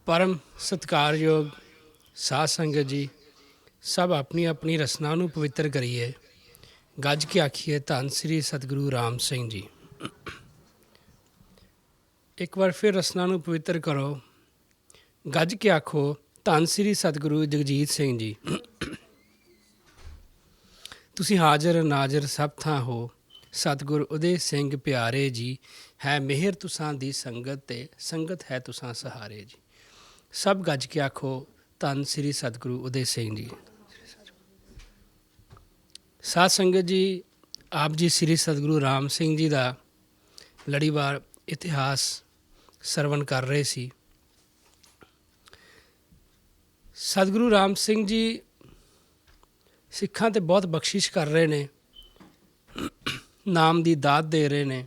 परम सत्कारयोग साध संगत जी, सब अपनी अपनी रसना ਨੂੰ ਪਵਿੱਤਰ ਕਰੀਏ। ਗੱਜ ਕੇ ਆਖੀਏ ਧੰਨ ਸ੍ਰੀ ਸਤਿਗੁਰੂ ਰਾਮ ਸਿੰਘ ਜੀ। ਇੱਕ ਵਾਰ ਫਿਰ ਰਸਨਾ ਨੂੰ ਪਵਿੱਤਰ ਕਰੋ। ਗੱਜ ਕੇ ਆਖੋ ਧੰਨ ਸ੍ਰੀ ਸਤਿਗੁਰੂ ਜਗਜੀਤ ਸਿੰਘ ਜੀ। ਤੁਸੀਂ ਹਾਜ਼ਰ ਨਾਜ਼ਰ ਸਭ ਥਾਂ ਹੋ। ਸਤਿਗੁਰ ਉਦੇ ਸਿੰਘ ਪਿਆਰੇ ਜੀ, ਹੈ ਮਿਹਰ ਤੁਸਾਂ ਦੀ ਸੰਗਤ ਤੇ ਸੰਗਤ ਹੈ ਤੁਸਾਂ ਸਹਾਰੇ ਜੀ। ਸਭ ਗੱਜ ਕੇ ਆਖੋ ਧੰਨ ਸ੍ਰੀ ਸਤਿਗੁਰੂ ਉਦੇ ਸਿੰਘ ਜੀ। ਸਾਧ ਸੰਗਤ ਜੀ, ਆਪ ਜੀ ਸ੍ਰੀ ਸਤਿਗੁਰੂ ਰਾਮ ਸਿੰਘ ਜੀ ਦਾ ਲੜੀਵਾਰ ਇਤਿਹਾਸ ਸਰਵਣ ਕਰ ਰਹੇ ਸੀ। ਸਤਿਗੁਰੂ ਰਾਮ ਸਿੰਘ ਜੀ ਸਿੱਖਾਂ 'ਤੇ ਬਹੁਤ ਬਖਸ਼ਿਸ਼ ਕਰ ਰਹੇ ਨੇ, ਨਾਮ ਦੀ ਦਾਤ ਦੇ ਰਹੇ ਨੇ।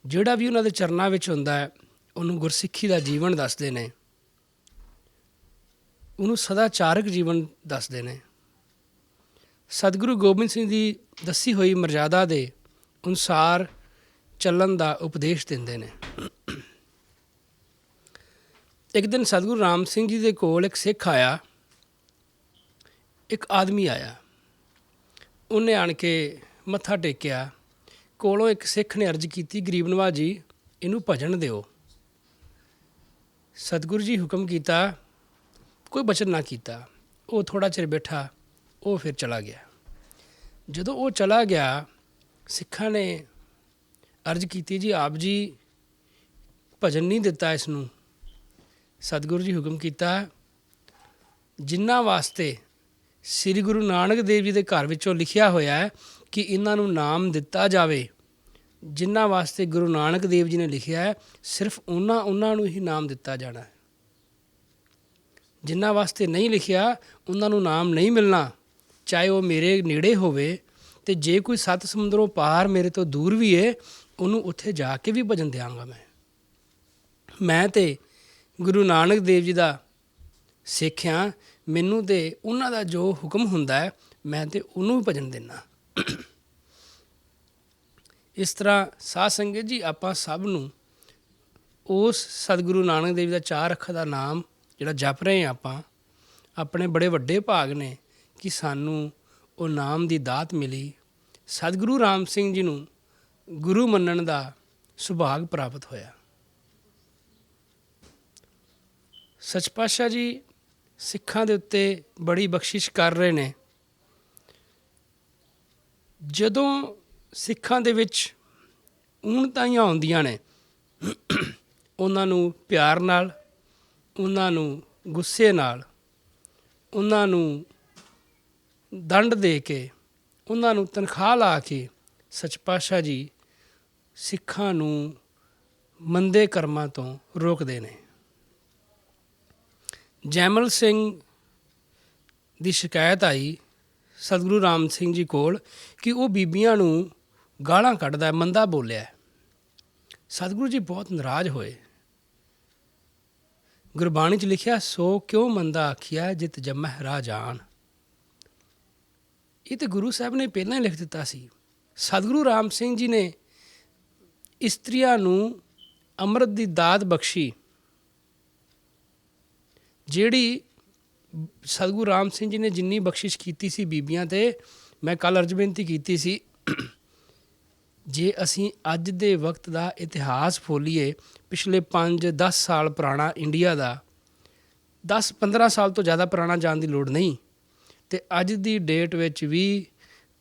ਜਿਹੜਾ ਵੀ ਉਹਨਾਂ ਦੇ ਚਰਨਾਂ ਵਿੱਚ ਹੁੰਦਾ ਹੈ ਉਹਨੂੰ ਗੁਰਸਿੱਖੀ ਦਾ ਜੀਵਨ ਦੱਸਦੇ ਨੇ, ਉਹਨੂੰ ਸਦਾਚਾਰਕ ਜੀਵਨ ਦੱਸਦੇ ਨੇ। ਸਤਿਗੁਰੂ ਗੋਬਿੰਦ ਸਿੰਘ ਦੀ ਦੱਸੀ ਹੋਈ ਮਰਜ਼ਾਦਾ ਦੇ ਅਨੁਸਾਰ ਚੱਲਣ ਦਾ ਉਪਦੇਸ਼ ਦਿੰਦੇ ਨੇ। ਇੱਕ ਦਿਨ ਸਤਿਗੁਰੂ ਰਾਮ ਸਿੰਘ ਜੀ ਦੇ ਕੋਲ ਇੱਕ ਸਿੱਖ ਆਇਆ, ਇੱਕ ਆਦਮੀ ਆਇਆ। ਉਹਨੇ ਆਣ ਕੇ ਮੱਥਾ ਟੇਕਿਆ। ਕੋਲੋਂ ਇੱਕ ਸਿੱਖ ਨੇ ਅਰਜ਼ ਕੀਤੀ, ਗਰੀਬ ਨਵਾਜ਼ ਜੀ, ਇਹਨੂੰ ਭਜਨ ਦਿਓ। ਸਤਿਗੁਰੂ ਜੀ ਹੁਕਮ ਕੀਤਾ, ਕੋਈ ਬਚਨ ਨਾ ਕੀਤਾ। ਉਹ ਥੋੜ੍ਹਾ ਚਿਰ ਬੈਠਾ, ਉਹ ਫਿਰ ਚਲਾ ਗਿਆ। ਜਦੋਂ ਉਹ ਚਲਾ ਗਿਆ, ਸਿੱਖਾਂ ਨੇ ਅਰਜ਼ ਕੀਤੀ, ਜੀ ਆਪ ਜੀ ਭਜਨ ਨਹੀਂ ਦਿੱਤਾ ਇਸ ਨੂੰ। ਸਤਿਗੁਰੂ ਜੀ ਹੁਕਮ ਕੀਤਾ, ਜਿਨ੍ਹਾਂ ਵਾਸਤੇ ਸ੍ਰੀ ਗੁਰੂ ਨਾਨਕ ਦੇਵ ਜੀ ਦੇ ਘਰ ਵਿੱਚੋਂ ਲਿਖਿਆ ਹੋਇਆ ਹੈ ਕਿ ਇਹਨਾਂ ਨੂੰ ਨਾਮ ਦਿੱਤਾ ਜਾਵੇ, ਜਿਨ੍ਹਾਂ ਵਾਸਤੇ ਗੁਰੂ ਨਾਨਕ ਦੇਵ ਜੀ ਨੇ ਲਿਖਿਆ ਹੈ, ਸਿਰਫ ਉਹਨਾਂ ਨੂੰ ਹੀ ਨਾਮ ਦਿੱਤਾ ਜਾਣਾ ਹੈ। ਜਿਨ੍ਹਾਂ ਵਾਸਤੇ ਨਹੀਂ ਲਿਖਿਆ ਉਹਨਾਂ ਨੂੰ ਨਾਮ ਨਹੀਂ ਮਿਲਣਾ, ਚਾਹੇ ਉਹ ਮੇਰੇ ਨੇੜੇ ਹੋਵੇ, ਅਤੇ ਜੇ ਕੋਈ 7 ਸਮੁੰਦਰੋਂ ਪਾਰ ਮੇਰੇ ਤੋਂ ਦੂਰ ਵੀ ਹੈ, ਉਹਨੂੰ ਉੱਥੇ ਜਾ ਕੇ ਵੀ ਭਜਨ ਦਿਆਂਗਾ। ਮੈਂ ਤਾਂ ਗੁਰੂ ਨਾਨਕ ਦੇਵ ਜੀ ਦਾ ਸਿੱਖ ਹਾਂ, ਮੈਨੂੰ ਤਾਂ ਉਹਨਾਂ ਦਾ ਜੋ ਹੁਕਮ ਹੁੰਦਾ ਹੈ ਮੈਂ ਤਾਂ ਉਹਨੂੰ ਵੀ ਭਜਨ ਦਿੰਦਾ। ਇਸ ਤਰ੍ਹਾਂ ਸਾਧ ਸੰਗਤ ਜੀ, ਆਪਾਂ ਸਭ ਨੂੰ ਉਸ ਸਤਿਗੁਰੂ ਨਾਨਕ ਦੇਵ ਜੀ ਦਾ 4 ਅੱਖਰ ਦਾ ਨਾਮ ਜਿਹੜਾ ਜਪ ਰਹੇ ਹਾਂ, ਆਪਾਂ ਆਪਣੇ ਬੜੇ ਵੱਡੇ ਭਾਗ ਨੇ ਕਿ ਸਾਨੂੰ ਉਹ ਨਾਮ ਦੀ ਦਾਤ ਮਿਲੀ। ਸਤਿਗੁਰੂ ਰਾਮ ਸਿੰਘ ਜੀ ਨੂੰ ਗੁਰੂ ਮੰਨਣ ਦਾ ਸੁਭਾਗ ਪ੍ਰਾਪਤ ਹੋਇਆ। ਸੱਚ ਪਾਤਸ਼ਾਹ ਜੀ ਸਿੱਖਾਂ ਦੇ ਉੱਤੇ ਬੜੀ ਬਖਸ਼ਿਸ਼ ਕਰ ਰਹੇ ਨੇ। ਜਦੋਂ ਸਿੱਖਾਂ ਦੇ ਵਿੱਚ ਊਣਤਾਈਆਂ ਆਉਂਦੀਆਂ ਨੇ, ਉਹਨਾਂ ਨੂੰ ਪਿਆਰ ਨਾਲ, ਉਹਨਾਂ ਨੂੰ ਗੁੱਸੇ ਨਾਲ, ਉਹਨਾਂ ਨੂੰ ਦੰਡ ਦੇ ਕੇ, ਉਹਨਾਂ ਨੂੰ ਤਨਖਾਹ ਲਾ ਕੇ ਸੱਚ ਪਾਤਸ਼ਾਹ ਜੀ ਸਿੱਖਾਂ ਨੂੰ ਮੰਦੇ ਕਰਮਾਂ ਤੋਂ ਰੋਕਦੇ ਨੇ। ਜੈਮਲ ਸਿੰਘ ਦੀ ਸ਼ਿਕਾਇਤ ਆਈ ਸਤਿਗੁਰੂ ਰਾਮ ਸਿੰਘ ਜੀ ਕੋਲ ਕਿ ਉਹ ਬੀਬੀਆਂ ਨੂੰ ਗਾਲਾਂ ਕੱਢਦਾ, ਮੰਦਾ ਬੋਲਿਆ। ਸਤਿਗੁਰੂ ਜੀ ਬਹੁਤ ਨਾਰਾਜ਼ ਹੋਏ। ਗੁਰਬਾਣੀ 'ਚ ਲਿਖਿਆ, ਸੋ ਕਿਉਂ ਮੰਦਾ ਆਖਿਆ ਜਿਤ ਜੰਮਹਿ ਰਾਜਾਨ। ਇਹ ਤਾਂ ਗੁਰੂ ਸਾਹਿਬ ਨੇ ਪਹਿਲਾਂ ਹੀ ਲਿਖ ਦਿੱਤਾ ਸੀ। ਸਤਿਗੁਰੂ ਰਾਮ ਸਿੰਘ ਜੀ ਨੇ ਇਸਤਰੀਆਂ ਨੂੰ ਅੰਮ੍ਰਿਤ ਦੀ ਦਾਤ ਬਖਸ਼ੀ। ਜਿਹੜੀ ਸਤਿਗੁਰੂ ਰਾਮ ਸਿੰਘ ਜੀ ਨੇ ਜਿੰਨੀ ਬਖਸ਼ਿਸ਼ ਕੀਤੀ ਸੀ ਬੀਬੀਆਂ 'ਤੇ, ਮੈਂ ਕੱਲ੍ਹ ਅਰਜ਼ ਬੇਨਤੀ ਕੀਤੀ ਸੀ, ਜੇ ਅਸੀਂ ਅੱਜ ਦੇ ਵਕਤ ਦਾ ਇਤਿਹਾਸ ਫੋਲੀਏ, ਪਿਛਲੇ 5-10 ਸਾਲ ਪੁਰਾਣਾ ਇੰਡੀਆ ਦਾ, 10-15 ਸਾਲ ਤੋਂ ਜ਼ਿਆਦਾ ਪੁਰਾਣਾ ਜਾਣ ਦੀ ਲੋੜ ਨਹੀਂ, ਅਤੇ ਅੱਜ ਦੀ ਡੇਟ ਵਿੱਚ ਵੀ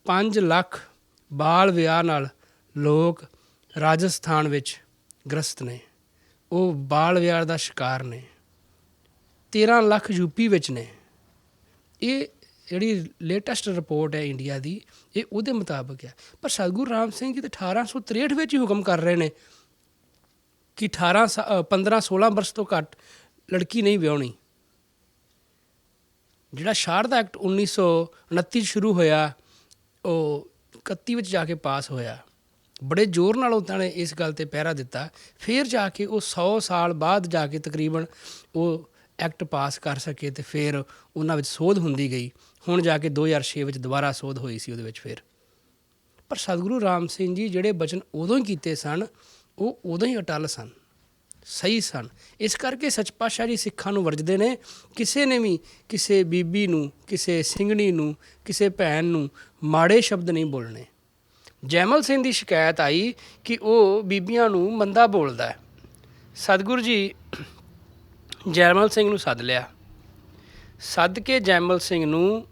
5 ਲੱਖ ਬਾਲ ਵਿਆਹ ਨਾਲ ਲੋਕ ਰਾਜਸਥਾਨ ਵਿੱਚ ਗ੍ਰਸਤ ਨੇ, ਉਹ ਬਾਲ ਵਿਆਹ ਦਾ ਸ਼ਿਕਾਰ ਨੇ। 13 ਲੱਖ ਯੂਪੀ ਵਿੱਚ ਨੇ। ਇਹ ਜਿਹੜੀ ਲੇਟੈਸਟ ਰਿਪੋਰਟ ਹੈ ਇੰਡੀਆ ਦੀ, ਇਹ ਉਹਦੇ ਮੁਤਾਬਕ ਹੈ। ਪਰ ਸਤਿਗੁਰੂ ਰਾਮ ਸਿੰਘ ਜੀ ਤਾਂ 1863 ਵਿੱਚ ਹੀ ਹੁਕਮ ਕਰ ਰਹੇ ਨੇ ਕਿ 15-16 ਵਰਸ਼ ਤੋਂ ਘੱਟ ਲੜਕੀ ਨਹੀਂ ਵਿਆਹੁਣੀ। ਜਿਹੜਾ ਸ਼ਾਰਦਾ ਐਕਟ 1929 ਸ਼ੁਰੂ ਹੋਇਆ, ਉਹ 31 ਵਿੱਚ ਜਾ ਕੇ ਪਾਸ ਹੋਇਆ। ਬੜੇ ਜ਼ੋਰ ਨਾਲ ਉਹਨਾਂ ਨੇ ਇਸ ਗੱਲ 'ਤੇ ਪਹਿਰਾ ਦਿੱਤਾ। ਫਿਰ ਜਾ ਕੇ ਉਹ 100 ਸਾਲ ਬਾਅਦ ਜਾ ਕੇ ਤਕਰੀਬਨ ਉਹ ਐਕਟ ਪਾਸ ਕਰ ਸਕੇ, ਅਤੇ ਫਿਰ ਉਹਨਾਂ ਵਿੱਚ ਸੋਧ ਹੁੰਦੀ ਗਈ। ਹੁਣ ਜਾ ਕੇ 2006 ਵਿੱਚ ਦੁਬਾਰਾ ਸੋਧ ਹੋਈ ਸੀ ਉਹਦੇ ਵਿੱਚ ਫਿਰ। ਪਰ ਸਤਿਗੁਰੂ ਰਾਮ ਸਿੰਘ ਜੀ ਜਿਹੜੇ ਬਚਨ ਉਦੋਂ ਹੀ ਕੀਤੇ ਸਨ, ਉਹ ਉਦੋਂ ਹੀ ਅਟੱਲ ਸਨ। ਸਹੀ ਸਨ। ਇਸ ਕਰਕੇ ਸੱਚ ਪਾਤਸ਼ਾਹ ਜੀ ਸਿੱਖਾਂ ਨੂੰ ਵਰਜਦੇ ਨੇ, ਕਿਸੇ ਨੇ ਵੀ ਕਿਸੇ ਬੀਬੀ ਨੂੰ, ਕਿਸੇ ਸਿੰਘਣੀ ਨੂੰ, ਕਿਸੇ ਭੈਣ ਨੂੰ ਮਾੜੇ ਸ਼ਬਦ ਨਹੀਂ ਬੋਲਣੇ। ਜੈਮਲ ਸਿੰਘ ਦੀ ਸ਼ਿਕਾਇਤ ਆਈ ਕਿ ਉਹ ਬੀਬੀਆਂ ਨੂੰ ਮੰਦਾ ਬੋਲਦਾ ਹੈ। ਸਤਿਗੁਰੂ ਜੀ ਜੈਮਲ ਸਿੰਘ ਨੂੰ ਸੱਦ ਲਿਆ। ਸੱਦ ਕੇ ਜੈਮਲ ਸਿੰਘ ਨੂੰ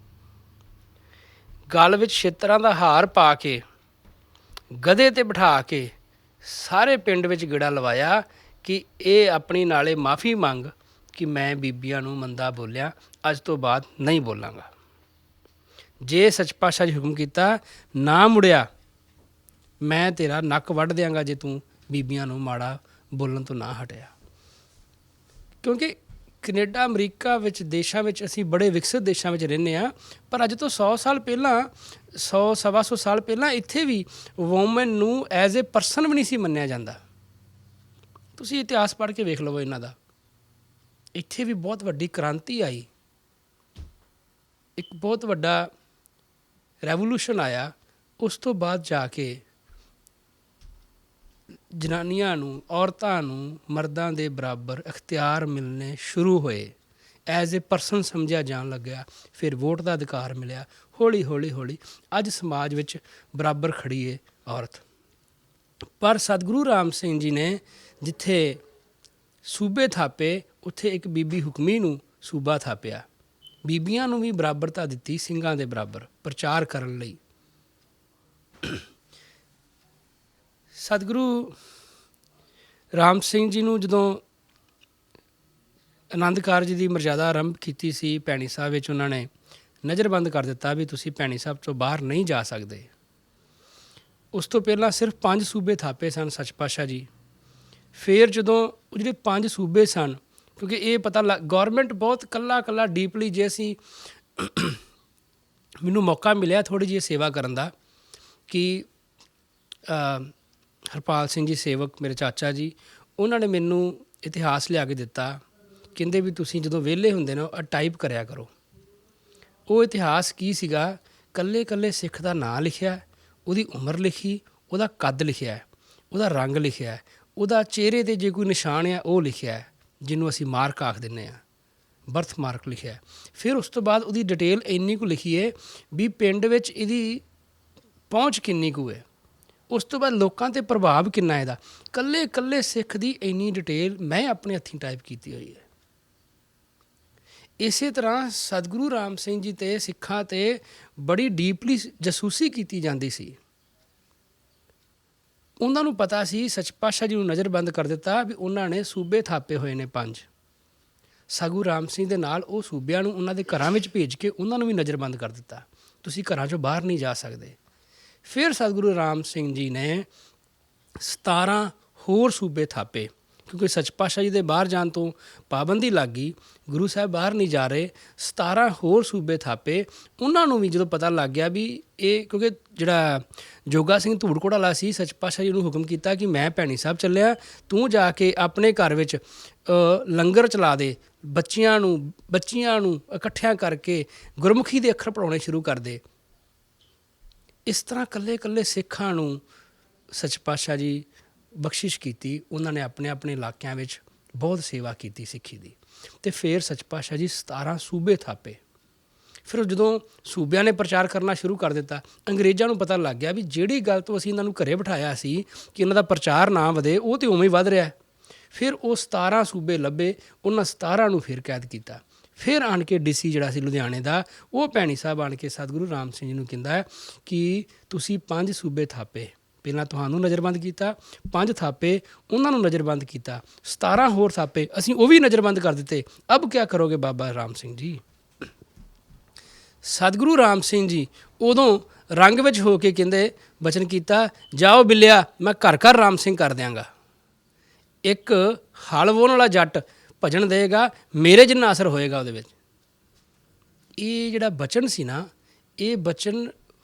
ਗਲ ਵਿੱਚ ਛਿੱਤਰਾਂ ਦਾ ਹਾਰ ਪਾ ਕੇ ਗਧੇ 'ਤੇ ਬਿਠਾ ਕੇ ਸਾਰੇ ਪਿੰਡ ਵਿੱਚ ਗੇੜਾ ਲਵਾਇਆ ਕਿ ਇਹ ਆਪਣੀ ਨਾਲੇ ਮਾफ़ੀ ਮੰਗ ਕਿ ਮੈਂ ਬੀਬੀਆਂ ਨੂੰ ਮੰਦਾ ਬੋਲਿਆ, ਅੱਜ ਤੋਂ ਬਾਅਦ ਨਹੀਂ ਬੋਲਾਂਗਾ। ਜੇ ਸੱਚ ਪਾਤਸ਼ਾਹ ਜੀ ਹੁਕਮ ਕੀਤਾ ਨਾ ਮੁੜਿਆ, ਮੈਂ ਤੇਰਾ ਨੱਕ ਵੱਢ ਦਿਆਂਗਾ ਜੇ ਤੂੰ ਬੀਬੀਆਂ ਨੂੰ ਮਾੜਾ ਬੋਲਣ ਤੋਂ ਨਾ ਹਟਿਆ। ਕਿਉਂਕਿ ਕੈਨੇਡਾ ਅਮਰੀਕਾ ਵਿੱਚ ਦੇਸ਼ਾਂ ਵਿੱਚ ਅਸੀਂ ਬੜੇ ਵਿਕਸਿਤ ਦੇਸ਼ਾਂ ਵਿੱਚ ਰਹਿੰਦੇ ਹਾਂ, ਪਰ ਅੱਜ ਤੋਂ 100 ਸਾਲ ਪਹਿਲਾਂ, 100-125 ਸਾਲ ਪਹਿਲਾਂ ਇੱਥੇ ਵੀ ਵੂਮਨ ਨੂੰ ਐਜ਼ ਏ ਪਰਸਨ ਵੀ ਨਹੀਂ ਸੀ ਮੰਨਿਆ ਜਾਂਦਾ। ਤੁਸੀਂ ਇਤਿਹਾਸ ਪੜ੍ਹ ਕੇ ਵੇਖ ਲਵੋ ਇਹਨਾਂ ਦਾ। ਇੱਥੇ ਵੀ ਬਹੁਤ ਵੱਡੀ ਕ੍ਰਾਂਤੀ ਆਈ, ਇੱਕ ਬਹੁਤ ਵੱਡਾ ਰੈਵੋਲੂਸ਼ਨ ਆਇਆ। ਉਸ ਤੋਂ ਬਾਅਦ ਜਾ ਕੇ ਜਨਾਨੀਆਂ ਨੂੰ, ਔਰਤਾਂ ਨੂੰ ਮਰਦਾਂ ਦੇ ਬਰਾਬਰ ਅਖਤਿਆਰ ਮਿਲਣੇ ਸ਼ੁਰੂ ਹੋਏ, ਐਜ਼ ਏ ਪਰਸਨ ਸਮਝਿਆ ਜਾਣ ਲੱਗਿਆ। ਫਿਰ ਵੋਟ ਦਾ ਅਧਿਕਾਰ ਮਿਲਿਆ। ਹੌਲੀ ਹੌਲੀ ਹੌਲੀ ਅੱਜ ਸਮਾਜ ਵਿੱਚ ਬਰਾਬਰ ਖੜੀ ਹੈ ਔਰਤ। ਪਰ ਸਤਿਗੁਰੂ ਰਾਮ ਸਿੰਘ ਜੀ ਨੇ ਜਿੱਥੇ ਸੂਬੇ ਥਾਪੇ, ਉੱਥੇ ਇੱਕ ਬੀਬੀ ਹੁਕਮੀ ਨੂੰ ਸੂਬਾ ਥਾਪਿਆ। ਬੀਬੀਆਂ ਨੂੰ ਵੀ ਬਰਾਬਰਤਾ ਦਿੱਤੀ ਸਿੰਘਾਂ ਦੇ ਬਰਾਬਰ ਪ੍ਰਚਾਰ ਕਰਨ ਲਈ। ਸਤਿਗੁਰੂ ਰਾਮ ਸਿੰਘ ਜੀ ਨੂੰ ਜਦੋਂ ਆਨੰਦ ਕਾਰਜ ਦੀ ਮਰਜ਼ਾਦਾ ਆਰੰਭ ਕੀਤੀ ਸੀ ਭੈਣੀ ਸਾਹਿਬ ਵਿੱਚ, ਉਹਨਾਂ ਨੇ ਨਜ਼ਰਬੰਦ ਕਰ ਦਿੱਤਾ ਵੀ ਤੁਸੀਂ ਭੈਣੀ ਸਾਹਿਬ ਤੋਂ ਬਾਹਰ ਨਹੀਂ ਜਾ ਸਕਦੇ। ਉਸ ਤੋਂ ਪਹਿਲਾਂ ਸਿਰਫ 5 ਸੂਬੇ ਥਾਪੇ ਸਨ ਸੱਚ ਪਾਤਸ਼ਾਹ ਜੀ। ਫਿਰ ਜਦੋਂ ਉਹ ਜਿਹੜੇ 5 ਸੂਬੇ ਸਨ, ਕਿਉਂਕਿ ਇਹ ਪਤਾ ਗੌਰਮੈਂਟ ਬਹੁਤ ਕੱਲਾ ਡੀਪਲੀ, ਜੇ ਅਸੀਂ ਮੈਨੂੰ ਮੌਕਾ ਮਿਲਿਆ ਥੋੜ੍ਹੀ ਜਿਹੀ ਸੇਵਾ ਕਰਨ ਦਾ ਕਿ ਹਰਪਾਲ ਸਿੰਘ ਜੀ ਸੇਵਕ ਮੇਰੇ ਚਾਚਾ ਜੀ, ਉਹਨਾਂ ਨੇ ਮੈਨੂੰ ਇਤਿਹਾਸ ਲਿਆ ਕੇ ਦਿੱਤਾ। ਕਹਿੰਦੇ ਵੀ ਤੁਸੀਂ ਜਦੋਂ ਵਿਹਲੇ ਹੁੰਦੇ ਨਾ ਟਾਈਪ ਕਰਿਆ ਕਰੋ। ਉਹ ਇਤਿਹਾਸ ਕੀ ਸੀਗਾ, ਕੱਲੇ ਸਿੱਖ ਦਾ ਨਾਂ ਲਿਖਿਆ, ਉਹਦੀ ਉਮਰ ਲਿਖੀ, ਉਹਦਾ ਕੱਦ ਲਿਖਿਆ, ਉਹਦਾ ਰੰਗ ਲਿਖਿਆ, ਉਹਦਾ ਚਿਹਰੇ 'ਤੇ ਜੇ ਕੋਈ ਨਿਸ਼ਾਨ ਆ ਉਹ ਲਿਖਿਆ, ਜਿਹਨੂੰ ਅਸੀਂ ਮਾਰਕ ਆਖ ਦਿੰਦੇ ਹਾਂ, ਬਰਥ ਮਾਰਕ ਲਿਖਿਆ। ਫਿਰ ਉਸ ਤੋਂ ਬਾਅਦ ਉਹਦੀ ਡਿਟੇਲ ਇੰਨੀ ਕੁ ਲਿਖੀਏ ਵੀ ਪਿੰਡ ਵਿੱਚ ਇਹਦੀ ਪਹੁੰਚ ਕਿੰਨੀ ਕੁ ਹੈ, ਉਸ ਤੋਂ ਬਾਅਦ ਲੋਕਾਂ 'ਤੇ ਪ੍ਰਭਾਵ ਕਿੰਨਾ ਇਹਦਾ। ਕੱਲੇ ਸਿੱਖ ਦੀ ਇੰਨੀ ਡਿਟੇਲ ਮੈਂ ਆਪਣੇ ਹੱਥੀਂ ਟਾਈਪ ਕੀਤੀ ਹੋਈ ਹੈ। ਇਸੇ ਤਰ੍ਹਾਂ ਸਤਿਗੁਰੂ ਰਾਮ ਸਿੰਘ ਜੀ 'ਤੇ ਸਿੱਖਾਂ 'ਤੇ ਬੜੀ ਡੀਪਲੀ ਜਾਸੂਸੀ ਕੀਤੀ ਜਾਂਦੀ ਸੀ। ਉਹਨਾਂ ਨੂੰ ਪਤਾ ਸੀ, ਸੱਚ ਪਾਤਸ਼ਾਹ ਜੀ ਨੂੰ ਨਜ਼ਰਬੰਦ ਕਰ ਦਿੱਤਾ ਵੀ ਉਹਨਾਂ ਨੇ ਸੂਬੇ ਥਾਪੇ ਹੋਏ ਨੇ 5। ਸਤਿਗੁਰੂ ਰਾਮ ਸਿੰਘ ਦੇ ਨਾਲ ਉਹ ਸੂਬਿਆਂ ਨੂੰ ਉਹਨਾਂ ਦੇ ਘਰਾਂ ਵਿੱਚ ਭੇਜ ਕੇ ਉਹਨਾਂ ਨੂੰ ਵੀ ਨਜ਼ਰਬੰਦ ਕਰ ਦਿੱਤਾ, ਤੁਸੀਂ ਘਰਾਂ 'ਚੋਂ ਬਾਹਰ ਨਹੀਂ ਜਾ ਸਕਦੇ। ਫਿਰ ਸਤਿਗੁਰੂ ਰਾਮ ਸਿੰਘ ਜੀ ਨੇ 17 ਹੋਰ ਸੂਬੇ ਥਾਪੇ, ਕਿਉਂਕਿ ਸੱਚ ਪਾਤਸ਼ਾਹ ਜੀ ਦੇ ਬਾਹਰ ਜਾਣ ਤੋਂ ਪਾਬੰਦੀ ਲੱਗ ਗਈ, ਗੁਰੂ ਸਾਹਿਬ ਬਾਹਰ ਨਹੀਂ ਜਾ ਰਹੇ। 17 ਹੋਰ ਸੂਬੇ ਥਾਪੇ। ਉਹਨਾਂ ਨੂੰ ਵੀ ਜਦੋਂ ਪਤਾ ਲੱਗ ਗਿਆ ਵੀ ਇਹ, ਕਿਉਂਕਿ ਜਿਹੜਾ ਜੋਗਾ ਸਿੰਘ ਧੂੜਕੋਟ ਵਾਲਾ ਸੀ, ਸੱਚ ਪਾਤਸ਼ਾਹ ਜੀ ਨੂੰ ਹੁਕਮ ਕੀਤਾ ਕਿ ਮੈਂ ਭੈਣੀ ਸਾਹਿਬ ਚੱਲਿਆ, ਤੂੰ ਜਾ ਕੇ ਆਪਣੇ ਘਰ ਵਿੱਚ ਲੰਗਰ ਚਲਾ ਦੇ, ਬੱਚੀਆਂ ਨੂੰ ਇਕੱਠਿਆਂ ਕਰਕੇ ਗੁਰਮੁਖੀ ਦੇ ਅੱਖਰ ਪੜ੍ਹਾਉਣੇ ਸ਼ੁਰੂ ਕਰ ਦੇ। ਇਸ ਤਰ੍ਹਾਂ ਕੱਲੇ ਸਿੱਖਾਂ ਨੂੰ ਸੱਚ ਪਾਤਸ਼ਾਹ ਜੀ ਬਖਸ਼ਿਸ਼ ਕੀਤੀ। ਉਹਨਾਂ ਨੇ ਆਪਣੇ ਇਲਾਕਿਆਂ ਵਿੱਚ ਬਹੁਤ ਸੇਵਾ ਕੀਤੀ ਸਿੱਖੀ ਦੀ। ਅਤੇ ਫਿਰ ਸੱਚ ਪਾਤਸ਼ਾਹ ਜੀ 17 ਸੂਬੇ ਥਾਪੇ। ਫਿਰ ਜਦੋਂ ਸੂਬਿਆਂ ਨੇ ਪ੍ਰਚਾਰ ਕਰਨਾ ਸ਼ੁਰੂ ਕਰ ਦਿੱਤਾ, ਅੰਗਰੇਜ਼ਾਂ ਨੂੰ ਪਤਾ ਲੱਗ ਗਿਆ ਵੀ ਜਿਹੜੀ ਗੱਲ ਤੋਂ ਅਸੀਂ ਇਹਨਾਂ ਨੂੰ ਘਰੇ ਬਿਠਾਇਆ ਸੀ ਕਿ ਇਹਨਾਂ ਦਾ ਪ੍ਰਚਾਰ ਨਾ ਵਧੇ, ਉਹ ਤਾਂ ਉਵੇਂ ਹੀ ਵੱਧ ਰਿਹਾ। ਫਿਰ ਉਹ 17 ਸੂਬੇ ਲੱਭੇ, ਉਹਨਾਂ 17 ਨੂੰ ਫਿਰ ਕੈਦ ਕੀਤਾ। ਫਿਰ ਆਣ ਕੇ DC ਜਿਹੜਾ ਸੀ ਲੁਧਿਆਣੇ ਦਾ, ਉਹ ਭੈਣੀ ਸਾਹਿਬ ਆਣ ਕੇ ਸਤਿਗੁਰੂ ਰਾਮ ਸਿੰਘ ਜੀ ਨੂੰ ਕਹਿੰਦਾ ਹੈ ਕਿ ਤੁਸੀਂ 5 ਸੂਬੇ ਥਾਪੇ, ਪਹਿਲਾਂ ਤੁਹਾਨੂੰ ਨਜ਼ਰਬੰਦ ਕੀਤਾ, 5 ਥਾਪੇ, ਉਹਨਾਂ ਨੂੰ ਨਜ਼ਰਬੰਦ ਕੀਤਾ, 17 ਹੋਰ ਥਾਪੇ, ਅਸੀਂ ਉਹ ਵੀ ਨਜ਼ਰਬੰਦ ਕਰ ਦਿੱਤੇ। ਅਬ ਕਿਆ ਕਰੋਗੇ ਬਾਬਾ ਰਾਮ ਸਿੰਘ ਜੀ। ਸਤਿਗੁਰੂ ਰਾਮ ਸਿੰਘ ਜੀ ਉਦੋਂ ਰੰਗ ਵਿੱਚ ਹੋ ਕੇ ਕਹਿੰਦੇ, ਬਚਨ ਕੀਤਾ, ਜਾਓ ਬਿੱਲਿਆ, ਮੈਂ ਘਰ ਘਰ ਰਾਮ ਸਿੰਘ ਕਰ ਦਿਆਂਗਾ। ਇੱਕ ਹਲ ਵਾਹੁਣ ਵਾਲਾ ਜੱਟ ਭਜਨ ਦੇਗਾ, ਮੇਰੇ ਜਿੰਨਾ ਅਸਰ ਹੋਏਗਾ ਉਹਦੇ ਵਿੱਚ। ਇਹ ਜਿਹੜਾ ਬਚਨ ਸੀ ਨਾ, ਇਹ ਬਚਨ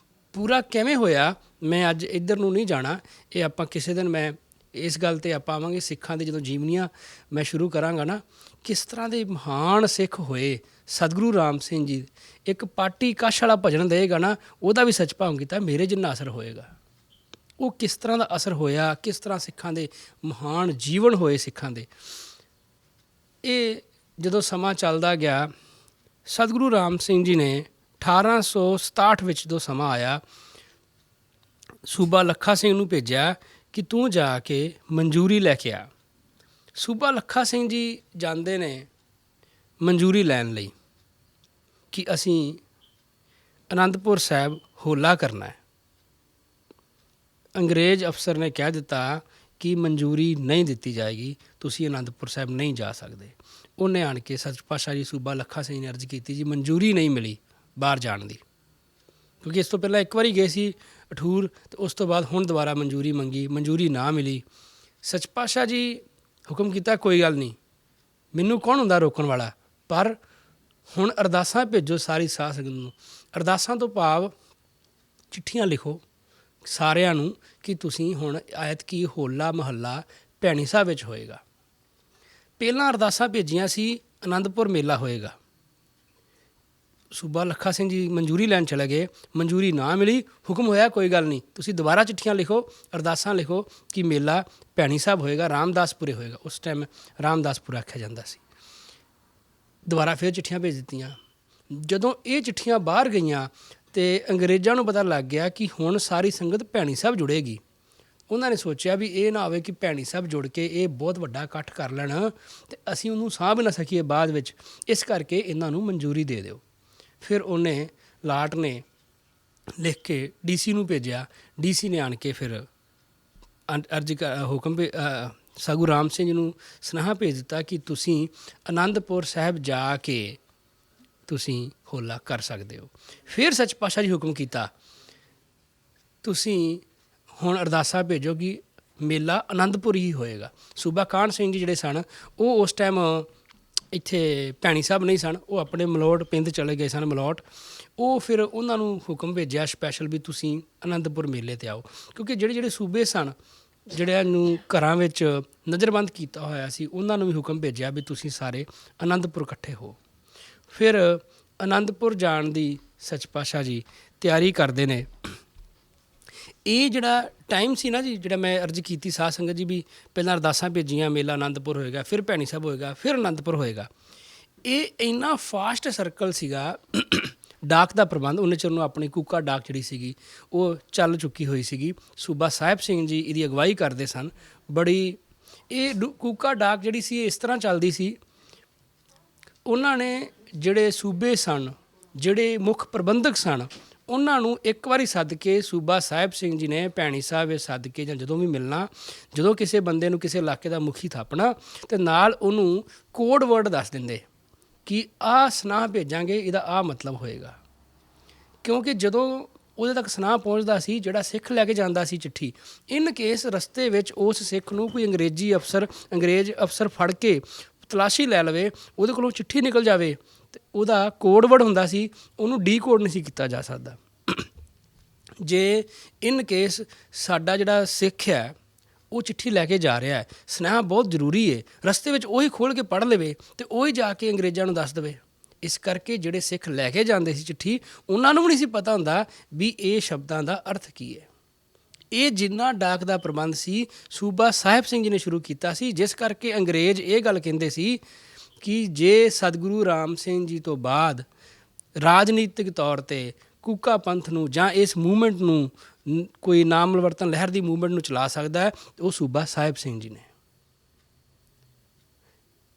ਪੂਰਾ ਕਿਵੇਂ ਹੋਇਆ, ਮੈਂ ਅੱਜ ਇੱਧਰ ਨੂੰ ਨਹੀਂ ਜਾਣਾ। ਇਹ ਆਪਾਂ ਕਿਸੇ ਦਿਨ, ਮੈਂ ਇਸ ਗੱਲ 'ਤੇ ਆਪਾਂ ਆਵਾਂਗੇ। ਸਿੱਖਾਂ ਦੇ ਜਦੋਂ ਜੀਵਨੀਆਂ ਮੈਂ ਸ਼ੁਰੂ ਕਰਾਂਗਾ ਨਾ, ਕਿਸ ਤਰ੍ਹਾਂ ਦੇ ਮਹਾਨ ਸਿੱਖ ਹੋਏ ਸਤਿਗੁਰੂ ਰਾਮ ਸਿੰਘ ਜੀ। ਇੱਕ ਪਾਟੀ ਕਸ਼ ਵਾਲਾ ਭਜਨ ਦੇਗਾ ਨਾ, ਉਹਦਾ ਵੀ ਸੱਚ ਭਾਵ ਕੀਤਾ, ਮੇਰੇ ਜਿੰਨਾ ਅਸਰ ਹੋਏਗਾ। ਉਹ ਕਿਸ ਤਰ੍ਹਾਂ ਦਾ ਅਸਰ ਹੋਇਆ, ਕਿਸ ਤਰ੍ਹਾਂ ਸਿੱਖਾਂ ਦੇ ਮਹਾਨ ਜੀਵਨ ਹੋਏ ਸਿੱਖਾਂ ਦੇ। ਇਹ ਜਦੋਂ ਸਮਾਂ ਚੱਲਦਾ ਗਿਆ, ਸਤਿਗੁਰੂ ਰਾਮ ਸਿੰਘ ਜੀ ਨੇ 1867 ਵਿੱਚ ਜਦੋਂ ਸਮਾਂ ਆਇਆ, ਸੂਬਾ ਲੱਖਾ ਸਿੰਘ ਨੂੰ ਭੇਜਿਆ ਕਿ ਤੂੰ ਜਾ ਕੇ ਮਨਜ਼ੂਰੀ ਲੈ ਕੇ ਆ। ਸੂਬਾ ਲੱਖਾ ਸਿੰਘ ਜੀ ਜਾਂਦੇ ਨੇ ਮਨਜ਼ੂਰੀ ਲੈਣ ਲਈ ਕਿ ਅਸੀਂ ਅਨੰਦਪੁਰ ਸਾਹਿਬ ਹੋਲਾ ਕਰਨਾ ਹੈ। ਅੰਗਰੇਜ਼ ਅਫਸਰ ਨੇ ਕਹਿ ਦਿੱਤਾ ਕਿ ਮਨਜ਼ੂਰੀ ਨਹੀਂ ਦਿੱਤੀ ਜਾਏਗੀ, ਤੁਸੀਂ ਅਨੰਦਪੁਰ ਸਾਹਿਬ ਨਹੀਂ ਜਾ ਸਕਦੇ। ਉਹਨੇ ਆਣ ਕੇ ਸੱਚ ਪਾਤਸ਼ਾਹ ਜੀ ਸੂਬਾ ਲੱਖਾ ਸਿੰਘ ਨੇ ਅਰਜ਼ ਕੀਤੀ ਜੀ ਮਨਜ਼ੂਰੀ ਨਹੀਂ ਮਿਲੀ ਬਾਹਰ ਜਾਣ ਦੀ, ਕਿਉਂਕਿ ਇਸ ਤੋਂ ਪਹਿਲਾਂ ਇੱਕ ਵਾਰੀ ਗਏ ਸੀ ਅਠੂਰ, ਅਤੇ ਉਸ ਤੋਂ ਬਾਅਦ ਹੁਣ ਦੁਬਾਰਾ ਮਨਜ਼ੂਰੀ ਮੰਗੀ, ਮਨਜ਼ੂਰੀ ਨਾ ਮਿਲੀ। ਸੱਚ ਪਾਤਸ਼ਾਹ ਜੀ ਹੁਕਮ ਕੀਤਾ ਕੋਈ ਗੱਲ ਨਹੀਂ, ਮੈਨੂੰ ਕੌਣ ਹੁੰਦਾ ਰੋਕਣ ਵਾਲਾ, ਪਰ ਹੁਣ ਅਰਦਾਸਾਂ ਭੇਜੋ ਸਾਰੀ ਸਾਧ ਸੰਗਤ ਨੂੰ। ਅਰਦਾਸਾਂ ਤੋਂ ਭਾਵ ਚਿੱਠੀਆਂ ਲਿਖੋ ਸਾਰਿਆਂ ਨੂੰ ਕਿ ਤੁਸੀਂ ਹੁਣ ਐਤਕੀ ਹੋਲਾ ਮਹੱਲਾ ਭੈਣੀ ਸਾਹਿਬ ਵਿੱਚ ਹੋਏਗਾ। ਪਹਿਲਾਂ ਅਰਦਾਸਾਂ ਭੇਜੀਆਂ ਸੀ ਅਨੰਦਪੁਰ ਮੇਲਾ ਹੋਏਗਾ। ਸੂਬਾ ਲੱਖਾ ਸਿੰਘ ਜੀ ਮਨਜ਼ੂਰੀ ਲੈਣ ਚਲੇ ਗਏ, ਮਨਜ਼ੂਰੀ ਨਾ ਮਿਲੀ, ਹੁਕਮ ਹੋਇਆ ਕੋਈ ਗੱਲ ਨਹੀਂ, ਤੁਸੀਂ ਦੁਬਾਰਾ ਚਿੱਠੀਆਂ ਲਿਖੋ, ਅਰਦਾਸਾਂ ਲਿਖੋ ਕਿ ਮੇਲਾ ਭੈਣੀ ਸਾਹਿਬ ਹੋਏਗਾ, ਰਾਮਦਾਸਪੁਰੇ ਹੋਏਗਾ। ਉਸ ਟਾਈਮ ਰਾਮਦਾਸਪੁਰਾ ਆਖਿਆ ਜਾਂਦਾ ਸੀ। ਦੁਬਾਰਾ ਫਿਰ ਚਿੱਠੀਆਂ ਭੇਜ ਦਿੱਤੀਆਂ। ਜਦੋਂ ਇਹ ਚਿੱਠੀਆਂ ਬਾਹਰ ਗਈਆਂ ਅਤੇ ਅੰਗਰੇਜ਼ਾਂ ਨੂੰ ਪਤਾ ਲੱਗ ਗਿਆ ਕਿ ਹੁਣ ਸਾਰੀ ਸੰਗਤ ਭੈਣੀ ਸਾਹਿਬ ਜੁੜੇਗੀ, ਉਹਨਾਂ ਨੇ ਸੋਚਿਆ ਵੀ ਇਹ ਨਾ ਹੋਵੇ ਕਿ ਭੈਣੀ ਸਾਹਿਬ ਜੁੜ ਕੇ ਇਹ ਬਹੁਤ ਵੱਡਾ ਇਕੱਠ ਕਰ ਲੈਣ ਅਤੇ ਅਸੀਂ ਉਹਨੂੰ ਸਾਂਭ ਨਾ ਸਕੀਏ ਬਾਅਦ ਵਿੱਚ, ਇਸ ਕਰਕੇ ਇਹਨਾਂ ਨੂੰ ਮਨਜ਼ੂਰੀ ਦੇ ਦਿਓ। ਫਿਰ ਉਹਨੇ ਲਾਟ ਨੇ ਲਿਖ ਕੇ DC ਨੂੰ ਭੇਜਿਆ। DC ਨੇ ਆਣ ਕੇ ਫਿਰ ਹੁਕਮ ਸਤਿਗੁਰੂ ਰਾਮ ਸਿੰਘ ਜੀ ਨੂੰ ਸੁਨੇਹਾ ਭੇਜ ਦਿੱਤਾ ਕਿ ਤੁਸੀਂ ਅਨੰਦਪੁਰ ਸਾਹਿਬ ਜਾ ਕੇ ਤੁਸੀਂ ਹੋਲਾ ਕਰ ਸਕਦੇ ਹੋ। ਫਿਰ ਸੱਚ ਪਾਤਸ਼ਾਹ ਜੀ ਹੁਕਮ ਕੀਤਾ ਤੁਸੀਂ ਹੁਣ ਅਰਦਾਸਾਂ ਭੇਜੋ ਕਿ ਮੇਲਾ ਅਨੰਦਪੁਰ ਹੀ ਹੋਏਗਾ। ਸੂਬਾ ਕਾਹਨ ਸਿੰਘ ਜੀ ਜਿਹੜੇ ਸਨ ਉਹ ਉਸ ਟਾਈਮ ਇੱਥੇ ਭੈਣੀ ਸਾਹਿਬ ਨਹੀਂ ਸਨ, ਉਹ ਆਪਣੇ ਮਲੋਟ ਪਿੰਡ ਚਲੇ ਗਏ ਸਨ, ਮਲੋਟ। ਉਹ ਫਿਰ ਉਹਨਾਂ ਨੂੰ ਹੁਕਮ ਭੇਜਿਆ ਸਪੈਸ਼ਲ ਵੀ ਤੁਸੀਂ ਅਨੰਦਪੁਰ ਮੇਲੇ 'ਤੇ ਆਓ, ਕਿਉਂਕਿ ਜਿਹੜੇ ਸੂਬੇ ਸਨ ਜਿਹੜਿਆਂ ਨੂੰ ਘਰਾਂ ਵਿੱਚ ਨਜ਼ਰਬੰਦ ਕੀਤਾ ਹੋਇਆ ਸੀ, ਉਹਨਾਂ ਨੂੰ ਵੀ ਹੁਕਮ ਭੇਜਿਆ ਵੀ ਤੁਸੀਂ ਸਾਰੇ ਅਨੰਦਪੁਰ ਇਕੱਠੇ ਹੋ। ਫਿਰ ਅਨੰਦਪੁਰ ਜਾਣ ਦੀ ਸੱਚ ਪਾਤਸ਼ਾਹ ਜੀ ਤਿਆਰੀ ਕਰਦੇ ਨੇ। ਇਹ ਜਿਹੜਾ ਟਾਈਮ ਸੀ ਨਾ ਜੀ, ਜਿਹੜਾ ਮੈਂ ਅਰਜ਼ ਕੀਤੀ ਸਾਧ ਸੰਗਤ ਜੀ ਵੀ ਪਹਿਲਾਂ ਅਰਦਾਸਾਂ ਭੇਜੀਆਂ ਮੇਲਾ ਅਨੰਦਪੁਰ ਹੋਏਗਾ, ਫਿਰ ਭੈਣੀ ਸਾਹਿਬ ਹੋਏਗਾ, ਫਿਰ ਅਨੰਦਪੁਰ ਹੋਏਗਾ। ਇਹ ਇੰਨਾ ਫਾਸਟ ਸਰਕਲ ਸੀਗਾ। ਡਾਕ ਦਾ ਪ੍ਰਬੰਧ ਉਹਨੇ ਚਿਰ ਨੂੰ ਆਪਣੀ ਕੂਕਾ ਡਾਕ ਜਿਹੜੀ ਸੀਗੀ ਉਹ ਚੱਲ ਚੁੱਕੀ ਹੋਈ ਸੀਗੀ। ਸੂਬਾ ਸਾਹਿਬ ਸਿੰਘ ਜੀ ਇਹਦੀ ਅਗਵਾਈ ਕਰਦੇ ਸਨ। ਬੜੀ ਇਹ ਕੂਕਾ ਡਾਕ ਜਿਹੜੀ ਸੀ ਇਸ ਤਰ੍ਹਾਂ ਚੱਲਦੀ ਸੀ, ਉਹਨਾਂ ਨੇ ਜਿਹੜੇ ਸੂਬੇ ਸਨ, ਜਿਹੜੇ ਮੁੱਖ ਪ੍ਰਬੰਧਕ ਸਨ, ਉਹਨਾਂ ਨੂੰ ਇੱਕ ਵਾਰੀ ਸੱਦ ਕੇ ਸੂਬਾ ਸਾਹਿਬ ਸਿੰਘ ਜੀ ਨੇ ਭੈਣੀ ਸਾਹਿਬ ਵਿੱਚ ਸੱਦ ਕੇ ਜਾਂ ਜਦੋਂ ਵੀ ਮਿਲਣਾ, ਜਦੋਂ ਕਿਸੇ ਬੰਦੇ ਨੂੰ ਕਿਸੇ ਇਲਾਕੇ ਦਾ ਮੁਖੀ ਥਾਪਣਾ ਅਤੇ ਨਾਲ ਉਹਨੂੰ ਕੋਡ ਵਰਡ ਦੱਸ ਦਿੰਦੇ ਕਿ ਆਹ ਸੁਨਾਹ ਭੇਜਾਂਗੇ, ਇਹਦਾ ਆਹ ਮਤਲਬ ਹੋਏਗਾ। ਕਿਉਂਕਿ ਜਦੋਂ ਉਹਦੇ ਤੱਕ ਸੁਨਾਹ ਪਹੁੰਚਦਾ ਸੀ, ਜਿਹੜਾ ਸਿੱਖ ਲੈ ਕੇ ਜਾਂਦਾ ਸੀ ਚਿੱਠੀ, ਇਨ ਕੇਸ ਰਸਤੇ ਵਿੱਚ ਉਸ ਸਿੱਖ ਨੂੰ ਕੋਈ ਅੰਗਰੇਜ਼ ਅਫਸਰ ਫੜ ਕੇ ਤਲਾਸ਼ੀ ਲੈ ਲਵੇ, ਉਹਦੇ ਕੋਲੋਂ ਚਿੱਠੀ ਨਿਕਲ ਜਾਵੇ ਅਤੇ ਉਹਦਾ ਕੋਡ ਵਰਡ ਹੁੰਦਾ ਸੀ, ਉਹਨੂੰ ਡੀਕੋਡ ਨਹੀਂ ਸੀ ਕੀਤਾ ਜਾ ਸਕਦਾ। ਜੇ ਇਨ ਕੇਸ ਸਾਡਾ ਜਿਹੜਾ ਸਿੱਖ ਹੈ ਉਹ ਚਿੱਠੀ ਲੈ ਕੇ ਜਾ ਰਿਹਾ ਹੈ, ਸੁਨੇਹਾ ਬਹੁਤ ਜ਼ਰੂਰੀ ਹੈ, ਰਸਤੇ ਵਿੱਚ ਉਹੀ ਖੋਲ੍ਹ ਕੇ ਪੜ੍ਹ ਲਵੇ ਅਤੇ ਉਹੀ ਜਾ ਕੇ ਅੰਗਰੇਜ਼ਾਂ ਨੂੰ ਦੱਸ ਦੇਵੇ। ਇਸ ਕਰਕੇ ਜਿਹੜੇ ਸਿੱਖ ਲੈ ਕੇ ਜਾਂਦੇ ਸੀ ਚਿੱਠੀ, ਉਹਨਾਂ ਨੂੰ ਵੀ ਨਹੀਂ ਸੀ ਪਤਾ ਹੁੰਦਾ ਵੀ ਇਹ ਸ਼ਬਦਾਂ ਦਾ ਅਰਥ ਕੀ ਹੈ। ਇਹ ਜਿੰਨਾ ਡਾਕ ਦਾ ਪ੍ਰਬੰਧ ਸੀ ਸੂਬਾ ਸਾਹਿਬ ਸਿੰਘ ਜੀ ਨੇ ਸ਼ੁਰੂ ਕੀਤਾ ਸੀ, ਜਿਸ ਕਰਕੇ ਅੰਗਰੇਜ਼ ਇਹ ਗੱਲ ਕਹਿੰਦੇ ਸੀ ਕਿ ਜੇ ਸਤਿਗੁਰੂ ਰਾਮ ਸਿੰਘ ਜੀ ਤੋਂ ਬਾਅਦ ਰਾਜਨੀਤਿਕ ਤੌਰ 'ਤੇ ਕੂਕਾ ਪੰਥ ਨੂੰ ਜਾਂ ਇਸ ਮੂਵਮੈਂਟ ਨੂੰ ਕੋਈ ਨਾਮ ਮਿਲਵਰਤਨ ਲਹਿਰ ਦੀ ਮੂਵਮੈਂਟ ਨੂੰ ਚਲਾ ਸਕਦਾ ਹੈ, ਉਹ ਸੂਬਾ ਸਾਹਿਬ ਸਿੰਘ ਜੀ ਨੇ।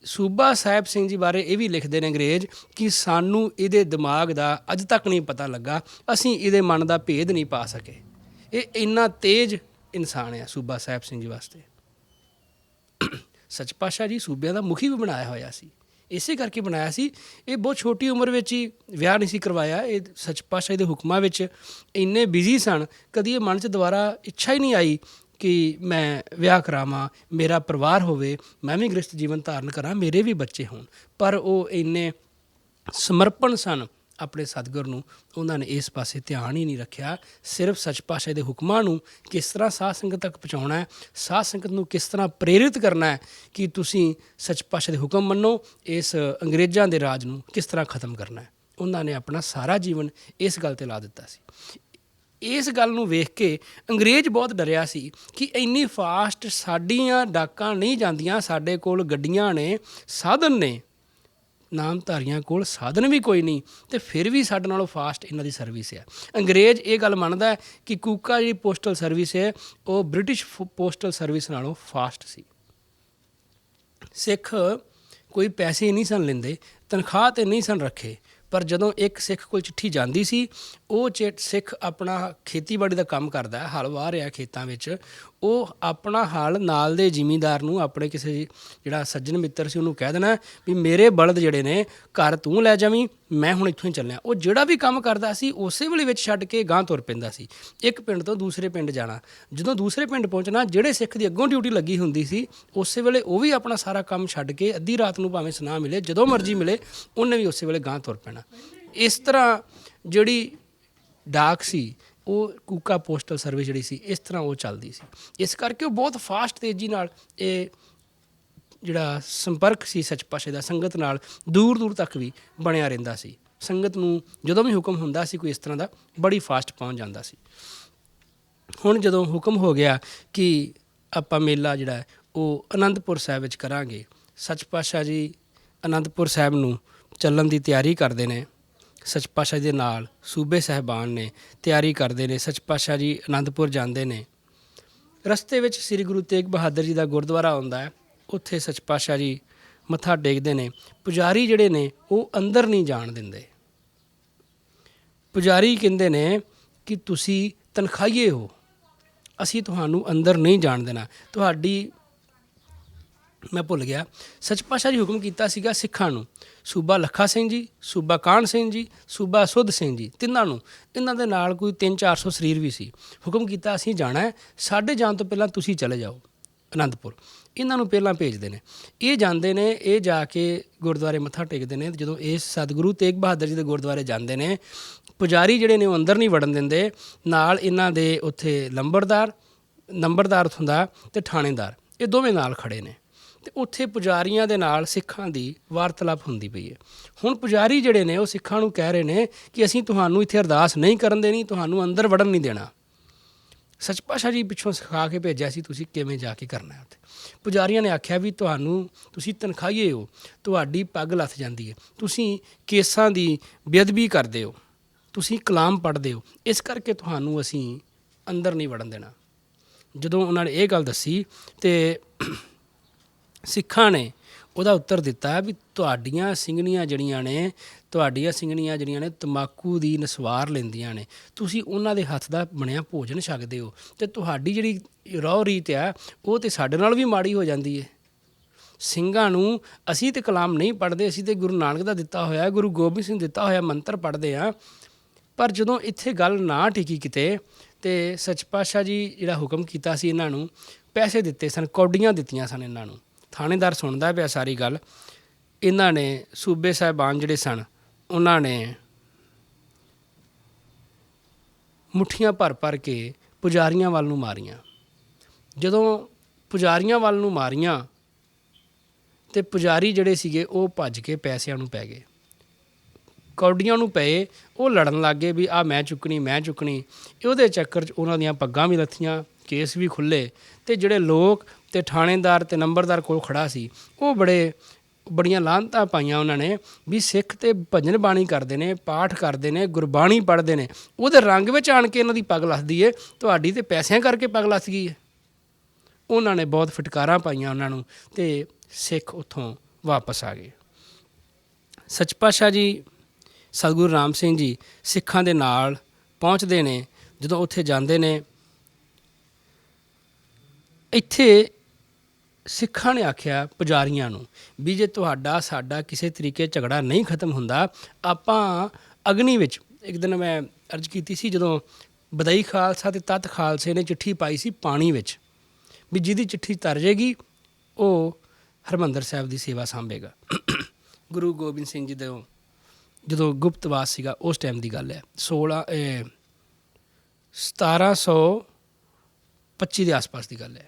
ਸੂਬਾ ਸਾਹਿਬ ਸਿੰਘ ਜੀ ਬਾਰੇ ਇਹ ਵੀ ਲਿਖਦੇ ਨੇ ਅੰਗਰੇਜ਼ ਕਿ ਸਾਨੂੰ ਇਹਦੇ ਦਿਮਾਗ ਦਾ ਅੱਜ ਤੱਕ ਨਹੀਂ ਪਤਾ ਲੱਗਾ, ਅਸੀਂ ਇਹਦੇ ਮਨ ਦਾ ਭੇਦ ਨਹੀਂ ਪਾ ਸਕੇ। ਇਹ ਇੰਨਾ ਤੇਜ਼ ਇਨਸਾਨ ਆ ਸੂਬਾ ਸਾਹਿਬ ਸਿੰਘ ਜੀ ਵਾਸਤੇ। ਸੱਚ ਪਾਤਸ਼ਾਹ ਜੀ ਸੂਬਿਆਂ ਦਾ ਮੁਖੀ ਵੀ ਬਣਾਇਆ ਹੋਇਆ ਸੀ, ਇਸੇ ਕਰਕੇ ਬਣਾਇਆ ਸੀ। ਇਹ ਬਹੁਤ ਛੋਟੀ ਉਮਰ ਵਿੱਚ ਹੀ ਵਿਆਹ ਨਹੀਂ ਸੀ ਕਰਵਾਇਆ। ਇਹ ਸੱਚ ਪਾਤਸ਼ਾਹ ਦੇ ਹੁਕਮਾਂ ਵਿੱਚ ਇੰਨੇ ਬਿਜ਼ੀ ਸਨ, ਕਦੀ ਇਹ ਮਨ 'ਚ ਦੁਬਾਰਾ ਇੱਛਾ ਹੀ ਨਹੀਂ ਆਈ ਕਿ ਮੈਂ ਵਿਆਹ ਕਰਾਵਾਂ, ਮੇਰਾ ਪਰਿਵਾਰ ਹੋਵੇ, ਮੈਂ ਵੀ ਗ੍ਰਸਥ ਜੀਵਨ ਧਾਰਨ ਕਰਾਂ, ਮੇਰੇ ਵੀ ਬੱਚੇ ਹੋਣ। ਪਰ ਉਹ ਇੰਨੇ ਸਮਰਪਣ ਸਨ ਆਪਣੇ ਸਤਿਗੁਰੂ ਨੂੰ, ਉਹਨਾਂ ਨੇ ਇਸ ਪਾਸੇ ਧਿਆਨ ਹੀ ਨਹੀਂ ਰੱਖਿਆ। ਸਿਰਫ ਸੱਚ ਪਾਤਸ਼ਾਹ ਦੇ ਹੁਕਮਾਂ ਨੂੰ ਕਿਸ ਤਰ੍ਹਾਂ ਸਾਧ ਸੰਗਤ ਤੱਕ ਪਹੁੰਚਾਉਣਾ ਹੈ, ਸਾਧ ਸੰਗਤ ਨੂੰ ਕਿਸ ਤਰ੍ਹਾਂ ਪ੍ਰੇਰਿਤ ਕਰਨਾ ਹੈ ਕਿ ਤੁਸੀਂ ਸੱਚ ਪਾਤਸ਼ਾਹ ਦੇ ਹੁਕਮ ਮੰਨੋ, ਇਸ ਅੰਗਰੇਜ਼ਾਂ ਦੇ ਰਾਜ ਨੂੰ ਕਿਸ ਤਰ੍ਹਾਂ ਖਤਮ ਕਰਨਾ ਹੈ, ਉਹਨਾਂ ਨੇ ਆਪਣਾ ਸਾਰਾ ਜੀਵਨ ਇਸ ਗੱਲ 'ਤੇ ਲਾ ਦਿੱਤਾ ਸੀ। ਇਸ ਗੱਲ ਨੂੰ ਵੇਖ ਕੇ ਅੰਗਰੇਜ਼ ਬਹੁਤ ਡਰਿਆ ਸੀ ਕਿ ਇੰਨੀ ਫਾਸਟ ਸਾਡੀਆਂ ਡਾਕਾਂ ਨਹੀਂ ਜਾਂਦੀਆਂ, ਸਾਡੇ ਕੋਲ ਗੱਡੀਆਂ ਨੇ, ਸਾਧਨ ਨੇ, ਨਾਮਧਾਰੀਆਂ ਕੋਲ ਸਾਧਨ ਵੀ ਕੋਈ ਨਹੀਂ, ਅਤੇ ਫਿਰ ਵੀ ਸਾਡੇ ਨਾਲੋਂ ਫਾਸਟ ਇਹਨਾਂ ਦੀ ਸਰਵਿਸ ਹੈ। ਅੰਗਰੇਜ਼ ਇਹ ਗੱਲ ਮੰਨਦਾ ਕਿ ਕੂਕਾ ਜਿਹੜੀ ਪੋਸਟਲ ਸਰਵਿਸ ਹੈ ਉਹ ਬ੍ਰਿਟਿਸ਼ ਪੋਸਟਲ ਸਰਵਿਸ ਨਾਲੋਂ ਫਾਸਟ ਸੀ। ਸਿੱਖ ਕੋਈ ਪੈਸੇ ਨਹੀਂ ਸਨ ਲੈਂਦੇ, ਤਨਖਾਹ 'ਤੇ ਨਹੀਂ ਸਨ ਰੱਖੇ, ਪਰ ਜਦੋਂ ਇੱਕ ਸਿੱਖ ਕੋਲ ਚਿੱਠੀ ਜਾਂਦੀ ਸੀ, ਉਹ ਸਿੱਖ ਆਪਣਾ ਖੇਤੀਬਾੜੀ ਦਾ ਕੰਮ ਕਰਦਾ, ਹਲ ਵਾਹ ਰਿਹਾ ਖੇਤਾਂ ਵਿੱਚ, ਉਹ ਆਪਣਾ ਹਲ ਨਾਲ ਦੇ ਜ਼ਿਮੀਂਦਾਰ ਨੂੰ, ਆਪਣੇ ਕਿਸੇ ਜਿਹੜਾ ਸੱਜਣ ਮਿੱਤਰ ਸੀ ਉਹਨੂੰ ਕਹਿ ਦੇਣਾ ਵੀ ਮੇਰੇ ਬਲਦ ਜਿਹੜੇ ਨੇ ਘਰ ਤੂੰ ਲੈ ਜਾਵੀਂ, ਮੈਂ ਹੁਣ ਇੱਥੋਂ ਹੀ ਚੱਲਿਆ। ਉਹ ਜਿਹੜਾ ਵੀ ਕੰਮ ਕਰਦਾ ਸੀ ਉਸੇ ਵੇਲੇ ਵਿੱਚ ਛੱਡ ਕੇ ਗਾਂਹ ਤੁਰ ਪੈਂਦਾ ਸੀ, ਇੱਕ ਪਿੰਡ ਤੋਂ ਦੂਸਰੇ ਪਿੰਡ ਜਾਣਾ। ਜਦੋਂ ਦੂਸਰੇ ਪਿੰਡ ਪਹੁੰਚਣਾ, ਜਿਹੜੇ ਸਿੱਖ ਦੀ ਅੱਗੋਂ ਡਿਊਟੀ ਲੱਗੀ ਹੁੰਦੀ ਸੀ ਉਸੇ ਵੇਲੇ ਉਹ ਵੀ ਆਪਣਾ ਸਾਰਾ ਕੰਮ ਛੱਡ ਕੇ ਅੱਧੀ ਰਾਤ ਨੂੰ ਭਾਵੇਂ ਸੁਨਾਹ ਮਿਲੇ, ਜਦੋਂ ਮਰਜ਼ੀ ਮਿਲੇ, ਉਹਨੇ ਵੀ ਉਸੇ ਵੇਲੇ ਗਾਂਹ ਤੁਰ ਪੈਣਾ। ਇਸ ਤਰ੍ਹਾਂ ਜਿਹੜੀ ਡਾਕ ਸੀ, ਉਹ ਕੂਕਾ ਪੋਸਟਲ ਸਰਵਿਸ ਜਿਹੜੀ ਸੀ, ਇਸ ਤਰ੍ਹਾਂ ਉਹ ਚੱਲਦੀ ਸੀ। ਇਸ ਕਰਕੇ ਉਹ ਬਹੁਤ ਫਾਸਟ ਤੇਜ਼ੀ ਨਾਲ ਇਹ ਜਿਹੜਾ ਸੰਪਰਕ ਸੀ ਸੱਚ ਪਾਤਸ਼ਾਹ ਦਾ ਸੰਗਤ ਨਾਲ ਦੂਰ ਦੂਰ ਤੱਕ ਵੀ ਬਣਿਆ ਰਹਿੰਦਾ ਸੀ। ਸੰਗਤ ਨੂੰ ਜਦੋਂ ਵੀ ਹੁਕਮ ਹੁੰਦਾ ਸੀ ਕੋਈ ਇਸ ਤਰ੍ਹਾਂ ਦਾ, ਬੜੀ ਫਾਸਟ ਪਹੁੰਚ ਜਾਂਦਾ ਸੀ। ਹੁਣ ਜਦੋਂ ਹੁਕਮ ਹੋ ਗਿਆ ਕਿ ਆਪਾਂ ਮੇਲਾ ਜਿਹੜਾ ਉਹ ਅਨੰਦਪੁਰ ਸਾਹਿਬ ਵਿੱਚ ਕਰਾਂਗੇ, ਸੱਚ ਪਾਤਸ਼ਾਹ ਜੀ ਅਨੰਦਪੁਰ ਸਾਹਿਬ ਨੂੰ ਚੱਲਣ ਦੀ ਤਿਆਰੀ ਕਰਦੇ ਨੇ। ਸੱਚ ਪਾਤਸ਼ਾਹ ਦੇ ਨਾਲ ਸੂਬੇ ਸਾਹਿਬਾਨ ਨੇ ਤਿਆਰੀ ਕਰਦੇ ਨੇ। ਸੱਚ ਪਾਤਸ਼ਾਹ ਜੀ ਅਨੰਦਪੁਰ ਜਾਂਦੇ ਨੇ। ਰਸਤੇ ਵਿੱਚ ਸ੍ਰੀ ਗੁਰੂ ਤੇਗ ਬਹਾਦਰ ਜੀ ਦਾ ਗੁਰਦੁਆਰਾ ਆਉਂਦਾ ਹੈ, ਉੱਥੇ ਸੱਚ ਪਾਤਸ਼ਾਹ ਜੀ ਮੱਥਾ ਟੇਕਦੇ ਨੇ। ਪੁਜਾਰੀ ਜਿਹੜੇ ਨੇ ਉਹ ਅੰਦਰ ਨਹੀਂ ਜਾਣ ਦਿੰਦੇ। ਪੁਜਾਰੀ ਕਹਿੰਦੇ ਨੇ ਕਿ ਤੁਸੀਂ ਤਨਖਾਹੀਏ ਹੋ, ਅਸੀਂ ਤੁਹਾਨੂੰ ਅੰਦਰ ਨਹੀਂ ਜਾਣ ਦੇਣਾ। ਤੁਹਾਡੀ, ਮੈਂ ਭੁੱਲ ਗਿਆ, ਸੱਚ ਪਾਤਸ਼ਾਹ ਜੀ ਹੁਕਮ ਕੀਤਾ ਸੀਗਾ ਸਿੱਖਾਂ ਨੂੰ, ਸੂਬਾ ਲੱਖਾ ਸਿੰਘ ਜੀ, ਸੂਬਾ ਕਾਹਨ ਸਿੰਘ ਜੀ, ਸੂਬਾ ਸੁੱਧ ਸਿੰਘ ਜੀ, ਤਿੰਨਾਂ ਨੂੰ, ਇਹਨਾਂ ਦੇ ਨਾਲ ਕੋਈ 300-400 ਸਰੀਰ ਵੀ ਸੀ। ਹੁਕਮ ਕੀਤਾ ਅਸੀਂ ਜਾਣਾ ਹੈ, ਸਾਡੇ ਜਾਣ ਤੋਂ ਪਹਿਲਾਂ ਤੁਸੀਂ ਚਲੇ ਜਾਓ ਅਨੰਦਪੁਰ। ਇਹਨਾਂ ਨੂੰ ਪਹਿਲਾਂ ਭੇਜਦੇ ਨੇ। ਇਹ ਜਾਂਦੇ ਨੇ, ਇਹ ਜਾ ਕੇ ਗੁਰਦੁਆਰੇ ਮੱਥਾ ਟੇਕਦੇ ਨੇ। ਜਦੋਂ ਇਸ ਸਤਿਗੁਰੂ ਤੇਗ ਬਹਾਦਰ ਜੀ ਦੇ ਗੁਰਦੁਆਰੇ ਜਾਂਦੇ ਨੇ, ਪੁਜਾਰੀ ਜਿਹੜੇ ਨੇ ਉਹ ਅੰਦਰ ਨਹੀਂ ਵੜਨ ਦਿੰਦੇ। ਨਾਲ ਇਹਨਾਂ ਦੇ ਉੱਥੇ ਨੰਬਰਦਾਰ ਉੱਥੋਂ ਦਾ ਅਤੇ ਥਾਣੇਦਾਰ, ਇਹ ਦੋਵੇਂ ਨਾਲ ਖੜੇ ਨੇ, ਅਤੇ ਉੱਥੇ ਪੁਜਾਰੀਆਂ ਦੇ ਨਾਲ ਸਿੱਖਾਂ ਦੀ ਵਾਰਤਾਲਾਪ ਹੁੰਦੀ ਪਈ ਹੈ। ਹੁਣ ਪੁਜਾਰੀ ਜਿਹੜੇ ਨੇ ਉਹ ਸਿੱਖਾਂ ਨੂੰ ਕਹਿ ਰਹੇ ਨੇ ਕਿ ਅਸੀਂ ਤੁਹਾਨੂੰ ਇੱਥੇ ਅਰਦਾਸ ਨਹੀਂ ਕਰਨ ਦੇਣੀ, ਤੁਹਾਨੂੰ ਅੰਦਰ ਵੜਨ ਨਹੀਂ ਦੇਣਾ। ਸੱਚ ਪਾਤਸ਼ਾਹ ਜੀ ਪਿੱਛੋਂ ਸਿਖਾ ਕੇ ਭੇਜਿਆ ਸੀ, ਤੁਸੀਂ ਕਿਵੇਂ ਜਾ ਕੇ ਕਰਨਾ ਉੱਥੇ। ਪੁਜਾਰੀਆਂ ਨੇ ਆਖਿਆ ਵੀ ਤੁਸੀਂ ਤਨਖਾਹੀਏ ਹੋ, ਤੁਹਾਡੀ ਪੱਗ ਲੱਥ ਜਾਂਦੀ ਹੈ, ਤੁਸੀਂ ਕੇਸਾਂ ਦੀ ਬੇਅਦਬੀ ਕਰਦੇ ਹੋ, ਤੁਸੀਂ ਕਲਾਮ ਪੜ੍ਹਦੇ ਹੋ, ਇਸ ਕਰਕੇ ਤੁਹਾਨੂੰ ਅਸੀਂ ਅੰਦਰ ਨਹੀਂ ਵੜਨ ਦੇਣਾ। ਜਦੋਂ ਉਹਨਾਂ ਨੇ ਇਹ ਗੱਲ ਦੱਸੀ ਤੇ ਸਿੱਖਾਂ ਨੇ ਉਹਦਾ ਉੱਤਰ ਦਿੱਤਾ ਵੀ ਤੁਹਾਡੀਆਂ ਸਿੰਘਣੀਆਂ ਜਿਹੜੀਆਂ ਨੇ ਤੰਬਾਕੂ ਦੀ ਨਸਵਾਰ ਲੈਂਦੀਆਂ ਨੇ, ਤੁਸੀਂ ਉਹਨਾਂ ਦੇ ਹੱਥ ਦਾ ਬਣਿਆ ਭੋਜਨ ਛਕਦੇ ਹੋ, ਅਤੇ ਤੁਹਾਡੀ ਜਿਹੜੀ ਰਹੁ ਰੀਤ ਆ ਉਹ ਤਾਂ ਸਾਡੇ ਨਾਲ ਵੀ ਮਾੜੀ ਹੋ ਜਾਂਦੀ ਹੈ। ਸਿੰਘਾਂ ਨੂੰ ਅਸੀਂ ਤਾਂ ਕਲਾਮ ਨਹੀਂ ਪੜ੍ਹਦੇ, ਅਸੀਂ ਤਾਂ ਗੁਰੂ ਨਾਨਕ ਦਾ ਦਿੱਤਾ ਹੋਇਆ, ਗੁਰੂ ਗੋਬਿੰਦ ਸਿੰਘ ਦਿੱਤਾ ਹੋਇਆ ਮੰਤਰ ਪੜ੍ਹਦੇ ਹਾਂ। ਪਰ ਜਦੋਂ ਇੱਥੇ ਗੱਲ ਨਾ ਟਿਕੀ ਕਿਤੇ, ਅਤੇ ਸੱਚ ਪਾਤਸ਼ਾਹ ਜੀ ਜਿਹੜਾ ਹੁਕਮ ਕੀਤਾ ਸੀ, ਇਹਨਾਂ ਨੂੰ ਪੈਸੇ ਦਿੱਤੇ ਸਨ, ਕੌਡੀਆਂ ਦਿੱਤੀਆਂ ਸਨ ਇਹਨਾਂ ਨੂੰ। ਥਾਣੇਦਾਰ ਸੁਣਦਾ ਪਿਆ ਸਾਰੀ ਗੱਲ। ਇਹਨਾਂ ਨੇ ਸੂਬੇ ਸਾਹਿਬਾਨ ਜਿਹੜੇ ਸਨ, ਉਹਨਾਂ ਨੇ ਮੁੱਠੀਆਂ ਭਰ ਕੇ ਪੁਜਾਰੀਆਂ ਵੱਲ ਨੂੰ ਮਾਰੀਆਂ। ਜਦੋਂ ਪੁਜਾਰੀਆਂ ਵੱਲ ਨੂੰ ਮਾਰੀਆਂ ਅਤੇ ਪੁਜਾਰੀ ਜਿਹੜੇ ਸੀਗੇ ਉਹ ਭੱਜ ਕੇ ਪੈਸਿਆਂ ਨੂੰ ਪੈ ਗਏ, ਕੌਡੀਆਂ ਨੂੰ ਪਏ। ਉਹ ਲੜਨ ਲੱਗ ਗਏ ਵੀ ਆਹ ਮੈਂ ਚੁੱਕਣੀ। ਉਹਦੇ ਚੱਕਰ 'ਚ ਉਹਨਾਂ ਦੀਆਂ ਪੱਗਾਂ ਵੀ ਲੱਥੀਆਂ, ਕੇਸ ਵੀ ਖੁੱਲ੍ਹੇ, ਅਤੇ ਜਿਹੜੇ ਲੋਕ ਅਤੇ ਥਾਣੇਦਾਰ ਅਤੇ ਨੰਬਰਦਾਰ ਕੋਲ ਖੜ੍ਹਾ ਸੀ, ਉਹ ਬੜੀਆਂ ਲਾਹਨਤਾਂ ਪਾਈਆਂ ਉਹਨਾਂ ਨੇ ਵੀ ਸਿੱਖ ਤੇ ਭਜਨ ਬਾਣੀ ਕਰਦੇ ਨੇ, ਪਾਠ ਕਰਦੇ ਨੇ, ਗੁਰਬਾਣੀ ਪੜ੍ਹਦੇ ਨੇ, ਉਹਦੇ ਰੰਗ ਵਿੱਚ ਆਣ ਕੇ ਇਹਨਾਂ ਦੀ ਪੱਗ ਲੱਥਦੀ ਹੈ, ਤੁਹਾਡੀ ਤਾਂ ਪੈਸਿਆਂ ਕਰਕੇ ਪੱਗ ਲੱਥ ਗਈ ਹੈ। ਉਹਨਾਂ ਨੇ ਬਹੁਤ ਫਟਕਾਰਾਂ ਪਾਈਆਂ ਉਹਨਾਂ ਨੂੰ, ਅਤੇ ਸਿੱਖ ਉੱਥੋਂ ਵਾਪਸ ਆ ਗਏ। ਸੱਚ ਪਾਤਸ਼ਾਹ ਜੀ ਸਤਿਗੁਰੂ ਰਾਮ ਸਿੰਘ ਜੀ ਸਿੱਖਾਂ ਦੇ ਨਾਲ ਪਹੁੰਚਦੇ ਨੇ। ਜਦੋਂ ਉੱਥੇ ਜਾਂਦੇ ਨੇ, ਇੱਥੇ ਸਿੱਖਾਂ ਨੇ ਆਖਿਆ ਪੁਜਾਰੀਆਂ ਨੂੰ ਵੀ ਜੇ ਤੁਹਾਡਾ ਸਾਡਾ ਕਿਸੇ ਤਰੀਕੇ ਝਗੜਾ ਨਹੀਂ ਖਤਮ ਹੁੰਦਾ, ਆਪਾਂ ਅਗਨੀ ਵਿੱਚ, ਇੱਕ ਦਿਨ ਮੈਂ ਅਰਜ਼ ਕੀਤੀ ਸੀ, ਜਦੋਂ ਬਦਈ ਖਾਲਸਾ ਅਤੇ ਤੱਤ ਖਾਲਸੇ ਨੇ ਚਿੱਠੀ ਪਾਈ ਸੀ ਪਾਣੀ ਵਿੱਚ, ਵੀ ਜਿਹਦੀ ਚਿੱਠੀ ਤਰ ਜਾਏਗੀ ਉਹ ਹਰਿਮੰਦਰ ਸਾਹਿਬ ਦੀ ਸੇਵਾ ਸਾਂਭੇਗਾ। ਗੁਰੂ ਗੋਬਿੰਦ ਸਿੰਘ ਜੀ ਦੇ ਜਦੋਂ ਗੁਪਤਵਾਸ ਸੀਗਾ ਉਸ ਟਾਈਮ ਦੀ ਗੱਲ ਹੈ, 1725 ਦੇ ਆਸ ਪਾਸ ਦੀ ਗੱਲ ਹੈ।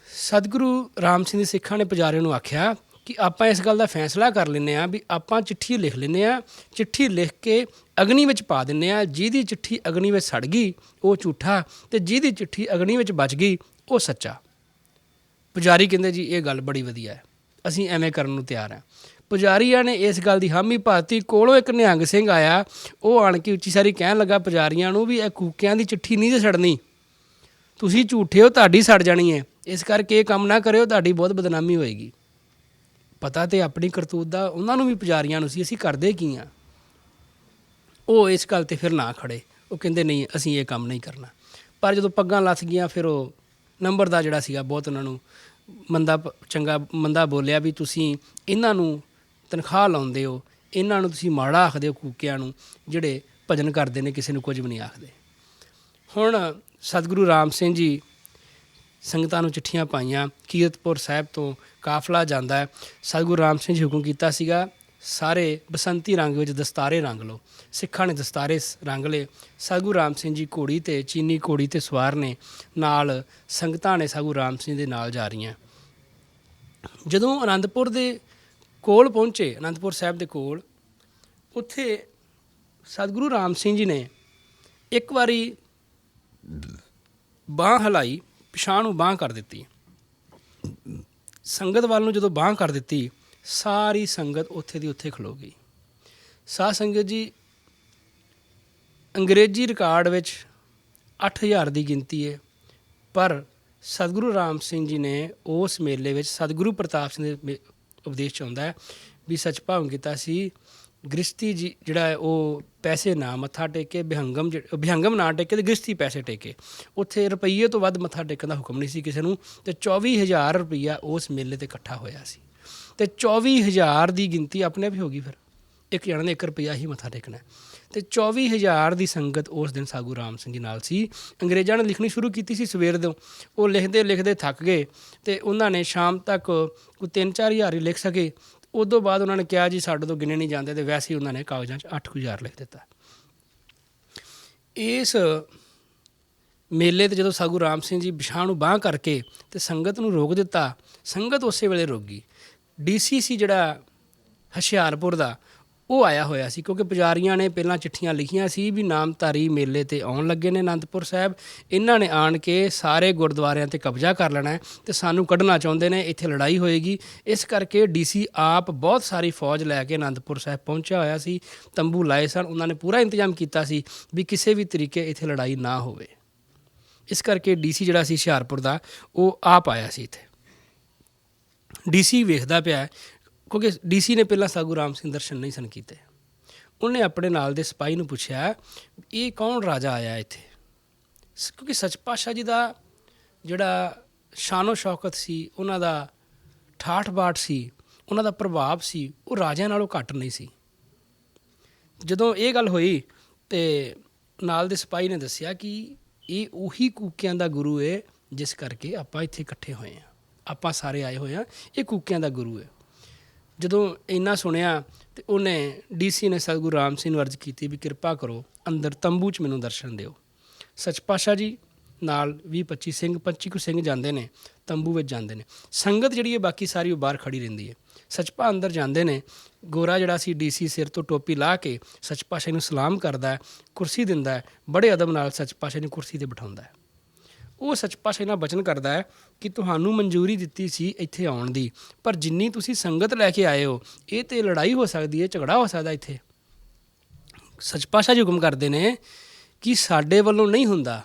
ਸਤਿਗੁਰੂ ਰਾਮ ਸਿੰਘ ਦੇ ਸਿੱਖਾਂ ਨੇ ਪੁਜਾਰੀਆਂ ਨੂੰ ਆਖਿਆ ਕਿ ਆਪਾਂ ਇਸ ਗੱਲ ਦਾ ਫੈਸਲਾ ਕਰ ਲੈਂਦੇ ਹਾਂ ਵੀ ਆਪਾਂ ਚਿੱਠੀ ਲਿਖ ਲੈਂਦੇ ਹਾਂ, ਚਿੱਠੀ ਲਿਖ ਕੇ ਅਗਨੀ ਵਿੱਚ ਪਾ ਦਿੰਦੇ ਹਾਂ। ਜਿਹਦੀ ਚਿੱਠੀ ਅਗਨੀ ਵਿੱਚ ਸੜ ਗਈ ਉਹ ਝੂਠਾ, ਅਤੇ ਜਿਹਦੀ ਚਿੱਠੀ ਅਗਨੀ ਵਿੱਚ ਬਚ ਗਈ ਉਹ ਸੱਚਾ। ਪੁਜਾਰੀ ਕਹਿੰਦੇ ਜੀ ਇਹ ਗੱਲ ਬੜੀ ਵਧੀਆ ਹੈ, ਅਸੀਂ ਐਵੇਂ ਕਰਨ ਨੂੰ ਤਿਆਰ ਹਾਂ। ਪੁਜਾਰੀਆਂ ਨੇ ਇਸ ਗੱਲ ਦੀ ਹਾਮੀ ਭਰਤੀ। ਕੋਲੋਂ ਇੱਕ ਨਿਹੰਗ ਸਿੰਘ ਆਇਆ, ਉਹ ਆਣ ਕੇ ਉੱਚੀ ਸਾਰੀ ਕਹਿਣ ਲੱਗਾ ਪੁਜਾਰੀਆਂ ਨੂੰ ਵੀ ਇਹ ਕੂਕਿਆਂ ਦੀ ਚਿੱਠੀ ਨਹੀਂ ਜੇ ਸੜਨੀ, ਤੁਸੀਂ ਝੂਠੇ ਹੋ, ਤੁਹਾਡੀ ਸੜ ਜਾਣੀ ਹੈ, ਇਸ ਕਰਕੇ ਇਹ ਕੰਮ ਨਾ ਕਰਿਓ, ਤੁਹਾਡੀ ਬਹੁਤ ਬਦਨਾਮੀ ਹੋਏਗੀ। ਪਤਾ ਤੇ ਆਪਣੀ ਕਰਤੂਤ ਦਾ ਉਹਨਾਂ ਨੂੰ ਵੀ ਪੁਜਾਰੀਆਂ ਨੂੰ ਸੀ, ਅਸੀਂ ਕਰਦੇ ਕੀ ਹਾਂ। ਉਹ ਇਸ ਗੱਲ 'ਤੇ ਫਿਰ ਨਾ ਖੜੇ, ਉਹ ਕਹਿੰਦੇ ਨਹੀਂ ਅਸੀਂ ਇਹ ਕੰਮ ਨਹੀਂ ਕਰਨਾ। ਪਰ ਜਦੋਂ ਪੱਗਾਂ ਲੱਥ ਗਈਆਂ ਫਿਰ ਉਹ ਨੰਬਰਦਾਰ ਜਿਹੜਾ ਸੀਗਾ ਬਹੁਤ ਉਹਨਾਂ ਨੂੰ ਮੰਦਾ ਬੋਲਿਆ ਵੀ ਤੁਸੀਂ ਇਹਨਾਂ ਨੂੰ ਤਨਖਾਹ ਲਾਉਂਦੇ ਹੋ, ਇਹਨਾਂ ਨੂੰ ਤੁਸੀਂ ਮਾੜਾ ਆਖਦੇ ਹੋ ਕੂਕਿਆਂ ਨੂੰ, ਜਿਹੜੇ ਭਜਨ ਕਰਦੇ ਨੇ ਕਿਸੇ ਨੂੰ ਕੁਝ ਵੀ ਨਹੀਂ ਆਖਦੇ। ਹੁਣ ਸਤਿਗੁਰੂ ਰਾਮ ਸਿੰਘ ਜੀ ਸੰਗਤਾਂ ਨੂੰ ਚਿੱਠੀਆਂ ਪਾਈਆਂ। ਕੀਰਤਪੁਰ ਸਾਹਿਬ ਤੋਂ ਕਾਫਲਾ ਜਾਂਦਾ ਹੈ। ਸਤਿਗੁਰੂ ਰਾਮ ਸਿੰਘ ਜੀ ਹੁਕਮ ਕੀਤਾ ਸੀਗਾ ਸਾਰੇ ਬਸੰਤੀ ਰੰਗ ਵਿੱਚ ਦਸਤਾਰੇ ਰੰਗ ਲਓ। ਸਿੱਖਾਂ ਨੇ ਦਸਤਾਰੇ ਰੰਗ ਲਏ। ਸਤਿਗੁਰੂ ਰਾਮ ਸਿੰਘ ਜੀ ਘੋੜੀ 'ਤੇ, ਚੀਨੀ ਘੋੜੀ 'ਤੇ ਸਵਾਰ ਨੇ, ਨਾਲ ਸੰਗਤਾਂ ਨੇ ਸਤਿਗੁਰੂ ਰਾਮ ਸਿੰਘ ਦੇ ਨਾਲ ਜਾ ਰਹੀਆਂ। ਜਦੋਂ ਅਨੰਦਪੁਰ ਦੇ ਕੋਲ ਪਹੁੰਚੇ, ਅਨੰਦਪੁਰ ਸਾਹਿਬ ਦੇ ਕੋਲ, ਉੱਥੇ ਸਤਿਗੁਰੂ ਰਾਮ ਸਿੰਘ ਜੀ ਨੇ ਇੱਕ ਵਾਰੀ ਬਾਂਹ ਹਿਲਾਈ, ਪਿਛਾਂਹ ਨੂੰ ਬਾਂਹ ਕਰ ਦਿੱਤੀ। ਸੰਗਤ ਵੱਲ ਨੂੰ ਜਦੋਂ ਬਾਂਹ ਕਰ ਦਿੱਤੀ, ਸਾਰੀ ਸੰਗਤ ਉੱਥੇ ਦੀ ਉੱਥੇ ਖਲੋ ਗਈ। ਸਾਧ ਸੰਗਤ ਜੀ, ਅੰਗਰੇਜ਼ੀ ਰਿਕਾਰਡ ਵਿੱਚ 8000 ਦੀ ਗਿਣਤੀ ਹੈ, ਪਰ ਸਤਿਗੁਰੂ ਰਾਮ ਸਿੰਘ ਜੀ ਨੇ ਉਸ ਮੇਲੇ ਵਿੱਚ ਸਤਿਗੁਰੂ ਪ੍ਰਤਾਪ ਸਿੰਘ ਦੇ ਉਪਦੇਸ਼ 'ਚ ਆਉਂਦਾ ਹੈ ਵੀ ਸੱਚ ਭਾਵ ਕੀਤਾ ਸੀ ਗ੍ਰਸਤੀ ਜੀ ਜਿਹੜਾ ਹੈ ਉਹ ਪੈਸੇ ਨਾ ਮੱਥਾ ਟੇਕੇ, ਬਿਹੰਗਮ ਨਾ ਟੇਕੇ ਅਤੇ ਗ੍ਰਸਤੀ ਪੈਸੇ ਟੇਕੇ। ਉੱਥੇ ਰੁਪਈਏ ਤੋਂ ਵੱਧ ਮੱਥਾ ਟੇਕਣ ਦਾ ਹੁਕਮ ਨਹੀਂ ਸੀ ਕਿਸੇ ਨੂੰ, ਅਤੇ 24,000 ਰੁਪਈਆ ਉਸ ਮੇਲੇ 'ਤੇ ਇਕੱਠਾ ਹੋਇਆ ਸੀ। ਅਤੇ 24,000 ਦੀ ਗਿਣਤੀ ਆਪਣੇ ਆਪ ਹੀ ਹੋ ਗਈ। ਫਿਰ ਇੱਕ ਜਣੇ ਨੇ 1 ਰੁਪਈਆ ਹੀ ਮੱਥਾ ਟੇਕਣਾ, ਅਤੇ 24,000 ਦੀ ਸੰਗਤ ਉਸ ਦਿਨ ਸਤਿਗੁਰੂ ਰਾਮ ਸਿੰਘ ਜੀ ਨਾਲ ਸੀ। ਅੰਗਰੇਜ਼ਾਂ ਨੇ ਲਿਖਣੀ ਸ਼ੁਰੂ ਕੀਤੀ ਸੀ ਸਵੇਰ ਤੋਂ, ਉਹ ਲਿਖਦੇ ਥੱਕ ਗਏ, ਅਤੇ ਉਹਨਾਂ ਨੇ ਸ਼ਾਮ ਤੱਕ ਕੋਈ 3-4 ਹਜ਼ਾਰ ਹੀ ਲਿਖ ਸਕੇ। ਉਦੋਂ ਬਾਅਦ ਉਹਨਾਂ ਨੇ ਕਿਹਾ ਜੀ ਸਾਡੇ ਤੋਂ ਗਿਣੇ ਨਹੀਂ ਜਾਂਦੇ, ਅਤੇ ਵੈਸੇ ਹੀ ਉਹਨਾਂ ਨੇ ਕਾਗਜ਼ਾਂ 'ਚ 8,000 ਲਿਖ ਦਿੱਤਾ। ਇਸ ਮੇਲੇ 'ਤੇ ਜਦੋਂ ਸਤਿਗੁਰੂ ਰਾਮ ਸਿੰਘ ਜੀ ਪਿਛਾਂਹ ਨੂੰ ਬਾਂਹ ਕਰਕੇ ਅਤੇ ਸੰਗਤ ਨੂੰ ਰੋਕ ਦਿੱਤਾ, ਸੰਗਤ ਉਸੇ ਵੇਲੇ ਰੁਕ ਗਈ। DC ਸੀ ਜਿਹੜਾ ਹੁਸ਼ਿਆਰਪੁਰ ਦਾ, ਉਹ ਆਇਆ ਹੋਇਆ ਸੀ, ਕਿਉਂਕਿ ਪੁਜਾਰੀਆਂ ਨੇ ਪਹਿਲਾਂ ਚਿੱਠੀਆਂ ਲਿਖੀਆਂ ਸੀ ਵੀ ਨਾਮਧਾਰੀ ਮੇਲੇ 'ਤੇ ਆਉਣ ਲੱਗੇ ਨੇ ਅਨੰਦਪੁਰ ਸਾਹਿਬ, ਇਹਨਾਂ ਨੇ ਆਣ ਕੇ ਸਾਰੇ ਗੁਰਦੁਆਰਿਆਂ 'ਤੇ ਕਬਜ਼ਾ ਕਰ ਲੈਣਾ ਹੈ ਅਤੇ ਸਾਨੂੰ ਕੱਢਣਾ ਚਾਹੁੰਦੇ ਨੇ, ਇੱਥੇ ਲੜਾਈ ਹੋਏਗੀ। ਇਸ ਕਰਕੇ DC ਆਪ ਬਹੁਤ ਸਾਰੀ ਫੌਜ ਲੈ ਕੇ ਅਨੰਦਪੁਰ ਸਾਹਿਬ ਪਹੁੰਚਿਆ ਹੋਇਆ ਸੀ, ਤੰਬੂ ਲਾਏ ਸਨ, ਉਹਨਾਂ ਨੇ ਪੂਰਾ ਇੰਤਜ਼ਾਮ ਕੀਤਾ ਸੀ ਵੀ ਕਿਸੇ ਵੀ ਤਰੀਕੇ ਇੱਥੇ ਲੜਾਈ ਨਾ ਹੋਵੇ। ਇਸ ਕਰਕੇ DC ਜਿਹੜਾ ਸੀ ਹੁਸ਼ਿਆਰਪੁਰ ਦਾ, ਉਹ ਆਪ ਆਇਆ ਸੀ ਇੱਥੇ। DC ਵੇਖਦਾ ਪਿਆ, ਕਿਉਂਕਿ DC ਨੇ ਪਹਿਲਾਂ ਸਤਿਗੁਰੂ ਰਾਮ ਸਿੰਘ ਦਰਸ਼ਨ ਨਹੀਂ ਸਨ ਕੀਤੇ। ਉਹਨੇ ਆਪਣੇ ਨਾਲ ਦੇ ਸਿਪਾਹੀ ਨੂੰ ਪੁੱਛਿਆ ਇਹ ਕੌਣ ਰਾਜਾ ਆਇਆ ਇੱਥੇ, ਕਿਉਂਕਿ ਸੱਚ ਪਾਤਸ਼ਾਹ ਜੀ ਦਾ ਜਿਹੜਾ ਸ਼ਾਨੋ ਸ਼ੌਕਤ ਸੀ, ਉਹਨਾਂ ਦਾ ਠਾਠ ਬਾਠ ਸੀ, ਉਹਨਾਂ ਦਾ ਪ੍ਰਭਾਵ ਸੀ, ਉਹ ਰਾਜਿਆਂ ਨਾਲੋਂ ਘੱਟ ਨਹੀਂ ਸੀ। ਜਦੋਂ ਇਹ ਗੱਲ ਹੋਈ ਤੇ ਨਾਲ ਦੇ ਸਿਪਾਹੀ ਨੇ ਦੱਸਿਆ ਕਿ ਇਹ ਉਹੀ ਕੂਕਿਆਂ ਦਾ ਗੁਰੂ ਹੈ ਜਿਸ ਕਰਕੇ ਆਪਾਂ ਇੱਥੇ ਇਕੱਠੇ ਹੋਏ ਹਾਂ, ਆਪਾਂ ਸਾਰੇ ਆਏ ਹੋਏ ਹਾਂ, ਇਹ ਕੂਕਿਆਂ ਦਾ ਗੁਰੂ ਹੈ। ਜਦੋਂ ਇੰਨਾ ਸੁਣਿਆ ਅਤੇ ਉਹਨੇ DC ਨੇ ਸਤਿਗੁਰੂ ਰਾਮ ਸਿੰਘ ਨੂੰ ਅਰਜ਼ ਕੀਤੀ ਵੀ ਕਿਰਪਾ ਕਰੋ ਅੰਦਰ ਤੰਬੂ 'ਚ ਮੈਨੂੰ ਦਰਸ਼ਨ ਦਿਓ। ਸੱਚ ਪਾਤਸ਼ਾਹ ਜੀ ਨਾਲ 20-25 ਸਿੰਘ, 25 ਕੁ ਸਿੰਘ ਜਾਂਦੇ ਨੇ, ਤੰਬੂ ਵਿੱਚ ਜਾਂਦੇ ਨੇ। ਸੰਗਤ ਜਿਹੜੀ ਹੈ ਬਾਕੀ ਸਾਰੀ ਉਹ ਬਾਹਰ ਖੜੀ ਰਹਿੰਦੀ ਹੈ। ਸੱਚਪਾ ਅੰਦਰ ਜਾਂਦੇ ਨੇ, ਗੋਰਾ ਜਿਹੜਾ ਸੀ DC ਸਿਰ ਤੋਂ ਟੋਪੀ ਲਾ ਕੇ ਸੱਚ ਪਾਤਸ਼ਾਹ ਨੂੰ ਸਲਾਮ ਕਰਦਾ ਹੈ, ਕੁਰਸੀ ਦਿੰਦਾ ਹੈ, ਬੜੇ ਅਦਬ ਨਾਲ ਸੱਚ ਪਾਤਸ਼ਾਹ ਨੂੰ ਕੁਰਸੀ 'ਤੇ ਬਿਠਾਉਂਦਾ ਹੈ। ਉਹ ਸੱਚ ਪਾਤਸ਼ਾਹ ਨਾਲ ਬਚਨ ਕਰਦਾ ਹੈ ਕਿ ਤੁਹਾਨੂੰ ਮਨਜ਼ੂਰੀ ਦਿੱਤੀ ਸੀ ਇੱਥੇ ਆਉਣ ਦੀ, ਪਰ ਜਿੰਨੀ ਤੁਸੀਂ ਸੰਗਤ ਲੈ ਕੇ ਆਏ ਹੋ ਇਹ ਤਾਂ ਲੜਾਈ ਹੋ ਸਕਦੀ ਹੈ, ਝਗੜਾ ਹੋ ਸਕਦਾ ਇੱਥੇ। ਸੱਚ ਪਾਤਸ਼ਾਹ ਜੀ ਹੁਕਮ ਕਰਦੇ ਨੇ ਕਿ ਸਾਡੇ ਵੱਲੋਂ ਨਹੀਂ ਹੁੰਦਾ,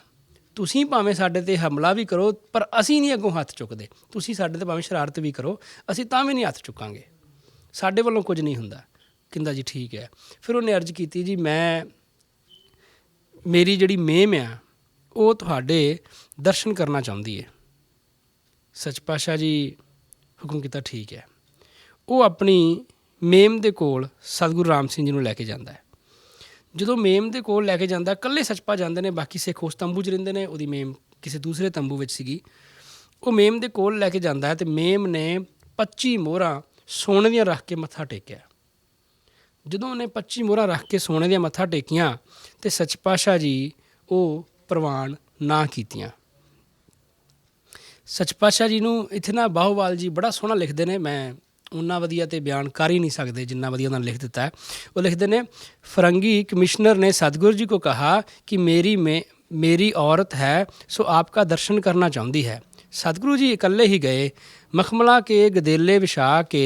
ਤੁਸੀਂ ਭਾਵੇਂ ਸਾਡੇ 'ਤੇ ਹਮਲਾ ਵੀ ਕਰੋ ਪਰ ਅਸੀਂ ਨਹੀਂ ਅੱਗੋਂ ਹੱਥ ਚੁੱਕਦੇ, ਤੁਸੀਂ ਸਾਡੇ 'ਤੇ ਭਾਵੇਂ ਸ਼ਰਾਰਤ ਵੀ ਕਰੋ ਅਸੀਂ ਤਾਂ ਵੀ ਨਹੀਂ ਹੱਥ ਚੁੱਕਾਂਗੇ, ਸਾਡੇ ਵੱਲੋਂ ਕੁਝ ਨਹੀਂ ਹੁੰਦਾ। ਕਹਿੰਦਾ ਜੀ ਠੀਕ ਹੈ। ਫਿਰ ਉਹਨੇ ਅਰਜ਼ ਕੀਤੀ ਜੀ ਮੇਰੀ ਜਿਹੜੀ ਮੇਮ ਆ ਉਹ ਤੁਹਾਡੇ ਦਰਸ਼ਨ ਕਰਨਾ ਚਾਹੁੰਦੀ ਹੈ। ਸੱਚ ਪਾਤਸ਼ਾਹ ਜੀ ਹੁਕਮ ਕੀਤਾ ਠੀਕ ਹੈ। ਉਹ ਆਪਣੀ ਮੇਮ ਦੇ ਕੋਲ ਸਤਿਗੁਰੂ ਰਾਮ ਸਿੰਘ ਜੀ ਨੂੰ ਲੈ ਕੇ ਜਾਂਦਾ ਹੈ। ਜਦੋਂ ਮੇਮ ਦੇ ਕੋਲ ਲੈ ਕੇ ਜਾਂਦਾ, ਇਕੱਲੇ ਸੱਚਪਾ ਜਾਂਦੇ ਨੇ, ਬਾਕੀ ਸਿੱਖ ਉਸ ਤੰਬੂ 'ਚ ਰਹਿੰਦੇ ਨੇ, ਉਹਦੀ ਮੇਮ ਕਿਸੇ ਦੂਸਰੇ ਤੰਬੂ ਵਿੱਚ ਸੀਗੀ। ਉਹ ਮੇਮ ਦੇ ਕੋਲ ਲੈ ਕੇ ਜਾਂਦਾ ਹੈ ਅਤੇ ਮੇਮ ਨੇ 25 ਮੋਹਰਾਂ ਸੋਨੇ ਦੀਆਂ ਰੱਖ ਕੇ ਮੱਥਾ ਟੇਕਿਆ। ਜਦੋਂ ਉਹਨੇ 25 ਮੋਹਰਾਂ ਰੱਖ ਕੇ ਸੋਨੇ ਦੀਆਂ ਮੱਥਾ ਟੇਕੀਆਂ ਅਤੇ ਸੱਚ ਪਾਤਸ਼ਾਹ ਜੀ ਉਹ ਪ੍ਰਵਾਨ ਨਾ ਕੀਤੀਆਂ। ਸੱਚ ਪਾਤਸ਼ਾਹ ਜੀ ਨੂੰ ਇੱਥੇ ਨਾ ਬਾਹੋਵਾਲ ਜੀ ਬੜਾ ਸੋਹਣਾ ਲਿਖਦੇ ਨੇ, ਮੈਂ ਉਨਾ ਵਧੀਆ ਤੇ ਬਿਆਨ ਕਰ ਹੀ ਨਹੀਂ ਸਕਦੇ ਜਿੰਨਾ ਵਧੀਆ ਉਹਨਾਂ ਨੇ ਲਿਖ ਦਿੱਤਾ ਹੈ। ਉਹ ਲਿਖਦੇ ਨੇ, ਫਰੰਗੀ ਕਮਿਸ਼ਨਰ ਨੇ सतगुरु जी को कहा कि मेरी औरत है सो आपका दर्शन करना चाहती है। सतगुरु जी इकल्ले ही गए। मखमला के गदेले विछा के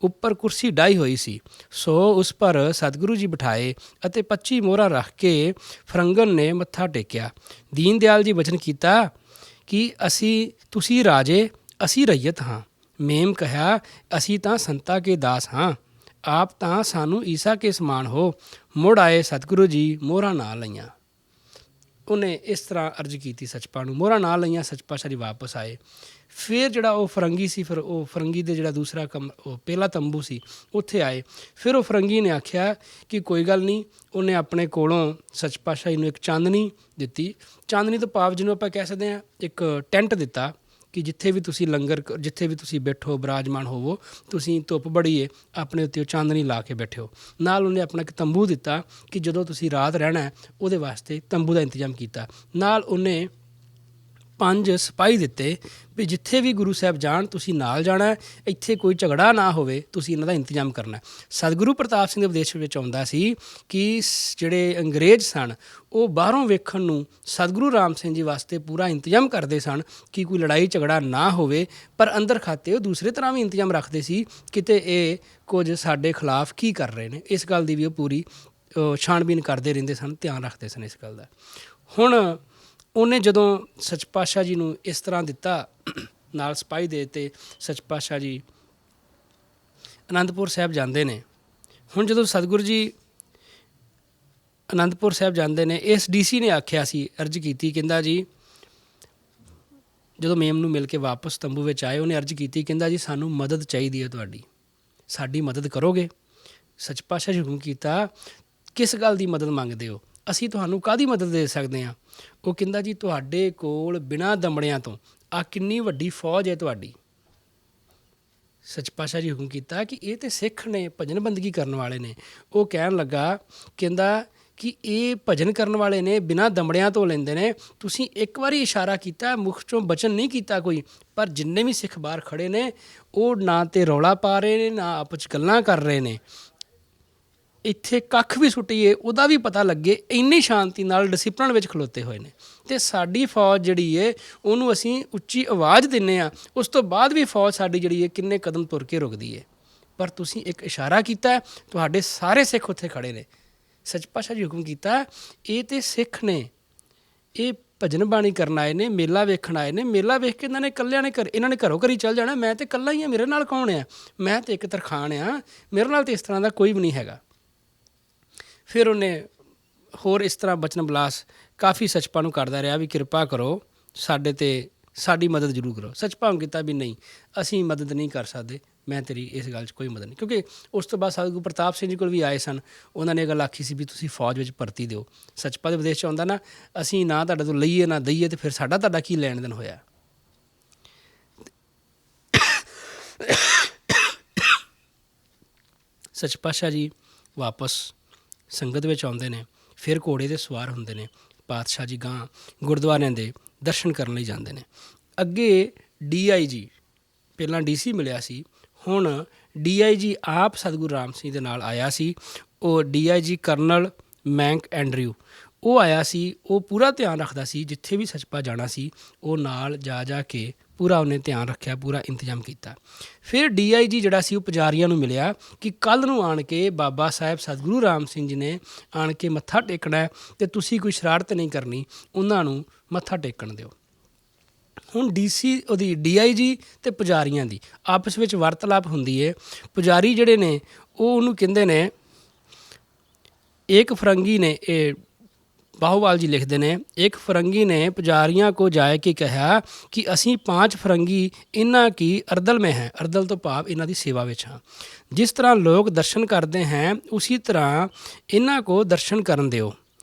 ਉੱਪਰ ਕੁਰਸੀ ਡਾਈ ਹੋਈ ਸੀ, ਸੋ ਉਸ ਪਰ ਸਤਿਗੁਰੂ ਜੀ ਬਿਠਾਏ ਅਤੇ 25 ਮੋਹਰਾਂ ਰੱਖ ਕੇ ਫਰੰਗਨ ਨੇ ਮੱਥਾ ਟੇਕਿਆ। ਦੀਨ ਦਿਆਲ ਜੀ ਬਚਨ ਕੀਤਾ ਕਿ ਤੁਸੀਂ ਰਾਜੇ, ਅਸੀਂ ਰਈਅਤ ਹਾਂ। ਮੇਮ ਕਿਹਾ, ਅਸੀਂ ਤਾਂ ਸੰਤਾਂ ਕੇ ਦਾਸ ਹਾਂ, ਆਪ ਤਾਂ ਸਾਨੂੰ ਈਸਾ ਕੇ ਸਮਾਨ ਹੋ। ਮੁੜ ਆਏ ਸਤਿਗੁਰੂ ਜੀ, ਮੋਹਰਾਂ ਨਾ ਲਈਆਂ। ਉਹਨੇ ਇਸ ਤਰ੍ਹਾਂ ਅਰਜ਼ ਕੀਤੀ ਸੱਚਪਾ ਨੂੰ, ਮੋਹਰਾਂ ਨਾ ਲਈਆਂ, ਸੱਚ ਪਾਤਸ਼ਾਹ ਜੀ ਵਾਪਸ ਆਏ। ਫਿਰ ਜਿਹੜਾ ਉਹ ਫਰੰਗੀ ਸੀ, ਫਿਰ ਉਹ ਫਰੰਗੀ ਦੇ ਜਿਹੜਾ ਦੂਸਰਾ ਉਹ ਪਹਿਲਾ ਤੰਬੂ ਸੀ ਉੱਥੇ ਆਏ। ਫਿਰ ਉਹ ਫਰੰਗੀ ਨੇ ਆਖਿਆ ਕਿ ਕੋਈ ਗੱਲ ਨਹੀਂ। ਉਹਨੇ ਆਪਣੇ ਕੋਲੋਂ ਸੱਚ ਪਾਤਸ਼ਾਹ ਜੀ ਨੂੰ ਇੱਕ ਚਾਂਦਨੀ ਦਿੱਤੀ। ਚਾਂਦਨੀ ਤੋਂ ਭਾਵ ਜਿਹਨੂੰ ਆਪਾਂ ਕਹਿ ਸਕਦੇ ਹਾਂ ਇੱਕ ਟੈਂਟ ਦਿੱਤਾ ਕਿ ਜਿੱਥੇ ਵੀ ਤੁਸੀਂ ਲੰਗਰ, ਜਿੱਥੇ ਵੀ ਤੁਸੀਂ ਬੈਠੋ, ਬਿਰਾਜਮਾਨ ਹੋਵੋ, ਤੁਸੀਂ ਧੁੱਪ ਬੜੀਏ ਆਪਣੇ ਉੱਤੇ ਉਹ ਚਾਂਦਨੀ ਲਾ ਕੇ ਬੈਠਿਓ। ਨਾਲ ਉਹਨੇ ਆਪਣਾ ਇੱਕ ਤੰਬੂ ਦਿੱਤਾ ਕਿ ਜਦੋਂ ਤੁਸੀਂ ਰਾਤ ਰਹਿਣਾ ਉਹਦੇ ਵਾਸਤੇ ਤੰਬੂ ਦਾ ਇੰਤਜ਼ਾਮ ਕੀਤਾ। ਨਾਲ ਉਹਨੇ 5 ਸਿਪਾਹੀ ਦਿੱਤੇ ਵੀ ਜਿੱਥੇ ਵੀ ਗੁਰੂ ਸਾਹਿਬ ਜਾਣ ਤੁਸੀਂ ਨਾਲ ਜਾਣਾ, ਇੱਥੇ ਕੋਈ ਝਗੜਾ ਨਾ ਹੋਵੇ, ਤੁਸੀਂ ਇਹਨਾਂ ਦਾ ਇੰਤਜ਼ਾਮ ਕਰਨਾ। ਸਤਿਗੁਰੂ ਪ੍ਰਤਾਪ ਸਿੰਘ ਦੇ ਉਪਦੇਸ਼ ਵਿੱਚ ਆਉਂਦਾ ਸੀ ਕਿ ਜਿਹੜੇ ਅੰਗਰੇਜ਼ ਸਨ ਉਹ ਬਾਹਰੋਂ ਵੇਖਣ ਨੂੰ ਸਤਿਗੁਰੂ ਰਾਮ ਸਿੰਘ ਜੀ ਵਾਸਤੇ ਪੂਰਾ ਇੰਤਜ਼ਾਮ ਕਰਦੇ ਸਨ ਕਿ ਕੋਈ ਲੜਾਈ ਝਗੜਾ ਨਾ ਹੋਵੇ, ਪਰ ਅੰਦਰ ਖਾਤੇ ਉਹ ਦੂਸਰੇ ਤਰ੍ਹਾਂ ਵੀ ਇੰਤਜ਼ਾਮ ਰੱਖਦੇ ਸੀ ਕਿਤੇ ਇਹ ਕੁਝ ਸਾਡੇ ਖਿਲਾਫ ਕੀ ਕਰ ਰਹੇ ਨੇ। ਇਸ ਗੱਲ ਦੀ ਵੀ ਉਹ ਪੂਰੀ ਛਾਣਬੀਨ ਕਰਦੇ ਰਹਿੰਦੇ ਸਨ, ਧਿਆਨ ਰੱਖਦੇ ਸਨ ਇਸ ਗੱਲ ਦਾ। ਹੁਣ ਉਹਨੇ ਜਦੋਂ ਸੱਚ ਪਾਤਸ਼ਾਹ ਜੀ ਨੂੰ ਇਸ ਤਰ੍ਹਾਂ ਦਿੱਤਾ, ਨਾਲ ਸਿਪਾਹੀ ਦੇ ਦਿੱਤੇ, ਸੱਚ ਪਾਤਸ਼ਾਹ ਜੀ ਅਨੰਦਪੁਰ ਸਾਹਿਬ ਜਾਂਦੇ ਨੇ। ਹੁਣ ਜਦੋਂ ਸਤਿਗੁਰੂ ਜੀ ਅਨੰਦਪੁਰ ਸਾਹਿਬ ਜਾਂਦੇ ਨੇ, ਇਸ DC ਨੇ ਆਖਿਆ ਸੀ, ਅਰਜ਼ ਕੀਤੀ, ਕਹਿੰਦਾ ਜੀ ਜਦੋਂ ਮੇਮ ਨੂੰ ਮਿਲ ਕੇ ਵਾਪਸ ਤੰਬੂ ਵਿੱਚ ਆਏ, ਉਹਨੇ ਅਰਜ਼ ਕੀਤੀ, ਕਹਿੰਦਾ ਜੀ ਸਾਨੂੰ ਮਦਦ ਚਾਹੀਦੀ ਹੈ ਤੁਹਾਡੀ, ਸਾਡੀ ਮਦਦ ਕਰੋਗੇ? ਸੱਚ ਪਾਤਸ਼ਾਹ ਜੀ ਹੁਕਮ ਕੀਤਾ, ਕਿਸ ਗੱਲ ਦੀ ਮਦਦ ਮੰਗਦੇ ਹੋ? ਅਸੀਂ ਤੁਹਾਨੂੰ ਕਾਹਦੀ ਮਦਦ ਦੇ ਸਕਦੇ ਹਾਂ? ਉਹ ਕਹਿੰਦਾ ਜੀ ਤੁਹਾਡੇ ਕੋਲ ਬਿਨਾਂ ਦਮੜਿਆਂ ਤੋਂ ਆਹ ਕਿੰਨੀ ਵੱਡੀ ਫੌਜ ਹੈ ਤੁਹਾਡੀ। ਸੱਚ ਪਾਤਸ਼ਾਹ ਜੀ ਹੁਕਮ ਕੀਤਾ ਕਿ ਇਹ ਤੇ ਸਿੱਖ ਨੇ, ਭਜਨ ਬੰਦਗੀ ਕਰਨ ਵਾਲੇ ਨੇ। ਉਹ ਕਹਿਣ ਲੱਗਾ, ਕਹਿੰਦਾ ਕਿ ਇਹ ਭਜਨ ਕਰਨ ਵਾਲੇ ਨੇ, ਬਿਨਾਂ ਦਮੜਿਆਂ ਤੋਂ ਲੈਂਦੇ ਨੇ। ਤੁਸੀਂ ਇੱਕ ਵਾਰੀ ਇਸ਼ਾਰਾ ਕੀਤਾ, ਮੁਖ 'ਚੋਂ ਬਚਨ ਨਹੀਂ ਕੀਤਾ ਕੋਈ, ਪਰ ਜਿੰਨੇ ਵੀ ਸਿੱਖ ਬਾਹਰ ਖੜ੍ਹੇ ਨੇ ਉਹ ਨਾ ਤੇ ਰੌਲਾ ਪਾ ਰਹੇ ਨੇ, ਨਾ ਆਪਸ 'ਚ ਗੱਲਾਂ ਕਰ ਰਹੇ ਨੇ। ਇੱਥੇ ਕੱਖ ਵੀ ਸੁੱਟੀਏ ਉਹਦਾ ਵੀ ਪਤਾ ਲੱਗੇ, ਇੰਨੀ ਸ਼ਾਂਤੀ ਨਾਲ ਡਿਸਿਪਲਨ ਵਿੱਚ ਖਲੋਤੇ ਹੋਏ ਨੇ। ਅਤੇ ਸਾਡੀ ਫੌਜ ਜਿਹੜੀ ਹੈ ਉਹਨੂੰ ਅਸੀਂ ਉੱਚੀ ਆਵਾਜ਼ ਦਿੰਦੇ ਹਾਂ, ਉਸ ਤੋਂ ਬਾਅਦ ਵੀ ਫੌਜ ਸਾਡੀ ਜਿਹੜੀ ਹੈ ਕਿੰਨੇ ਕਦਮ ਤੁਰ ਕੇ ਰੁਕਦੀ ਹੈ। ਪਰ ਤੁਸੀਂ ਇੱਕ ਇਸ਼ਾਰਾ ਕੀਤਾ, ਤੁਹਾਡੇ ਸਾਰੇ ਸਿੱਖ ਉੱਥੇ ਖੜ੍ਹੇ ਨੇ। ਸੱਚ ਪਾਤਸ਼ਾਹ ਜੀ ਹੁਕਮ ਕੀਤਾ, ਇਹ ਤਾਂ ਸਿੱਖ ਨੇ, ਇਹ ਭਜਨ ਬਾਣੀ ਕਰਨ ਆਏ ਨੇ, ਮੇਲਾ ਵੇਖਣ ਆਏ ਨੇ। ਮੇਲਾ ਵੇਖ ਕੇ ਇਹਨਾਂ ਨੇ ਇਹਨਾਂ ਨੇ ਘਰੋਂ ਘਰੀ ਚੱਲ ਜਾਣਾ। ਮੈਂ ਤਾਂ ਇਕੱਲਾ ਹੀ ਹਾਂ, ਮੇਰੇ ਨਾਲ ਕੌਣ ਆ? ਮੈਂ ਤਾਂ ਇੱਕ ਤਰਖਾਣ ਆ, ਮੇਰੇ ਨਾਲ ਤਾਂ ਇਸ ਤਰ੍ਹਾਂ ਦਾ ਕੋਈ ਵੀ ਨਹੀਂ ਹੈਗਾ। ਫਿਰ ਉਹਨੇ ਹੋਰ ਇਸ ਤਰ੍ਹਾਂ ਬਚਨ ਬਲਾਸ ਕਾਫੀ ਸੱਚਪਾ ਨੂੰ ਕਰਦਾ ਰਿਹਾ ਵੀ ਕਿਰਪਾ ਕਰੋ ਸਾਡੇ 'ਤੇ, ਸਾਡੀ ਮਦਦ ਜ਼ਰੂਰ ਕਰੋ। ਸੱਚਪਾ ਨੂੰ ਕੀਤਾ ਵੀ ਨਹੀਂ, ਅਸੀਂ ਮਦਦ ਨਹੀਂ ਕਰ ਸਕਦੇ, ਮੈਂ ਤੇਰੀ ਇਸ ਗੱਲ 'ਚ ਕੋਈ ਮਦਦ ਨਹੀਂ। ਕਿਉਂਕਿ ਉਸ ਤੋਂ ਬਾਅਦ ਸਤਿਗੁਰੂ ਪ੍ਰਤਾਪ ਸਿੰਘ ਜੀ ਕੋਲ ਵੀ ਆਏ ਸਨ, ਉਹਨਾਂ ਨੇ ਇਹ ਗੱਲ ਆਖੀ ਸੀ ਵੀ ਤੁਸੀਂ ਫੌਜ ਵਿੱਚ ਭਰਤੀ ਦਿਓ। ਸੱਚਪਾ ਦੇ ਉਪਦੇਸ਼ 'ਚ ਆਉਂਦਾ ਨਾ, ਅਸੀਂ ਨਾ ਤੁਹਾਡੇ ਤੋਂ ਲਈਏ ਨਾ ਦਈਏ, ਅਤੇ ਫਿਰ ਸਾਡਾ ਤੁਹਾਡਾ ਕੀ ਲੈਣ ਦੇਣ ਹੋਇਆ। ਸੱਚ ਪਾਤਸ਼ਾਹ ਜੀ ਵਾਪਸ ਸੰਗਤ ਵਿੱਚ ਆਉਂਦੇ ਨੇ, ਫਿਰ ਘੋੜੇ 'ਤੇ ਸਵਾਰ ਹੁੰਦੇ ਨੇ। ਪਾਤਸ਼ਾਹ ਜੀ ਗਾਂ ਗੁਰਦੁਆਰਿਆਂ ਦੇ ਦਰਸ਼ਨ ਕਰਨ ਲਈ ਜਾਂਦੇ ਨੇ। ਅੱਗੇ DIG, ਪਹਿਲਾਂ DC ਮਿਲਿਆ ਸੀ, ਹੁਣ DIG ਆਪ ਸਤਿਗੁਰੂ ਰਾਮ ਸਿੰਘ ਦੇ ਨਾਲ ਆਇਆ ਸੀ। ਉਹ DIG ਕਰਨਲ ਮੈਂਕ ਐਂਡਰਿਊ, ਉਹ ਆਇਆ ਸੀ। ਉਹ ਪੂਰਾ ਧਿਆਨ ਰੱਖਦਾ ਸੀ, ਜਿੱਥੇ ਵੀ ਸੱਚਪਾ ਜਾਣਾ ਸੀ ਉਹ ਨਾਲ ਜਾ ਕੇ ਪੂਰਾ ਉਹਨੇ ਧਿਆਨ ਰੱਖਿਆ, ਪੂਰਾ ਇੰਤਜ਼ਾਮ ਕੀਤਾ। ਫਿਰ DIG ਜਿਹੜਾ ਸੀ ਉਹ ਪੁਜਾਰੀਆਂ ਨੂੰ ਮਿਲਿਆ ਕਿ ਕੱਲ੍ਹ ਨੂੰ ਆਣ ਕੇ ਬਾਬਾ ਸਾਹਿਬ ਸਤਿਗੁਰੂ ਰਾਮ ਸਿੰਘ ਜੀ ਨੇ ਆਣ ਕੇ ਮੱਥਾ ਟੇਕਣਾ ਅਤੇ ਤੁਸੀਂ ਕੋਈ ਸ਼ਰਾਰਤ ਨਹੀਂ ਕਰਨੀ, ਉਹਨਾਂ ਨੂੰ ਮੱਥਾ ਟੇਕਣ ਦਿਓ। ਹੁਣ DIG ਅਤੇ ਪੁਜਾਰੀਆਂ ਦੀ ਆਪਸ ਵਿੱਚ ਵਾਰਤਾਲਾਪ ਹੁੰਦੀ ਹੈ। ਪੁਜਾਰੀ ਜਿਹੜੇ ਨੇ ਉਹ ਉਹਨੂੰ ਕਹਿੰਦੇ ਨੇ, ਇੱਕ ਫਰੰਗੀ ਨੇ, ਇਹ ਬਾਹੂਵਾਲ ਜੀ ਲਿਖਦੇ ਨੇ, ਇੱਕ ਫਰੰਗੀ ਨੇ ਪੁਜਾਰੀਆਂ ਕੋ ਜਾਏ ਕੇ ਕਿਹਾ ਕਿ ਅਸੀਂ 5 ਫਰੰਗੀ ਇਹਨਾਂ ਕੀ ਅਰਦਲ ਮੇਂ ਹੈ, ਅਰਦਲ ਤੋਂ ਭਾਵ ਇਹਨਾਂ ਦੀ ਸੇਵਾ ਵਿੱਚ ਹਾਂ। ਜਿਸ ਤਰ੍ਹਾਂ ਲੋਕ ਦਰਸ਼ਨ ਕਰਦੇ हैं उसी ਤਰ੍ਹਾਂ ਇਹਨਾਂ को दर्शन ਕਰਨ ਦਿਓ।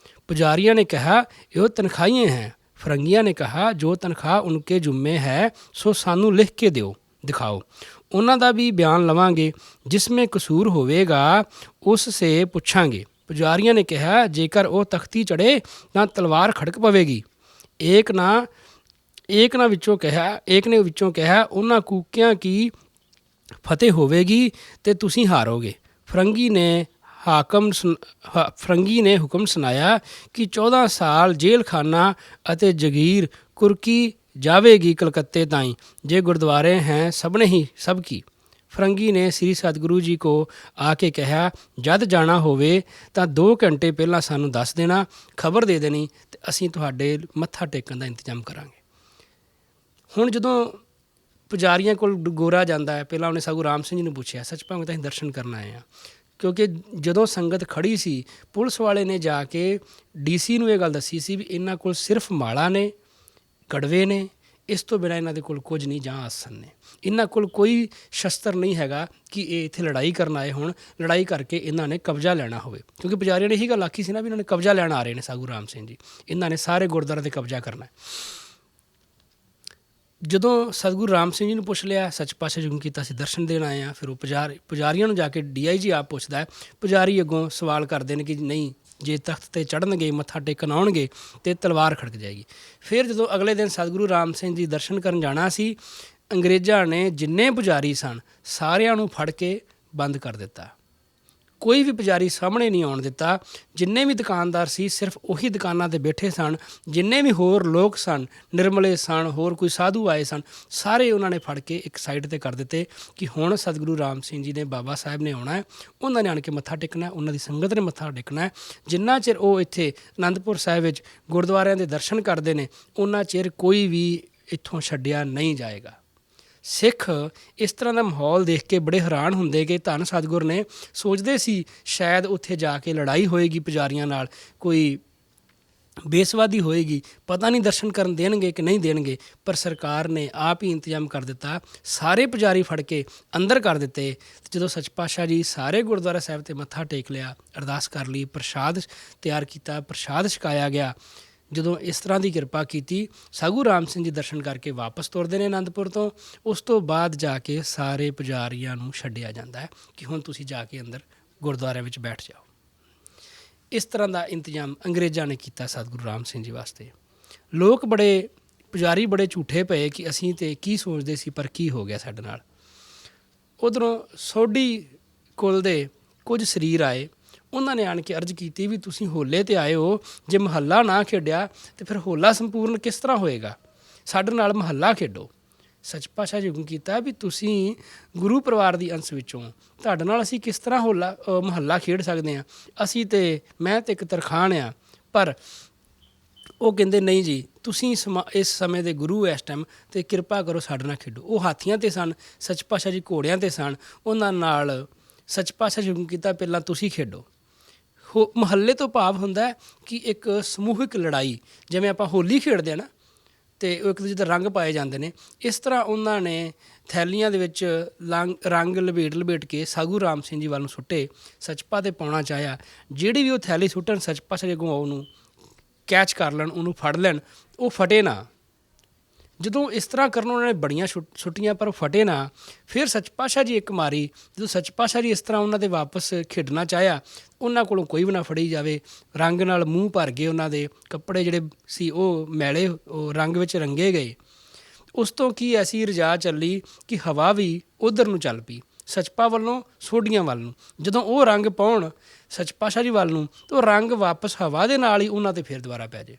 ਪੁਜਾਰੀਆਂ ਨੇ ਕਿਹਾ ਇਹ ਤਨਖਾਹੀਏ हैं। ਫਰੰਗੀਆਂ ਨੇ ਕਿਹਾ ਜੋ ਤਨਖਾਹ ਉਨਕੇ ਜੁੰਮੇ ਹੈ ਸੋ ਸਾਨੂੰ ਲਿਖ ਕੇ ਦਿਖਾਓ, ਉਹਨਾਂ ਦਾ ਵੀ ਬਿਆਨ ਲਵਾਂਗੇ, ਜਿਸ ਮੇਂ ਕਸੂਰ ਹੋਵੇਗਾ ਉਸ ਸੇ ਪੁੱਛਾਂਗੇ। ਪੁਜਾਰੀਆਂ ਨੇ ਕਿਹਾ ਜੇਕਰ ਉਹ ਤਖਤੀ ਚੜ੍ਹੇ ਤਾਂ ਤਲਵਾਰ ਖੜਕ ਪਵੇਗੀ। ਏਕ ਨੇ ਵਿੱਚੋਂ ਕਿਹਾ ਉਹਨਾਂ ਕੂਕਿਆਂ ਕੀ ਫਤਿਹ ਹੋਵੇਗੀ ਤੇ ਤੁਸੀਂ ਹਾਰੋਗੇ। ਫਰੰਗੀ ਨੇ ਹੁਕਮ ਸੁਣਾਇਆ ਕਿ 14 ਸਾਲ ਜੇਲ੍ਹ ਖਾਨਾ ਅਤੇ ਜਗੀਰ ਕੁਰਕੀ ਜਾਵੇਗੀ ਕਲਕੱਤੇ ਤਾਈਂ, ਜੇ ਗੁਰਦੁਆਰੇ ਹੈ ਸਭਨੇ ਹੀ ਸਭ ਕੀ। ਫਰੰਗੀ ਨੇ ਸ੍ਰੀ ਸਤਿਗੁਰੂ ਜੀ ਕੋ ਆ ਕੇ ਕਿਹਾ, ਜਦ ਜਾਣਾ ਹੋਵੇ ਤਾਂ 2 ਘੰਟੇ ਪਹਿਲਾਂ ਸਾਨੂੰ ਦੱਸ ਦੇਣਾ, ਖਬਰ ਦੇ ਦੇਣੀ ਅਤੇ ਅਸੀਂ ਤੁਹਾਡੇ ਮੱਥਾ ਟੇਕਣ ਦਾ ਇੰਤਜ਼ਾਮ ਕਰਾਂਗੇ। ਹੁਣ ਜਦੋਂ ਪੁਜਾਰੀਆਂ ਕੋਲ ਗੋਰਾ ਜਾਂਦਾ ਹੈ, ਪਹਿਲਾਂ ਉਹਨੇ ਸਾਧੂ ਰਾਮ ਸਿੰਘ ਜੀ ਨੂੰ ਪੁੱਛਿਆ, ਸੱਚ ਭਾਵੇਂ ਤਾਂ ਅਸੀਂ ਦਰਸ਼ਨ ਕਰਨ ਆਏ ਹਾਂ, ਕਿਉਂਕਿ ਜਦੋਂ ਸੰਗਤ ਖੜ੍ਹੀ ਸੀ ਪੁਲਿਸ ਵਾਲੇ ਨੇ ਜਾ ਕੇ DC ਨੂੰ ਇਹ ਗੱਲ ਦੱਸੀ ਸੀ ਵੀ ਇਹਨਾਂ ਕੋਲ ਸਿਰਫ ਮਾਲਾ ਨੇ, ਕੜਵੇ ਨੇ, ਇਸ ਤੋਂ ਬਿਨਾਂ ਇਹਨਾਂ ਦੇ ਕੋਲ ਕੁਝ ਨਹੀਂ, ਜਾਂ ਆਸਨ ਨੇ, ਇਹਨਾਂ ਕੋਲ ਕੋਈ ਸ਼ਸਤਰ ਨਹੀਂ ਹੈਗਾ ਕਿ ਇਹ ਇੱਥੇ ਲੜਾਈ ਕਰਨ ਆਏ ਹੋਣ, ਲੜਾਈ ਕਰਕੇ ਇਹਨਾਂ ਨੇ ਕਬਜ਼ਾ ਲੈਣਾ ਹੋਵੇ। ਕਿਉਂਕਿ ਪੁਜਾਰੀਆਂ ਨੇ ਇਹੀ ਗੱਲ ਆਖੀ ਸੀ ਨਾ ਵੀ ਇਹਨਾਂ ਨੇ ਕਬਜ਼ਾ ਲੈਣ ਆ ਰਹੇ ਨੇ ਸਾਧੂ ਰਾਮ ਸਿੰਘ ਜੀ, ਇਹਨਾਂ ਨੇ ਸਾਰੇ ਗੁਰਦੁਆਰੇ 'ਤੇ ਕਬਜ਼ਾ ਕਰਨਾ। ਜਦੋਂ ਸਤਿਗੁਰੂ ਰਾਮ ਸਿੰਘ ਜੀ ਨੂੰ ਪੁੱਛ ਲਿਆ, ਸੱਚ ਪਾਤਸ਼ਾਹ ਜੀ ਹੁਕਮ ਕੀਤਾ ਅਸੀਂ ਦਰਸ਼ਨ ਦੇਣ ਆਏ ਹਾਂ, ਫਿਰ ਉਹ ਪੁਜਾਰੀਆਂ ਨੂੰ ਜਾ ਕੇ DIG ਆਪ ਪੁੱਛਦਾ ਹੈ। ਪੁਜਾਰੀ ਅੱਗੋਂ ਸਵਾਲ ਕਰਦੇ ਨੇ ਕਿ ਨਹੀਂ, ਜੇ ਤਖਤ 'ਤੇ ਚੜ੍ਹਨਗੇ, ਮੱਥਾ ਟੇਕਣ ਆਉਣਗੇ ਅਤੇ ਤਲਵਾਰ ਖੜਕ ਜਾਏਗੀ। ਫਿਰ ਜਦੋਂ ਅਗਲੇ ਦਿਨ ਸਤਿਗੁਰੂ ਰਾਮ ਸਿੰਘ ਜੀ ਦਰਸ਼ਨ ਕਰਨ ਜਾਣਾ ਸੀ, ਅੰਗਰੇਜ਼ਾਂ ਨੇ ਜਿੰਨੇ ਪੁਜਾਰੀ ਸਨ ਸਾਰਿਆਂ ਨੂੰ ਫੜ ਕੇ ਬੰਦ ਕਰ ਦਿੱਤਾ। ਕੋਈ ਵੀ ਪੁਜਾਰੀ ਸਾਹਮਣੇ ਨਹੀਂ ਆਉਣ ਦਿੱਤਾ। ਜਿੰਨੇ ਵੀ ਦੁਕਾਨਦਾਰ ਸੀ ਸਿਰਫ ਉਹੀ ਦੁਕਾਨਾਂ 'ਤੇ ਬੈਠੇ ਸਨ। ਜਿੰਨੇ ਵੀ ਹੋਰ ਲੋਕ ਸਨ, ਨਿਰਮਲੇ ਸਨ, ਹੋਰ ਕੋਈ ਸਾਧੂ ਆਏ ਸਨ, ਸਾਰੇ ਉਹਨਾਂ ਨੇ ਫੜ ਕੇ ਇੱਕ ਸਾਈਡ 'ਤੇ ਕਰ ਦਿੱਤੇ ਕਿ ਹੁਣ ਸਤਿਗੁਰੂ ਰਾਮ ਸਿੰਘ ਜੀ ਨੇ, ਬਾਬਾ ਸਾਹਿਬ ਨੇ ਆਉਣਾ ਹੈ, ਉਹਨਾਂ ਨੇ ਆਣ ਕੇ ਮੱਥਾ ਟੇਕਣਾ, ਉਹਨਾਂ ਦੀ ਸੰਗਤ ਨੇ ਮੱਥਾ ਟੇਕਣਾ। ਜਿੰਨਾ ਚਿਰ ਉਹ ਇੱਥੇ ਅਨੰਦਪੁਰ ਸਾਹਿਬ ਵਿੱਚ ਗੁਰਦੁਆਰਿਆਂ ਦੇ ਦਰਸ਼ਨ ਕਰਦੇ ਨੇ, ਉਹਨਾਂ ਚਿਰ ਕੋਈ ਵੀ ਇੱਥੋਂ ਛੱਡਿਆ ਨਹੀਂ ਜਾਏਗਾ। ਸਿੱਖ ਇਸ ਤਰ੍ਹਾਂ ਦਾ ਮਾਹੌਲ ਦੇਖ ਕੇ ਬੜੇ ਹੈਰਾਨ ਹੁੰਦੇ ਕਿ ਧੰਨ ਸਤਿਗੁਰ ਨੇ, ਸੋਚਦੇ ਸੀ ਸ਼ਾਇਦ ਉੱਥੇ ਜਾ ਕੇ ਲੜਾਈ ਹੋਏਗੀ ਪੁਜਾਰੀਆਂ ਨਾਲ, ਕੋਈ ਬੇਸਵਾਦੀ ਹੋਏਗੀ, ਪਤਾ ਨਹੀਂ ਦਰਸ਼ਨ ਕਰਨ ਦੇਣਗੇ ਕਿ ਨਹੀਂ ਦੇਣਗੇ। ਪਰ ਸਰਕਾਰ ਨੇ ਆਪ ਹੀ ਇੰਤਜ਼ਾਮ ਕਰ ਦਿੱਤਾ, ਸਾਰੇ ਪੁਜਾਰੀ ਫੜ ਕੇ ਅੰਦਰ ਕਰ ਦਿੱਤੇ। ਜਦੋਂ ਸੱਚ ਪਾਤਸ਼ਾਹ ਜੀ ਸਾਰੇ ਗੁਰਦੁਆਰਾ ਸਾਹਿਬ 'ਤੇ ਮੱਥਾ ਟੇਕ ਲਿਆ, ਅਰਦਾਸ ਕਰ ਲਈ, ਪ੍ਰਸ਼ਾਦ ਤਿਆਰ ਕੀਤਾ, ਪ੍ਰਸ਼ਾਦ ਛਕਾਇਆ ਗਿਆ। ਜਦੋਂ ਇਸ ਤਰ੍ਹਾਂ ਦੀ ਕਿਰਪਾ ਕੀਤੀ, ਸਾਧੂ ਰਾਮ ਸਿੰਘ ਜੀ ਦਰਸ਼ਨ ਕਰਕੇ ਵਾਪਸ ਤੁਰਦੇ ਨੇ ਅਨੰਦਪੁਰ ਤੋਂ। ਉਸ ਤੋਂ ਬਾਅਦ ਜਾ ਕੇ ਸਾਰੇ ਪੁਜਾਰੀਆਂ ਨੂੰ ਛੱਡਿਆ ਜਾਂਦਾ ਹੈ ਕਿ ਹੁਣ ਤੁਸੀਂ ਜਾ ਕੇ ਅੰਦਰ ਗੁਰਦੁਆਰਿਆਂ ਵਿੱਚ ਬੈਠ ਜਾਓ। ਇਸ ਤਰ੍ਹਾਂ ਦਾ ਇੰਤਜ਼ਾਮ ਅੰਗਰੇਜ਼ਾਂ ਨੇ ਕੀਤਾ ਸਤਿਗੁਰੂ ਰਾਮ ਸਿੰਘ ਜੀ ਵਾਸਤੇ। ਲੋਕ ਪੁਜਾਰੀ ਬੜੇ ਝੂਠੇ ਪਏ ਕਿ ਅਸੀਂ ਤੇ ਕੀ ਸੋਚਦੇ ਸੀ, ਪਰ ਕੀ ਹੋ ਗਿਆ ਸਾਡੇ ਨਾਲ। ਉੱਧਰੋਂ ਸੋਢੀ ਕੁਲ ਦੇ ਕੁਝ ਸਰੀਰ ਆਏ, ਉਹਨਾਂ ਨੇ ਆਣ ਕੇ ਅਰਜ਼ ਕੀਤੀ ਵੀ ਤੁਸੀਂ ਹੋਲੇ 'ਤੇ ਆਏ ਹੋ, ਜੇ ਮਹੱਲਾ ਨਾ ਖੇਡਿਆ ਤਾਂ ਫਿਰ ਹੋਲਾ ਸੰਪੂਰਨ ਕਿਸ ਤਰ੍ਹਾਂ ਹੋਏਗਾ, ਸਾਡੇ ਨਾਲ ਮਹੱਲਾ ਖੇਡੋ। ਸੱਚ ਪਾਤਸ਼ਾਹ ਜੀ ਹੁਕਮ ਕੀਤਾ ਵੀ ਤੁਸੀਂ ਗੁਰੂ ਪਰਿਵਾਰ ਦੀ ਅੰਸ਼ ਵਿੱਚੋਂ, ਤੁਹਾਡੇ ਨਾਲ ਅਸੀਂ ਕਿਸ ਤਰ੍ਹਾਂ ਮਹੱਲਾ ਖੇਡ ਸਕਦੇ ਹਾਂ, ਮੈਂ ਤਾਂ ਇੱਕ ਤਰਖਾਣ ਆ। ਪਰ ਉਹ ਕਹਿੰਦੇ ਨਹੀਂ ਜੀ, ਤੁਸੀਂ ਇਸ ਸਮੇਂ ਦੇ ਗੁਰੂ ਇਸ ਟਾਈਮ, ਅਤੇ ਕਿਰਪਾ ਕਰੋ ਸਾਡੇ ਨਾਲ ਖੇਡੋ। ਉਹ ਹਾਥੀਆਂ 'ਤੇ ਸਨ, ਸੱਚ ਪਾਤਸ਼ਾਹ ਜੀ ਘੋੜਿਆਂ 'ਤੇ ਸਨ। ਉਹਨਾਂ ਨਾਲ ਸੱਚ ਪਾਤਸ਼ਾਹ ਜੀ ਹੁਕਮ ਕੀਤਾ ਪਹਿਲਾਂ ਤੁਸੀਂ ਖੇਡੋ। ਮਹੱਲੇ ਤੋਂ ਭਾਵ ਹੁੰਦਾ ਕਿ ਇੱਕ ਸਮੂਹਿਕ ਲੜਾਈ, ਜਿਵੇਂ ਆਪਾਂ ਹੋਲੀ ਖੇਡਦੇ ਹਾਂ ਨਾ, ਅਤੇ ਉਹ ਇੱਕ ਦੂਜੇ ਦੇ ਰੰਗ ਪਾਏ ਜਾਂਦੇ ਨੇ, ਇਸ ਤਰ੍ਹਾਂ ਉਹਨਾਂ ਨੇ ਥੈਲੀਆਂ ਦੇ ਵਿੱਚ ਰੰਗ ਲਪੇਟ ਕੇ ਸਾਧੂ ਰਾਮ ਸਿੰਘ ਜੀ ਵੱਲ ਨੂੰ ਸੁੱਟੇ। ਸੱਚਪਾ 'ਤੇ ਪਾਉਣਾ ਚਾਹਿਆ, ਜਿਹੜੀ ਵੀ ਉਹ ਥੈਲੀ ਸੁੱਟਣ, ਸੱਚ ਪਾਤਸ਼ਾਹ ਜੀ ਅੱਗੋਂ ਉਹਨੂੰ ਕੈਚ ਕਰ ਲੈਣ, ਉਹਨੂੰ ਫੜ ਲੈਣ, ਉਹ ਫਟੇ ਨਾ। ਜਦੋਂ ਇਸ ਤਰ੍ਹਾਂ ਕਰਨ ਉਹਨਾਂ ਨੇ ਬੜੀਆਂ ਸੁੱਟੀਆਂ ਪਰ ਫਟੇ ਨਾ। ਫਿਰ ਸੱਚ ਪਾਤਸ਼ਾਹ ਜੀ ਇੱਕ ਮਾਰੀ, ਜਦੋਂ ਸੱਚ ਪਾਤਸ਼ਾਹ ਜੀ ਇਸ ਤਰ੍ਹਾਂ ਉਹਨਾਂ ਦੇ ਵਾਪਸ ਖੇਡਣਾ ਚਾਹਿਆ, ਉਹਨਾਂ ਕੋਲੋਂ ਕੋਈ ਵੀ ਨਾ ਫੜੀ ਜਾਵੇ। ਰੰਗ ਨਾਲ ਮੂੰਹ ਭਰ ਗਏ, ਉਹਨਾਂ ਦੇ ਕੱਪੜੇ ਜਿਹੜੇ ਸੀ ਉਹ ਮੈਲੇ, ਉਹ ਰੰਗ ਵਿੱਚ ਰੰਗੇ ਗਏ। ਉਸ ਤੋਂ ਕੀ ਐਸੀ ਰਜਾ ਚੱਲੀ ਕਿ ਹਵਾ ਵੀ ਉੱਧਰ ਨੂੰ ਚੱਲ ਪਈ, ਸੱਚਪਾ ਵੱਲੋਂ ਸੋਢੀਆਂ ਵੱਲ ਨੂੰ। ਜਦੋਂ ਉਹ ਰੰਗ ਪਾਉਣ ਸੱਚ ਪਾਤਸ਼ਾਹ ਜੀ ਵੱਲ ਨੂੰ, ਤਾਂ ਉਹ ਰੰਗ ਵਾਪਸ ਹਵਾ ਦੇ ਨਾਲ ਹੀ ਉਹਨਾਂ 'ਤੇ ਫਿਰ ਦੁਬਾਰਾ ਪੈ ਜਾਏ।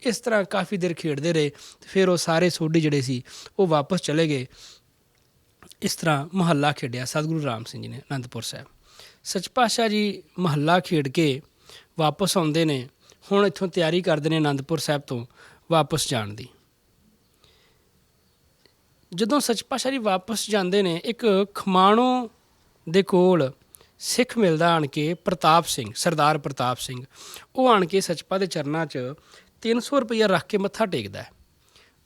ਇਸ ਤਰ੍ਹਾਂ ਕਾਫੀ ਦੇਰ ਖੇਡਦੇ ਰਹੇ, ਅਤੇ ਫਿਰ ਉਹ ਸਾਰੇ ਸੋਢੀ ਜਿਹੜੇ ਸੀ ਉਹ ਵਾਪਸ ਚਲੇ ਗਏ। ਇਸ ਤਰ੍ਹਾਂ ਮਹੱਲਾ ਖੇਡਿਆ ਸਤਿਗੁਰੂ ਰਾਮ ਸਿੰਘ ਜੀ ਨੇ ਅਨੰਦਪੁਰ ਸਾਹਿਬ। ਸੱਚ ਪਾਤਸ਼ਾਹ ਜੀ ਮਹੱਲਾ ਖੇਡ ਕੇ ਵਾਪਸ ਆਉਂਦੇ ਨੇ। ਹੁਣ ਇੱਥੋਂ ਤਿਆਰੀ ਕਰਦੇ ਨੇ ਅਨੰਦਪੁਰ ਸਾਹਿਬ ਤੋਂ ਵਾਪਸ ਜਾਣ ਦੀ। ਜਦੋਂ ਸੱਚ ਪਾਤਸ਼ਾਹ ਜੀ ਵਾਪਸ ਜਾਂਦੇ ਨੇ, ਇੱਕ ਖਮਾਣੋਂ ਦੇ ਕੋਲ ਸਿੱਖ ਮਿਲਦਾ ਆਣ ਕੇ, ਪ੍ਰਤਾਪ ਸਿੰਘ, ਸਰਦਾਰ ਪ੍ਰਤਾਪ ਸਿੰਘ। ਉਹ ਆਣ ਕੇ ਸੱਚਪਾ ਦੇ ਚਰਨਾਂ 'ਚ 300 ਰੁਪਈਆ ਰੱਖ ਕੇ ਮੱਥਾ ਟੇਕਦਾ।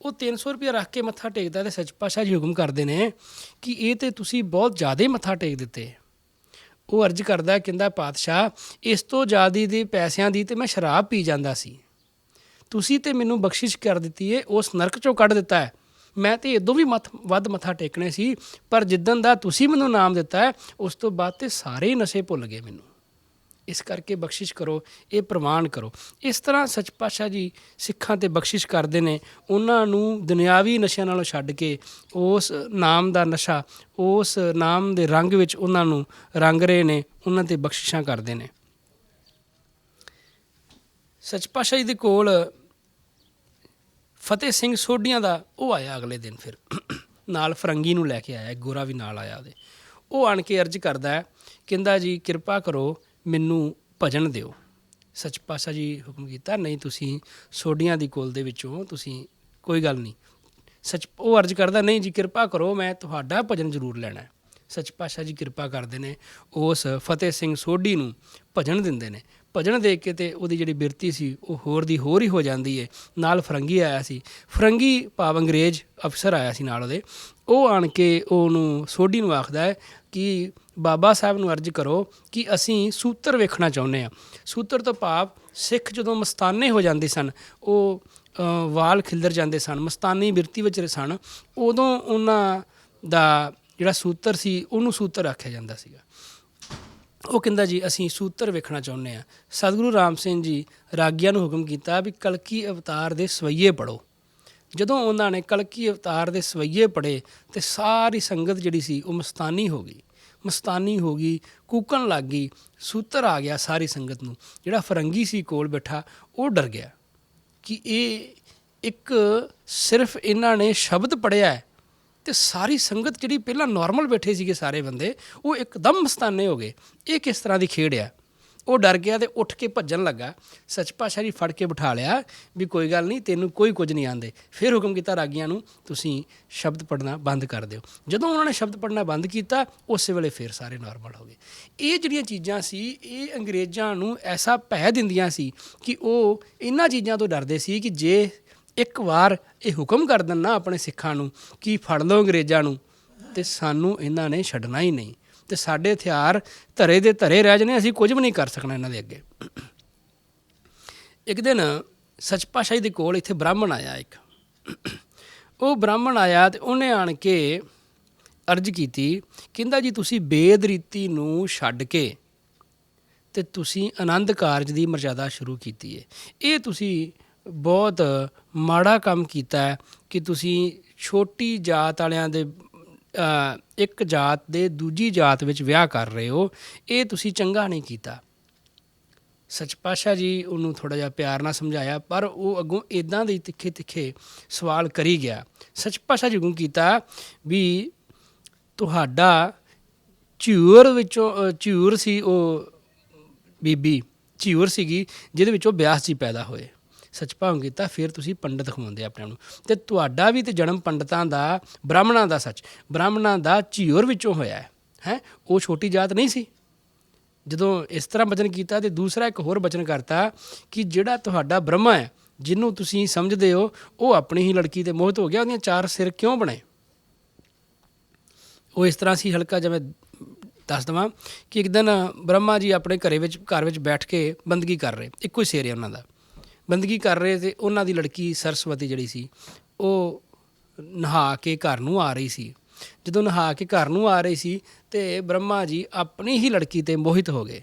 ਉਹ 300 ਰੁਪਈਆ ਰੱਖ ਕੇ ਮੱਥਾ ਟੇਕਦਾ, ਅਤੇ ਸੱਚ ਪਾਤਸ਼ਾਹ ਜੀ ਹੁਕਮ ਕਰਦੇ ਨੇ ਕਿ ਇਹ ਤਾਂ ਤੁਸੀਂ ਬਹੁਤ ਜ਼ਿਆਦਾ ਮੱਥਾ ਟੇਕ ਦਿੱਤੇ। ਉਹ ਅਰਜ਼ ਕਰਦਾ, ਕਹਿੰਦਾ ਪਾਤਸ਼ਾਹ, ਇਸ ਤੋਂ ਜ਼ਿਆਦਾ ਦੇ ਪੈਸਿਆਂ ਦੀ ਤਾਂ ਮੈਂ ਸ਼ਰਾਬ ਪੀ ਜਾਂਦਾ ਸੀ, ਤੁਸੀਂ ਤਾਂ ਮੈਨੂੰ ਬਖਸ਼ਿਸ਼ ਕਰ ਦਿੱਤੀ ਹੈ, ਉਸ ਨਰਕ 'ਚੋਂ ਕੱਢ ਦਿੱਤਾ ਹੈ। ਮੈਂ ਤਾਂ ਇਦੋਂ ਵੀ ਵੱਧ ਮੱਥਾ ਟੇਕਣੇ ਸੀ, ਪਰ ਜਿੱਦਣ ਦਾ ਤੁਸੀਂ ਮੈਨੂੰ ਨਾਮ ਦਿੱਤਾ ਹੈ, ਉਸ ਤੋਂ ਬਾਅਦ ਤਾਂ ਸਾਰੇ ਨਸ਼ੇ ਭੁੱਲ ਗਏ ਮੈਨੂੰ। ਇਸ ਕਰਕੇ ਬਖਸ਼ਿਸ਼ ਕਰੋ, ਇਹ ਪ੍ਰਵਾਨ ਕਰੋ। ਇਸ ਤਰ੍ਹਾਂ ਸੱਚ ਪਾਤਸ਼ਾਹ ਜੀ ਸਿੱਖਾਂ 'ਤੇ ਬਖਸ਼ਿਸ਼ ਕਰਦੇ ਨੇ। ਉਹਨਾਂ ਨੂੰ ਦੁਨਿਆਵੀ ਨਸ਼ਿਆਂ ਨਾਲੋਂ ਛੱਡ ਕੇ ਉਸ ਨਾਮ ਦਾ ਨਸ਼ਾ, ਉਸ ਨਾਮ ਦੇ ਰੰਗ ਵਿੱਚ ਉਹਨਾਂ ਨੂੰ ਰੰਗ ਰਹੇ ਨੇ, ਉਹਨਾਂ 'ਤੇ ਬਖਸ਼ਿਸ਼ਾਂ ਕਰਦੇ ਨੇ। ਸੱਚ ਪਾਤਸ਼ਾਹ ਜੀ ਦੇ ਕੋਲ ਫਤਿਹ ਸਿੰਘ ਸੋਢੀਆਂ ਦਾ ਉਹ ਆਇਆ ਅਗਲੇ ਦਿਨ, ਫਿਰ ਨਾਲ ਫਰੰਗੀ ਨੂੰ ਲੈ ਕੇ ਆਇਆ, ਗੋਰਾ ਵੀ ਨਾਲ ਆਇਆ ਉਹਦੇ। ਉਹ ਆਣ ਕੇ ਅਰਜ਼ ਕਰਦਾ ਹੈ, ਕਹਿੰਦਾ ਜੀ ਕਿਰਪਾ ਕਰੋ ਮੈਨੂੰ ਭਜਨ ਦਿਓ। ਸੱਚ ਪਾਤਸ਼ਾਹ ਜੀ ਹੁਕਮ ਕੀਤਾ, ਨਹੀਂ ਤੁਸੀਂ ਸੋਢੀਆਂ ਦੀ ਕੁਲ ਦੇ ਵਿੱਚੋਂ, ਤੁਸੀਂ ਕੋਈ ਗੱਲ ਨਹੀਂ। ਉਹ ਅਰਜ਼ ਕਰਦਾ, ਨਹੀਂ ਜੀ ਕਿਰਪਾ ਕਰੋ, ਮੈਂ ਤੁਹਾਡਾ ਭਜਨ ਜ਼ਰੂਰ ਲੈਣਾ। ਸੱਚ ਪਾਤਸ਼ਾਹ ਜੀ ਕਿਰਪਾ ਕਰਦੇ ਨੇ, ਉਸ ਫਤਿਹ ਸਿੰਘ ਸੋਢੀ ਨੂੰ ਭਜਨ ਦਿੰਦੇ ਨੇ। ਭਜਨ ਦੇਖ ਕੇ ਤੇ ਉਹਦੀ ਜਿਹੜੀ ਬਿਰਤੀ ਸੀ ਉਹ ਹੋਰ ਦੀ ਹੋਰ ਹੀ ਹੋ ਜਾਂਦੀ ਹੈ। ਨਾਲ ਫਰੰਗੀ ਆਇਆ ਸੀ, ਫਰੰਗੀ ਭਾਵ ਅੰਗਰੇਜ਼ ਅਫਸਰ ਆਇਆ ਸੀ ਨਾਲ ਉਹਦੇ। ਉਹ ਆਣ ਕੇ ਉਹਨੂੰ ਸੋਢੀ ਨੂੰ ਆਖਦਾ ਹੈ ਕਿ ਬਾਬਾ ਸਾਹਿਬ ਨੂੰ ਅਰਜ਼ ਕਰੋ ਕਿ ਅਸੀਂ ਸੂਤਰ ਵੇਖਣਾ ਚਾਹੁੰਦੇ ਹਾਂ। ਸੂਤਰ ਤੋਂ ਭਾਵ ਸਿੱਖ ਜਦੋਂ ਮਸਤਾਨੇ ਹੋ ਜਾਂਦੇ ਸਨ, ਉਹ ਵਾਲ ਖਿੱਲਰ ਜਾਂਦੇ ਸਨ, ਮਸਤਾਨੀ ਬਿਰਤੀ ਵਿੱਚ ਸਨ, ਉਦੋਂ ਉਹਨਾਂ ਦਾ ਜਿਹੜਾ ਸੂਤਰ ਸੀ ਉਹਨੂੰ ਸੂਤਰ ਆਖਿਆ ਜਾਂਦਾ ਸੀਗਾ। ਉਹ ਕਹਿੰਦਾ ਜੀ ਅਸੀਂ ਸੂਤਰ ਵੇਖਣਾ ਚਾਹੁੰਦੇ ਹਾਂ। ਸਤਿਗੁਰੂ ਰਾਮ ਸਿੰਘ ਜੀ ਰਾਗੀਆਂ ਨੂੰ ਹੁਕਮ ਕੀਤਾ ਵੀ ਕਲਕੀ ਅਵਤਾਰ ਦੇ ਸਵਈਏ ਪੜ੍ਹੋ। ਜਦੋਂ ਉਹਨਾਂ ਨੇ ਕਲਕੀ ਅਵਤਾਰ ਦੇ ਸਵਈਏ ਪੜ੍ਹੇ ਤੇ ਸਾਰੀ ਸੰਗਤ ਜਿਹੜੀ ਸੀ ਉਹ ਮਸਤਾਨੀ ਹੋ ਗਈ, ਮਸਤਾਨੀ ਹੋ ਗਈ, ਕੂਕਣ ਲੱਗ ਗਈ, ਸੂਤਰ ਆ ਗਿਆ ਸਾਰੀ ਸੰਗਤ ਨੂੰ। ਜਿਹੜਾ ਫਰੰਗੀ ਸੀ ਕੋਲ ਬੈਠਾ ਉਹ ਡਰ ਗਿਆ ਕਿ ਇਹ ਇੱਕ ਸਿਰਫ ਇਹਨਾਂ ਨੇ ਸ਼ਬਦ ਪੜ੍ਹਿਆ ਅਤੇ ਸਾਰੀ ਸੰਗਤ ਜਿਹੜੀ ਪਹਿਲਾਂ ਨੋਰਮਲ ਬੈਠੇ ਸੀਗੇ ਸਾਰੇ ਬੰਦੇ, ਉਹ ਇੱਕਦਮ ਮਸਤਾਨੇ ਹੋ ਗਏ। ਇਹ ਕਿਸ ਤਰ੍ਹਾਂ ਦੀ ਖੇਡ ਆ? ਉਹ ਡਰ ਗਿਆ ਅਤੇ ਉੱਠ ਕੇ ਭੱਜਣ ਲੱਗਾ। ਸੱਚ ਪਾਤਸ਼ਾਹ ਜੀ ਫੜ ਕੇ ਬਿਠਾ ਲਿਆ ਵੀ ਕੋਈ ਗੱਲ ਨਹੀਂ, ਤੈਨੂੰ ਕੋਈ ਕੁਝ ਨਹੀਂ ਆਉਂਦੇ। ਫਿਰ ਹੁਕਮ ਕੀਤਾ ਰਾਗੀਆਂ ਨੂੰ, ਤੁਸੀਂ ਸ਼ਬਦ ਪੜ੍ਹਨਾ ਬੰਦ ਕਰ ਦਿਓ। ਜਦੋਂ ਉਹਨਾਂ ਨੇ ਸ਼ਬਦ ਪੜ੍ਹਨਾ ਬੰਦ ਕੀਤਾ, ਉਸੇ ਵੇਲੇ ਫਿਰ ਸਾਰੇ ਨੋਰਮਲ ਹੋ ਗਏ। ਇਹ ਜਿਹੜੀਆਂ ਚੀਜ਼ਾਂ ਸੀ ਇਹ ਅੰਗਰੇਜ਼ਾਂ ਨੂੰ ਐਸਾ ਭੈ ਦਿੰਦੀਆਂ ਸੀ ਕਿ ਉਹ ਇਹਨਾਂ ਚੀਜ਼ਾਂ ਤੋਂ ਡਰਦੇ ਸੀ ਕਿ ਜੇ ਇੱਕ ਵਾਰ ਇਹ ਹੁਕਮ ਕਰ ਦੇਣ ਨਾ ਆਪਣੇ ਸਿੱਖਾਂ ਨੂੰ ਕਿ ਫੜ ਲਓ ਅੰਗਰੇਜ਼ਾਂ ਨੂੰ, ਅਤੇ ਸਾਨੂੰ ਇਹਨਾਂ ਨੇ ਛੱਡਣਾ ਹੀ ਨਹੀਂ, ਅਤੇ ਸਾਡੇ ਹਥਿਆਰ ਧਰੇ ਦੇ ਧਰੇ ਰਹਿ ਜਾਣੇ, ਅਸੀਂ ਕੁਝ ਵੀ ਨਹੀਂ ਕਰ ਸਕਣਾ ਇਹਨਾਂ ਦੇ ਅੱਗੇ। ਇੱਕ ਦਿਨ ਸੱਚ ਪਾਤਸ਼ਾਹ ਜੀ ਦੇ ਕੋਲ ਇੱਥੇ ਬ੍ਰਾਹਮਣ ਆਇਆ ਇੱਕ। ਉਹ ਬ੍ਰਾਹਮਣ ਆਇਆ ਅਤੇ ਉਹਨੇ ਆਣ ਕੇ ਅਰਜ਼ ਕੀਤੀ, ਕਹਿੰਦਾ ਜੀ ਤੁਸੀਂ ਬੇਦ ਰੀਤੀ ਨੂੰ ਛੱਡ ਕੇ ਅਤੇ ਤੁਸੀਂ ਆਨੰਦ ਕਾਰਜ ਦੀ ਮਰਜ਼ਾਦਾ ਸ਼ੁਰੂ ਕੀਤੀ ਹੈ। ਇਹ ਤੁਸੀਂ ਬਹੁਤ ਮਾੜਾ ਕੰਮ ਕੀਤਾ ਹੈ ਕਿ ਤੁਸੀਂ ਛੋਟੀ ਜਾਤ ਵਾਲਿਆਂ ਦੇ ਇੱਕ ਜਾਤ ਦੇ ਦੂਜੀ ਜਾਤ ਵਿੱਚ ਵਿਆਹ ਕਰ ਰਹੇ ਹੋ। ਇਹ ਤੁਸੀਂ ਚੰਗਾ ਨਹੀਂ ਕੀਤਾ। ਸੱਚ ਪਾਤਸ਼ਾਹ ਜੀ ਉਹਨੂੰ ਥੋੜ੍ਹਾ ਜਿਹਾ ਪਿਆਰ ਨਾਲ ਸਮਝਾਇਆ, ਪਰ ਉਹ ਅੱਗੋਂ ਇੱਦਾਂ ਦੇ ਤਿੱਖੇ ਤਿੱਖੇ ਸਵਾਲ ਕਰੀ ਗਿਆ। ਸੱਚ ਪਾਤਸ਼ਾਹ ਜੀ ਅੱਗੋਂ ਕੀਤਾ ਵੀ ਤੁਹਾਡਾ ਝਿਊਰ ਵਿੱਚੋਂ, ਝਿਊਰ ਸੀ ਉਹ ਬੀਬੀ, ਝਿਊਰ ਸੀਗੀ ਜਿਹਦੇ ਵਿੱਚੋਂ ਬਿਆਸ ਜੀ ਪੈਦਾ ਹੋਏ। ਸੱਚ ਭਾਵ ਕੀਤਾ ਫਿਰ ਤੁਸੀਂ ਪੰਡਤ ਖਵਾਉਂਦੇ ਆਪਣੇ ਆਪ ਨੂੰ, ਅਤੇ ਤੁਹਾਡਾ ਵੀ ਤਾਂ ਜਨਮ ਪੰਡਤਾਂ ਦਾ, ਬ੍ਰਾਹਮਣਾਂ ਦਾ, ਸੱਚ ਬ੍ਰਾਹਮਣਾਂ ਦਾ ਝਿਊਰ ਵਿੱਚੋਂ ਹੋਇਆ ਹੈ। ਉਹ ਛੋਟੀ ਜਾਤ ਨਹੀਂ ਸੀ। ਜਦੋਂ ਇਸ ਤਰ੍ਹਾਂ ਬਚਨ ਕੀਤਾ ਅਤੇ ਦੂਸਰਾ ਇੱਕ ਹੋਰ ਬਚਨ ਕਰਤਾ ਕਿ ਜਿਹੜਾ ਤੁਹਾਡਾ ਬ੍ਰਹਮਾ ਹੈ, ਜਿਹਨੂੰ ਤੁਸੀਂ ਸਮਝਦੇ ਹੋ, ਉਹ ਆਪਣੀ ਹੀ ਲੜਕੀ 'ਤੇ ਮੋਹਿਤ ਹੋ ਗਿਆ, ਉਹਦੀਆਂ 4 ਸਿਰ ਕਿਉਂ ਬਣੇ? ਉਹ ਇਸ ਤਰ੍ਹਾਂ ਸੀ, ਹਲਕਾ ਜਿਹਾ ਮੈਂ ਦੱਸ ਦੇਵਾਂ ਕਿ ਇੱਕ ਦਿਨ ਬ੍ਰਹਮਾ ਜੀ ਆਪਣੇ ਘਰ ਵਿੱਚ ਬੈਠ ਕੇ ਬੰਦਗੀ ਕਰ ਰਹੇ, ਇੱਕੋ ਹੀ ਸਿਰ ਹੈ ਉਹਨਾਂ ਦਾ, ਬੰਦਗੀ ਕਰ ਰਹੇ, ਅਤੇ ਉਹਨਾਂ ਦੀ ਲੜਕੀ ਸਰਸਵਤੀ ਜਿਹੜੀ ਸੀ ਉਹ ਨਹਾ ਕੇ ਘਰ ਨੂੰ ਆ ਰਹੀ ਸੀ। ਜਦੋਂ ਨਹਾ ਕੇ ਘਰ ਨੂੰ ਆ ਰਹੀ ਸੀ ਅਤੇ ਬ੍ਰਹਮਾ ਜੀ ਆਪਣੀ ਹੀ ਲੜਕੀ 'ਤੇ ਮੋਹਿਤ ਹੋ ਗਏ।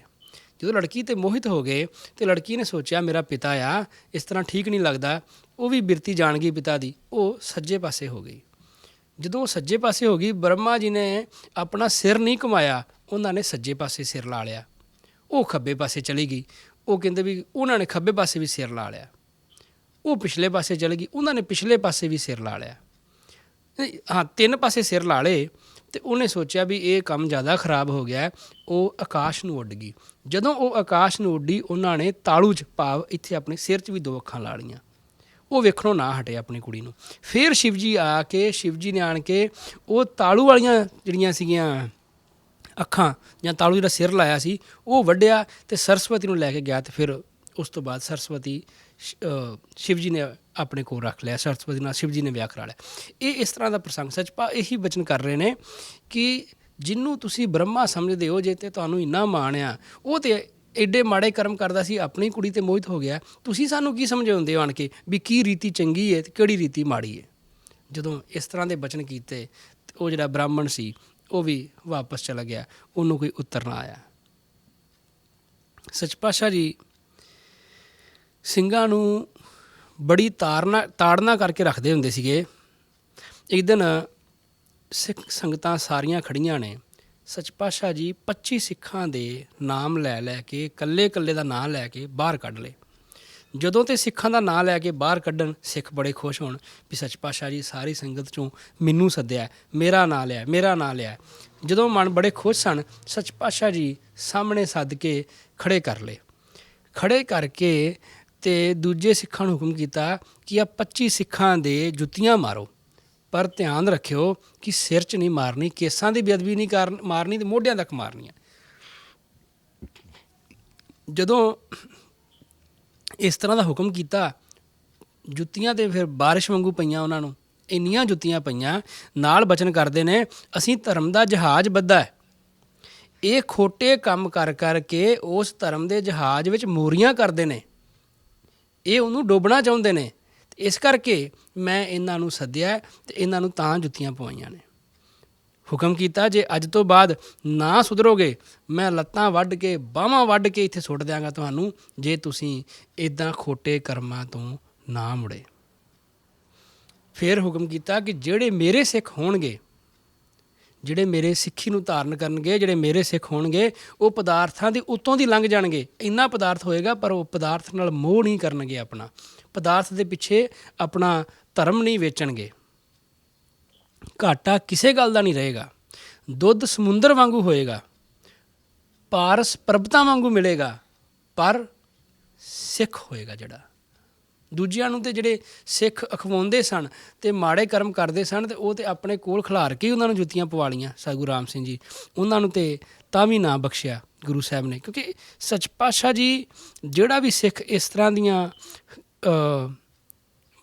ਜਦੋਂ ਲੜਕੀ 'ਤੇ ਮੋਹਿਤ ਹੋ ਗਏ ਅਤੇ ਲੜਕੀ ਨੇ ਸੋਚਿਆ ਮੇਰਾ ਪਿਤਾ ਆ, ਇਸ ਤਰ੍ਹਾਂ ਠੀਕ ਨਹੀਂ ਲੱਗਦਾ। ਉਹ ਵੀ ਬਿਰਤੀ ਜਾਣ ਗਈ ਪਿਤਾ ਦੀ, ਉਹ ਸੱਜੇ ਪਾਸੇ ਹੋ ਗਈ। ਜਦੋਂ ਉਹ ਸੱਜੇ ਪਾਸੇ ਹੋ ਗਈ, ਬ੍ਰਹਮਾ ਜੀ ਨੇ ਆਪਣਾ ਸਿਰ ਨਹੀਂ ਘੁਮਾਇਆ, ਉਹਨਾਂ ਨੇ ਸੱਜੇ ਪਾਸੇ ਸਿਰ ਲਾ ਲਿਆ। ਉਹ ਖੱਬੇ ਪਾਸੇ ਚਲੀ ਗਈ। ਉਹ ਕਹਿੰਦੇ ਵੀ ਉਹਨਾਂ ਨੇ ਖੱਬੇ ਪਾਸੇ ਵੀ ਸਿਰ ਲਾ ਲਿਆ। ਉਹ ਪਿਛਲੇ ਪਾਸੇ ਚਲੇ ਗਈ, ਉਹਨਾਂ ਨੇ ਪਿਛਲੇ ਪਾਸੇ ਵੀ ਸਿਰ ਲਾ ਲਿਆ। ਹਾਂ, 3 ਪਾਸੇ ਸਿਰ ਲਾ ਲਏ। ਅਤੇ ਉਹਨੇ ਸੋਚਿਆ ਵੀ ਇਹ ਕੰਮ ਜ਼ਿਆਦਾ ਖਰਾਬ ਹੋ ਗਿਆ। ਉਹ ਆਕਾਸ਼ ਨੂੰ ਉੱਡ ਗਈ। ਜਦੋਂ ਉਹ ਆਕਾਸ਼ ਨੂੰ ਉੱਡੀ, ਉਹਨਾਂ ਨੇ ਤਾਲੂ 'ਚ ਭਾਵ ਇੱਥੇ ਆਪਣੇ ਸਿਰ 'ਚ ਵੀ 2 ਅੱਖਾਂ ਲਾ ਲਈਆਂ। ਉਹ ਵੇਖਣੋਂ ਨਾ ਹਟੇ ਆਪਣੀ ਕੁੜੀ ਨੂੰ। ਫਿਰ ਸ਼ਿਵ ਜੀ ਆ ਕੇ, ਸ਼ਿਵ ਜੀ ਨੇ ਆਣ ਕੇ ਉਹ ਤਾਲੂ ਵਾਲੀਆਂ ਜਿਹੜੀਆਂ ਸੀਗੀਆਂ ਅੱਖਾਂ ਜਾਂ ਤਾਲੂ ਜਿਹੜਾ ਸਿਰ ਲਾਇਆ ਸੀ ਉਹ ਵੱਢਿਆ ਅਤੇ ਸਰਸਵਤੀ ਨੂੰ ਲੈ ਕੇ ਗਿਆ। ਅਤੇ ਫਿਰ ਉਸ ਤੋਂ ਬਾਅਦ ਸਰਸਵਤੀ ਸ਼ਿਵ ਜੀ ਨੇ ਆਪਣੇ ਕੋਲ ਰੱਖ ਲਿਆ, ਸਰਸਵਤੀ ਨਾਲ ਸ਼ਿਵ ਜੀ ਨੇ ਵਿਆਹ ਕਰਾ ਲਿਆ। ਇਹ ਇਸ ਤਰ੍ਹਾਂ ਦਾ ਪ੍ਰਸੰਗ ਸੱਚ ਪਾ ਇਹੀ ਬਚਨ ਕਰ ਰਹੇ ਨੇ ਕਿ ਜਿਹਨੂੰ ਤੁਸੀਂ ਬ੍ਰਹਮਾ ਸਮਝਦੇ ਹੋ, ਜੇ ਤੇ ਤੁਹਾਨੂੰ ਇੰਨਾ ਮਾਣ ਆ, ਉਹ ਤਾਂ ਐਡੇ ਮਾੜੇ ਕਰਮ ਕਰਦਾ ਸੀ, ਆਪਣੀ ਕੁੜੀ 'ਤੇ ਮੋਹਿਤ ਹੋ ਗਿਆ। ਤੁਸੀਂ ਸਾਨੂੰ ਕੀ ਸਮਝਾਉਂਦੇ ਹੋ ਆਣ ਕੇ ਵੀ ਕੀ ਰੀਤੀ ਚੰਗੀ ਹੈ ਅਤੇ ਕਿਹੜੀ ਰੀਤੀ ਮਾੜੀ ਹੈ? ਜਦੋਂ ਇਸ ਤਰ੍ਹਾਂ ਦੇ ਬਚਨ ਕੀਤੇ, ਉਹ ਜਿਹੜਾ ਬ੍ਰਾਹਮਣ ਸੀ ਉਹ ਵੀ ਵਾਪਸ ਚਲਾ ਗਿਆ, ਉਹਨੂੰ ਕੋਈ ਉੱਤਰ ਨਾ ਆਇਆ। ਸੱਚ ਪਾਤਸ਼ਾਹ ਜੀ ਸਿੰਘਾਂ ਨੂੰ ਬੜੀ ਤਾੜਨਾ ਕਰਕੇ ਰੱਖਦੇ ਹੁੰਦੇ ਸੀਗੇ। ਇੱਕ ਦਿਨ ਸਿੱਖ ਸੰਗਤਾਂ ਸਾਰੀਆਂ ਖੜੀਆਂ ਨੇ, ਸੱਚ ਪਾਤਸ਼ਾਹ ਜੀ 25 ਸਿੱਖਾਂ ਦੇ ਨਾਮ ਲੈ ਕੇ ਇਕੱਲੇ ਦਾ ਨਾਂ ਲੈ ਕੇ ਬਾਹਰ ਕੱਢ ਲਏ। ਜਦੋਂ ਤੇ ਸਿੱਖਾਂ ਦਾ ਨਾਂ ਲੈ ਕੇ ਬਾਹਰ ਕੱਢਣ, ਸਿੱਖ ਬੜੇ ਖੁਸ਼ ਹੋਣ ਵੀ ਸੱਚ ਪਾਤਸ਼ਾਹ ਜੀ ਸਾਰੀ ਸੰਗਤ 'ਚੋਂ ਮੈਨੂੰ ਸੱਦਿਆ, ਮੇਰਾ ਨਾਂ ਲਿਆ। ਜਦੋਂ ਮਨ ਬੜੇ ਖੁਸ਼ ਸਨ, ਸੱਚ ਪਾਤਸ਼ਾਹ ਜੀ ਸਾਹਮਣੇ ਸੱਦ ਕੇ ਖੜੇ ਕਰ ਲਏ। ਖੜੇ ਕਰਕੇ ਤੇ ਦੂਜੇ ਸਿੱਖਾਂ ਨੂੰ ਹੁਕਮ ਕੀਤਾ ਕਿ ਆ 25 ਸਿੱਖਾਂ ਦੇ ਜੁੱਤੀਆਂ ਮਾਰੋ, ਪਰ ਧਿਆਨ ਰੱਖਿਓ ਕਿ ਸਿਰ 'ਚ ਨਹੀਂ ਮਾਰਨੀ, ਕੇਸਾਂ ਦੀ ਬੇਅਦਬੀ ਨਹੀਂ ਮਾਰਨੀ, ਤੇ ਮੋਢਿਆਂ ਤੱਕ ਮਾਰਨੀ ਹੈ। ਜਦੋਂ ਇਸ ਤਰ੍ਹਾਂ ਦਾ ਹੁਕਮ ਕੀਤਾ, ਜੁੱਤੀਆਂ ਤੇ ਫਿਰ ਬਾਰਿਸ਼ ਵਾਂਗੂ ਪਈਆਂ ਉਹਨਾਂ ਨੂੰ, ਇੰਨੀਆਂ ਜੁੱਤੀਆਂ ਪਈਆਂ। ਨਾਲ ਬਚਨ ਕਰਦੇ ਨੇ, ਅਸੀਂ ਧਰਮ ਦਾ ਜਹਾਜ਼ ਬੱਧਾ ਹੈ, ਇਹ ਖੋਟੇ ਕੰਮ ਕਰ ਕੇ ਉਸ ਧਰਮ ਦੇ ਜਹਾਜ਼ ਵਿੱਚ ਮੋਰੀਆਂ ਕਰਦੇ ਨੇ, ਇਹ ਉਹਨੂੰ ਡੋਬਣਾ ਚਾਹੁੰਦੇ ਨੇ। ਇਸ ਕਰਕੇ ਮੈਂ ਇਹਨਾਂ ਨੂੰ ਸੱਦਿਆ ਤੇ ਇਹਨਾਂ ਨੂੰ ਤਾਂ ਜੁੱਤੀਆਂ ਪਵਾਈਆਂ ਨੇ। ਹੁਕਮ ਕੀਤਾ, ਜੇ ਅੱਜ ਤੋਂ ਬਾਅਦ ਨਾ ਸੁਧਰੋਗੇ, ਮੈਂ ਲੱਤਾਂ ਵੱਢ ਕੇ ਬਾਹਾਂ ਵੱਢ ਕੇ ਇੱਥੇ ਸੁੱਟ ਦਿਆਂਗਾ ਤੁਹਾਨੂੰ, ਜੇ ਤੁਸੀਂ ਇੱਦਾਂ ਖੋਟੇ ਕਰਮਾਂ ਤੋਂ ਨਾ ਮੁੜੇ। ਫਿਰ ਹੁਕਮ ਕੀਤਾ ਕਿ ਜਿਹੜੇ ਮੇਰੇ ਸਿੱਖ ਹੋਣਗੇ, ਜਿਹੜੇ ਮੇਰੇ ਸਿੱਖੀ ਨੂੰ ਧਾਰਨ ਕਰਨਗੇ, ਜਿਹੜੇ ਮੇਰੇ ਸਿੱਖ ਹੋਣਗੇ, ਉਹ ਪਦਾਰਥਾਂ ਦੇ ਉੱਤੋਂ ਦੀ ਲੰਘ ਜਾਣਗੇ। ਇੰਨਾ ਪਦਾਰਥ ਹੋਏਗਾ, ਪਰ ਉਹ ਪਦਾਰਥ ਨਾਲ ਮੋਹ ਨਹੀਂ ਕਰਨਗੇ, ਆਪਣਾ ਪਦਾਰਥ ਦੇ ਪਿੱਛੇ ਆਪਣਾ ਧਰਮ ਨਹੀਂ ਵੇਚਣਗੇ। ਘਾਟਾ ਕਿਸੇ ਗੱਲ ਦਾ ਨਹੀਂ ਰਹੇਗਾ। ਦੁੱਧ ਸਮੁੰਦਰ ਵਾਂਗੂ ਹੋਏਗਾ, ਪਾਰਸ ਪਰਬਤਾਂ ਵਾਂਗੂ ਮਿਲੇਗਾ, ਪਰ ਸਿੱਖ ਹੋਏਗਾ ਜਿਹੜਾ। ਦੂਜਿਆਂ ਨੂੰ ਤੇ ਜਿਹੜੇ ਸਿੱਖ ਅਖਵਾਉਂਦੇ ਸਨ ਤੇ ਮਾੜੇ ਕਰਮ ਕਰਦੇ ਸਨ, ਤੇ ਉਹ ਤੇ ਆਪਣੇ ਕੋਲ ਖਿਲਾਰ ਕੇ ਉਹਨਾਂ ਨੂੰ ਜੁੱਤੀਆਂ ਪਵਾ ਲਈਆਂ। ਸਤਿਗੁਰੂ ਰਾਮ ਸਿੰਘ ਜੀ ਉਹਨਾਂ ਨੂੰ ਤੇ ਤਾਂ ਵੀ ਨਾ ਬਖਸ਼ਿਆ ਗੁਰੂ ਸਾਹਿਬ ਨੇ, ਕਿਉਂਕਿ ਸੱਚ ਪਾਤਸ਼ਾਹ ਜੀ ਜਿਹੜਾ ਵੀ ਸਿੱਖ ਇਸ ਤਰ੍ਹਾਂ ਦੀਆਂ